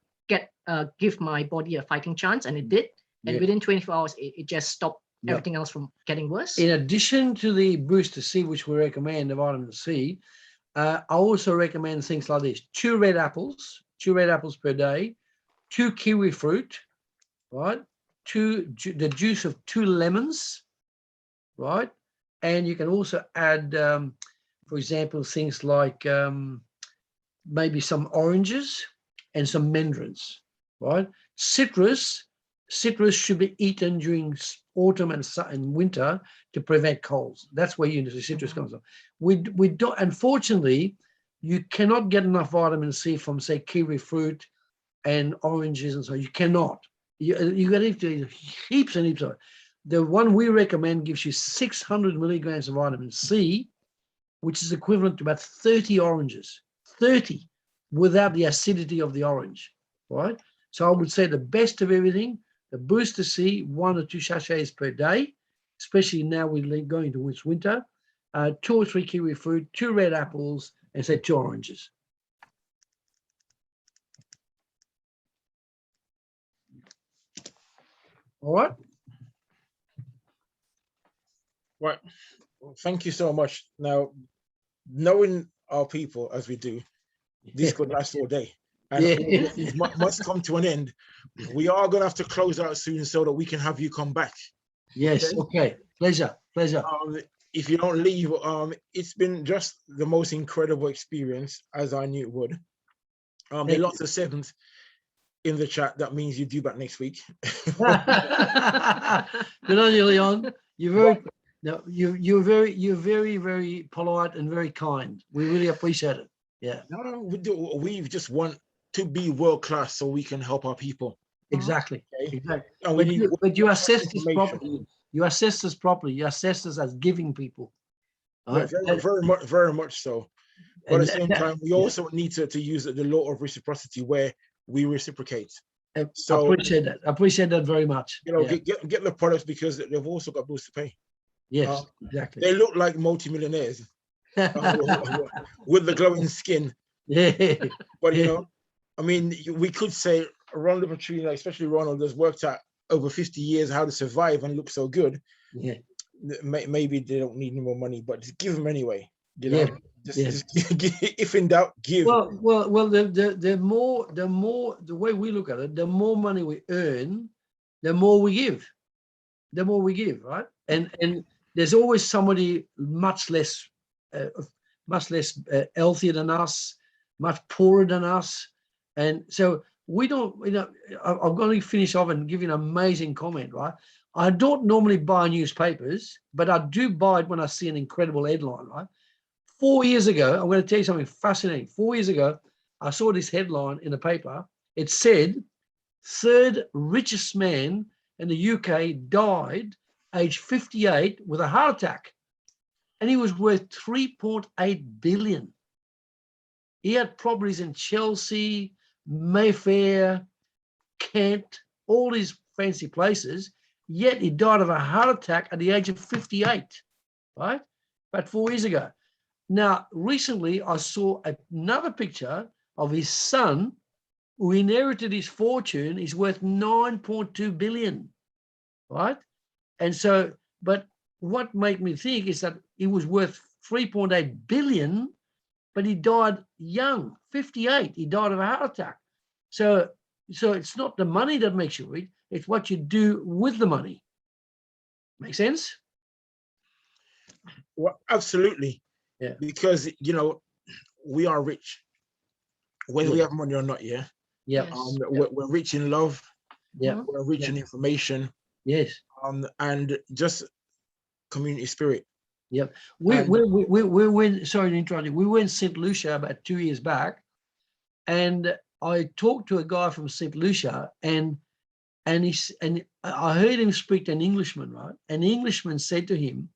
give my body a fighting chance, and it did. And within 24 hours, it just stopped everything else from getting worse. In addition to the booster C, which we recommend, the vitamin C, I also recommend things like this: 2 red apples per day, 2 kiwi fruit, right? The juice of 2 lemons, right? And you can also add, for example, things like maybe some oranges and some mandarins, right? Citrus should be eaten during autumn and winter to prevent colds. That's where the citrus comes from. We don't, unfortunately, you cannot get enough vitamin C from, say, kiwi fruit and oranges and so. You cannot. You got to eat heaps and heaps of it. The one we recommend gives you 600 milligrams of vitamin C, which is equivalent to about 30 oranges, 30, without the acidity of the orange, right? So I would say the best of everything, the booster C, 1 or 2 sachets per day, especially now we're going towards winter, 2 or 3 kiwi fruit, 2 red apples, and say 2 oranges. All right. Right. Well, thank you so much. Now, knowing our people as we do, this could last all day. And it must come to an end. We are going to have to close out soon so that we can have you come back. Yes. Okay. Pleasure. If you don't leave, it's been just the most incredible experience, as I knew it would. There are lots of sevens in the chat. That means you do back next week. Good on you, Leon. You're very, very polite and very kind. We really appreciate it. Yeah. No, we just want to be world class so we can help our people. Exactly. Okay? Exactly. But you assess this properly. You assess this properly. You assess this as giving people. Right? Yeah, very much so. But at the same time, we also need to use the law of reciprocity, where we reciprocate. So I appreciate that. I appreciate that very much. You know, get the products, because they've also got bills to pay. Yes, exactly. They look like multimillionaires with the glowing skin. Yeah. But you know, I mean, we could say Ronald Petrina, especially Ronald, has worked out over 50 years how to survive and look so good. Yeah. Maybe they don't need any more money, but just give them anyway. You know? Yeah. Just if in doubt, give. Well. The way we look at it, the more money we earn, the more we give. Right? And there's always somebody much less much less healthier than us, much poorer than us. And so we don't, you know, I'm going to finish off and give you an amazing comment, right? I don't normally buy newspapers, but I do buy it when I see an incredible headline, right? 4 years ago, I'm going to tell you something fascinating. 4 years ago, I saw this headline in the paper. It said, third richest man in the UK died age 58 with a heart attack. And he was worth 3.8 billion. He had properties in Chelsea, Mayfair, Kent, all these fancy places, yet he died of a heart attack at the age of 58, right? About 4 years ago. Now, recently I saw another picture of his son who inherited his fortune. He's worth 9.2 billion, right? And so, but what made me think is that he was worth 3.8 billion, but he died young, 58. He died of a heart attack. So it's not the money that makes you rich, it's what you do with the money. Make sense? Well, absolutely. Yeah. Because, you know, we are rich, whether we have money or not, yeah? Yeah. We're rich in love. Yeah. We're rich in information. Yes. And just community spirit. Yep. We went, sorry to interrupt you, we went to St. Lucia about 2 years back, and I talked to a guy from St. Lucia, and I heard him speak to an Englishman, right? An Englishman said to him,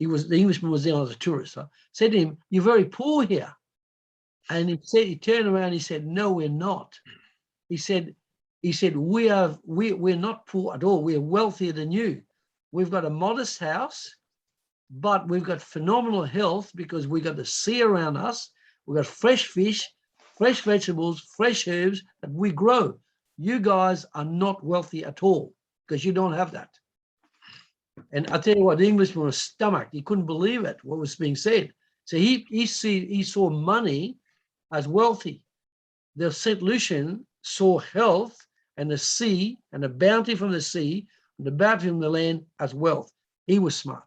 the Englishman was there as a tourist, right? Said to him, "You're very poor here." And he turned around, he said, "No, we're not." He said, we're not poor at all. We're wealthier than you. We've got a modest house, but we've got phenomenal health because we've got the sea around us. We've got fresh fish, fresh vegetables, fresh herbs that we grow. You guys are not wealthy at all because you don't have that. And I tell you what, the Englishman was stomached. He couldn't believe it, what was being said. So he saw money as wealthy. The St. Lucian saw health and the sea and the bounty from the sea and the bounty from the land as wealth. He was smart.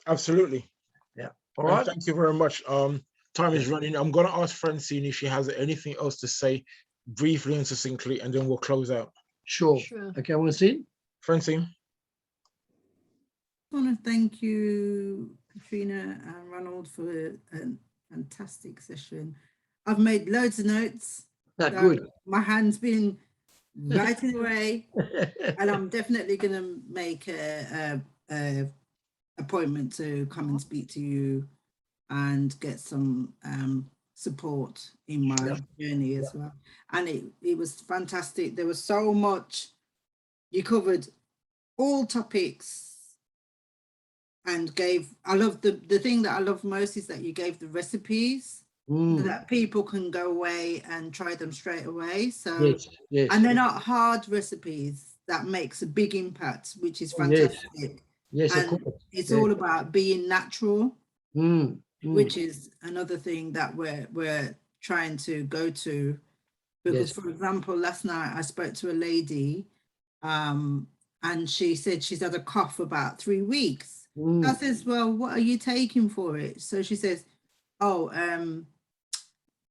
Absolutely. Yeah. All right. Thank you very much. Time is running. I'm going to ask Francine if she has anything else to say briefly and succinctly, and then we'll close out. Sure. Okay, I want to see Francine. I want to thank you, Katrina and Ronald, for a fantastic session. I've made loads of notes. Good. My hand's been writing away, and I'm definitely going to make a appointment to come and speak to you and get some support in my journey as well. And it was fantastic. There was so much. You covered all topics and I love the thing that I love most is that you gave the recipes so that people can go away and try them straight away. So and they're not hard recipes that makes a big impact, which is fantastic. Yes, and of course. It's all about being natural, which is another thing that we're trying to go to. Because for example, last night I spoke to a lady and she said she's had a cough about 3 weeks. I says, well, what are you taking for it? So she says, oh,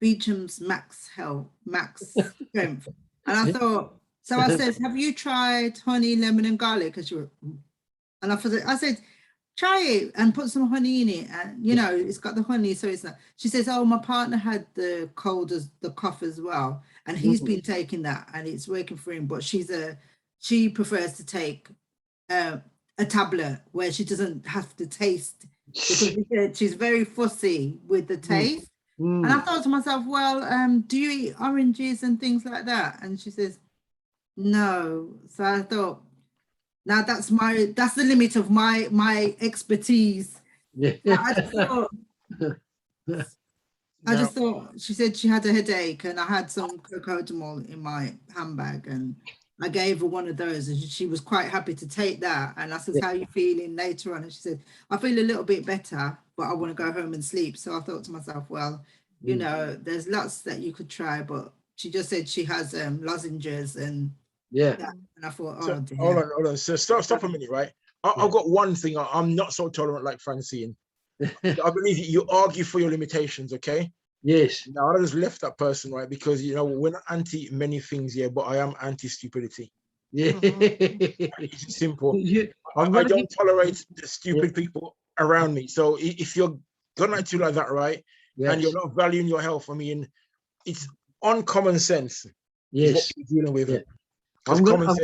Beecham's Max Strength. And I thought, so I said, have you tried honey, lemon and garlic? And I said, try it and put some honey in it. And, you know, it's got the honey. So it's not. She says, oh, my partner had the cough as well. And he's been taking that and it's working for him. But she prefers to take a tablet where she doesn't have to taste, because she said she's very fussy with the taste. And I thought to myself, well, do you eat oranges and things like that? And she says, no. So I thought, now that's the limit of my expertise. I just thought, she said she had a headache and I had some cocodamol in my handbag and I gave her one of those and she was quite happy to take that. And I said, how are you feeling later on? And she said, I feel a little bit better, but I want to go home and sleep. So I thought to myself, well, you know, there's lots that you could try, but she just said she has lozenges and that. And I thought, oh dear. Hold on. So stop a minute, right? I've got one thing. I'm not so tolerant like Francine. I believe you argue for your limitations, okay? Yes. Now I just left that person, right? Because we're not anti many things here, but I am anti-stupidity. Yeah. It's simple. I don't tolerate the stupid people around me. So if you're gonna do like that, right? Yes. And you're not valuing your health, I mean, it's uncommon sense. Yes. Is what we're dealing with. Yeah. Because common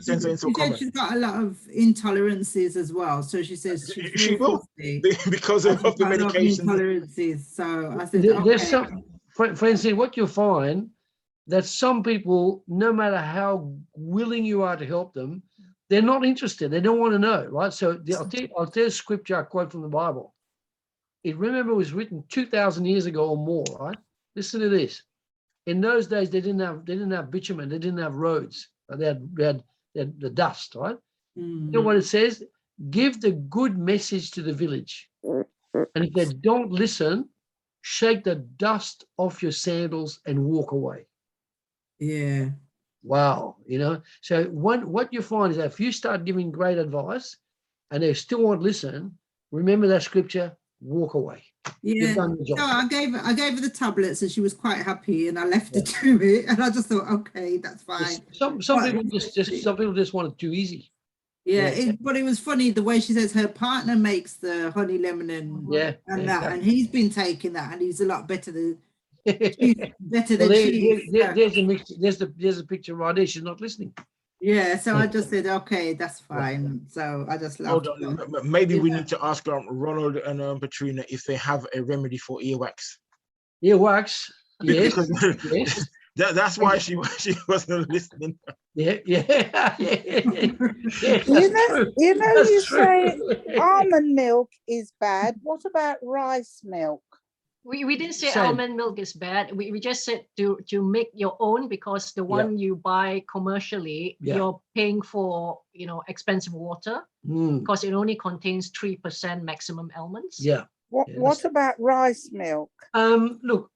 sense ain't so She common. said she's got a lot of intolerances as well. So she says she will because of the medications. Intolerances. So I said, there's some, Francine, what you'll find that some people, no matter how willing you are to help them, they're not interested. They don't want to know, right? So I'll tell you a scripture, I quote from the Bible. It was written 2,000 years ago or more, right? Listen to this. In those days, they didn't have bitumen, they didn't have roads. They had the dust, right? You know what it says? Give the good message to the village. And if they don't listen, shake the dust off your sandals and walk away. Yeah. Wow. So what you find is that if you start giving great advice and they still won't listen, remember that scripture, walk away. Yeah. So I gave her the tablets and she was quite happy, and I left her to it, and I just thought, okay, that's fine. Some people just want it too easy. Yeah, but it was funny the way she says her partner makes the honey lemon and he's been taking that, and he's a lot better than better than she is. There's a picture right there. She's not listening. Yeah, so I just said, okay, that's fine. So I just loved it. Maybe we need to ask Ronald and Petrina if they have a remedy for earwax. Earwax, yes. Yes. That's why she wasn't listening. Yeah. You say almond milk is bad. What about rice milk? We didn't say almond milk is bad. We just said to make your own, because the one you buy commercially, you're paying for expensive water, because it only contains 3% maximum almonds. Yeah. What about rice milk? Look,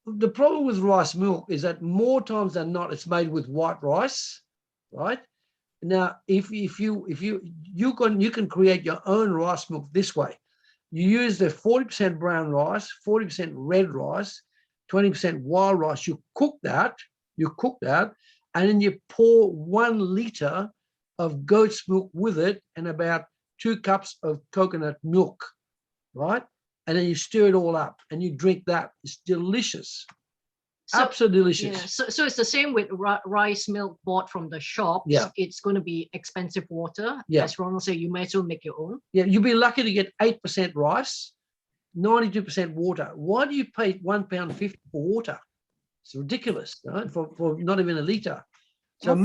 the problem with rice milk is that more times than not, it's made with white rice, right? Now, if you can create your own rice milk this way. You use the 40% brown rice, 40% red rice, 20% wild rice. You cook that, and then you pour 1 liter of goat's milk with it and about 2 cups of coconut milk, right? And then you stir it all up and you drink that. It's delicious. Absolutely delicious. Yeah. So it's the same with rice milk bought from the shops. Yeah. It's going to be expensive water. Yeah. As Ronald said, you may as well make your own. Yeah, you'll be lucky to get 8% rice, 92% water. Why do you pay £1.50 for water? It's ridiculous, right? For not even a liter. So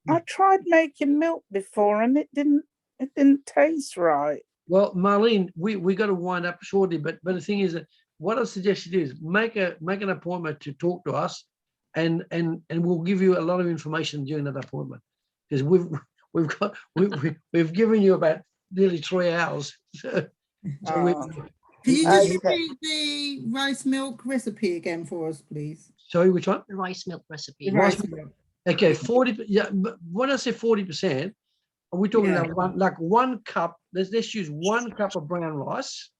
I tried making milk before and it didn't taste right. Well, Marlene, we got to wind up shortly, but the thing is that what I suggest you do is make an appointment to talk to us, and we'll give you a lot of information during that appointment, because we've given you about nearly 3 hours. Can you just repeat the rice milk recipe again for us, please? Sorry, which one? The rice milk recipe. Rice milk. Okay, 40. Yeah, but when I say 40%, are we talking about one cup? Let's use 1 cup of brown rice,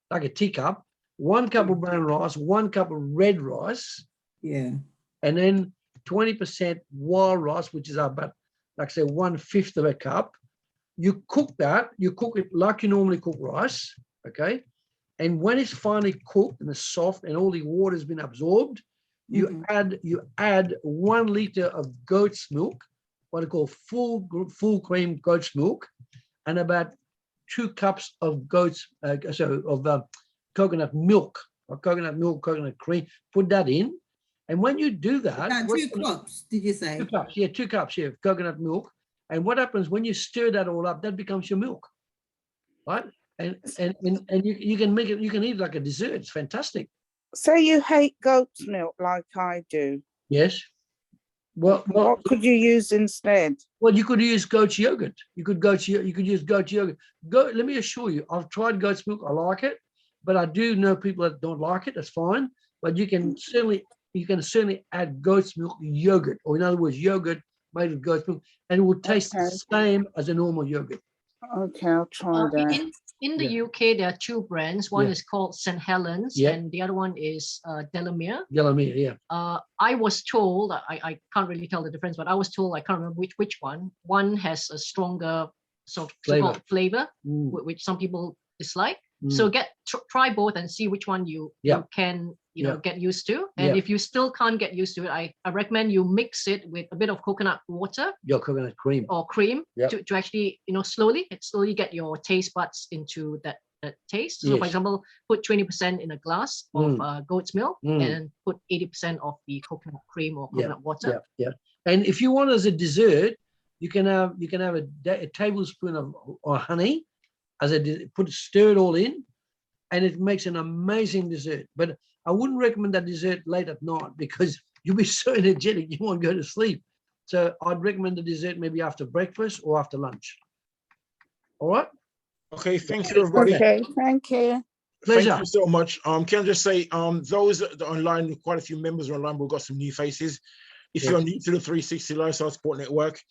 like a teacup. 1 cup of brown rice, 1 cup of red rice. Yeah. And then 20% wild rice, which is about, like say, 1/5 of a cup. You cook that, you cook it like you normally cook rice, okay? And when it's finally cooked and it's soft and all the water has been absorbed, you add 1 liter of goat's milk, what I call full cream goat's milk, and about 2 cups of coconut milk, coconut cream. Put that in, and when you do that, 2 cups, did you say? 2 cups, 2 cups, of coconut milk. And what happens when you stir that all up? That becomes your milk, right? And you can make it. You can eat it like a dessert. It's fantastic. So you hate goat's milk like I do? Yes. Well, what could you use instead? Well, you could use goat's yogurt. You could use goat's yogurt. Let me assure you, I've tried goat's milk. I like it, but I do know people that don't like it. That's fine. But you can certainly add goat's milk yogurt, or in other words, yogurt made with goat's milk, and it will taste the same as a normal yogurt. Okay, I'll try that. In the UK, there are two brands. One is called St. Helens, and the other one is Delamere. Delamere, yeah. I was told, I can't really tell the difference, but I was told, I can't remember which one. One has a stronger sort of so-called flavor, which some people dislike. So try both and see which one you can get used to. And if you still can't get used to it, I recommend you mix it with a bit of coconut water. Your coconut cream. Or cream to actually, slowly get your taste buds into that taste. So for example, put 20% in a glass of goat's milk and put 80% of the coconut cream or coconut water. Yeah. And if you want as a dessert, you can have a tablespoon of honey, stir it all in, and it makes an amazing dessert. But I wouldn't recommend that dessert late at night because you'll be so energetic you won't go to sleep. So I'd recommend the dessert maybe after breakfast or after lunch. All right. Okay. Thank you, everybody. Okay. Thank you. Pleasure. Thank you so much. Can I just say, those that are online, quite a few members are online. We've got some new faces. If you're new to the 360 Lifestyle Support Network,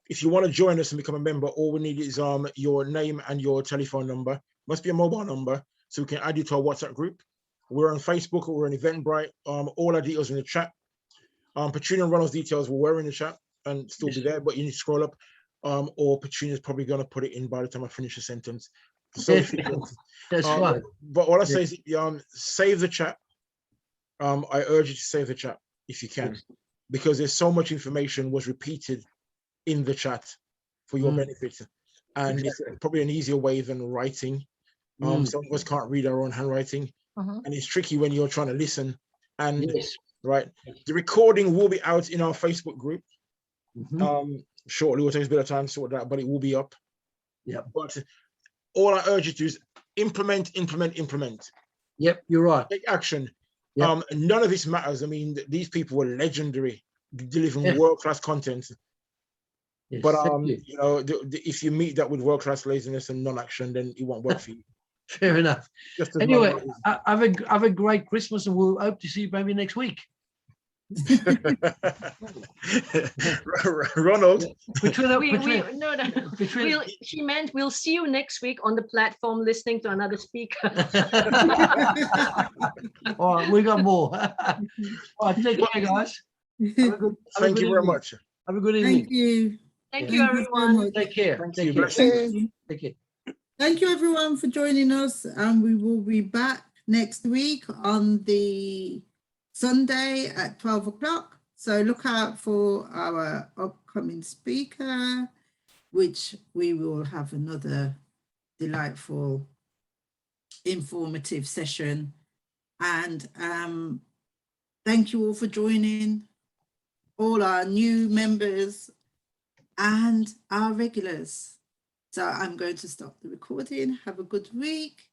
if you want to join us and become a member, all we need is your name and your telephone number. Must be a mobile number, so we can add you to our WhatsApp group. We're on Facebook, or we're on Eventbrite. All our details in the chat. Petrina and Ronald's details were in the chat and still be there, but you need to scroll up. Or Petrina's probably going to put it in by the time I finish the sentence. So that's fine. But what I say is, save the chat. I urge you to save the chat if you can, because there's so much information was repeated in the chat for your benefit, and it's probably an easier way than writing. Some of us can't read our own handwriting, and it's tricky when you're trying to listen. And the recording will be out in our Facebook group shortly. Will take a bit of time to sort that, but it will be up. But all I urge you to is implement. Yep, you're right. Take action. None of this matters. I mean, these people were legendary, delivering world-class content. Yes, but if you meet that with world-class laziness and non-action, then it won't work for you. Fair enough. Anyway, have a great Christmas, and we'll hope to see you maybe next week. Ronald, she meant we'll see you next week on the platform listening to another speaker. All right, we got more. All right, take care, guys. Thank you very much. Have a good evening. Thank you, everyone. Take care. Take care. Thank you, everyone, for joining us, and we will be back next week on the Sunday at 12 o'clock. So look out for our upcoming speaker, which we will have another delightful, informative session. And thank you all for joining, all our new members and our regulars. So I'm going to stop the recording. Have a good week.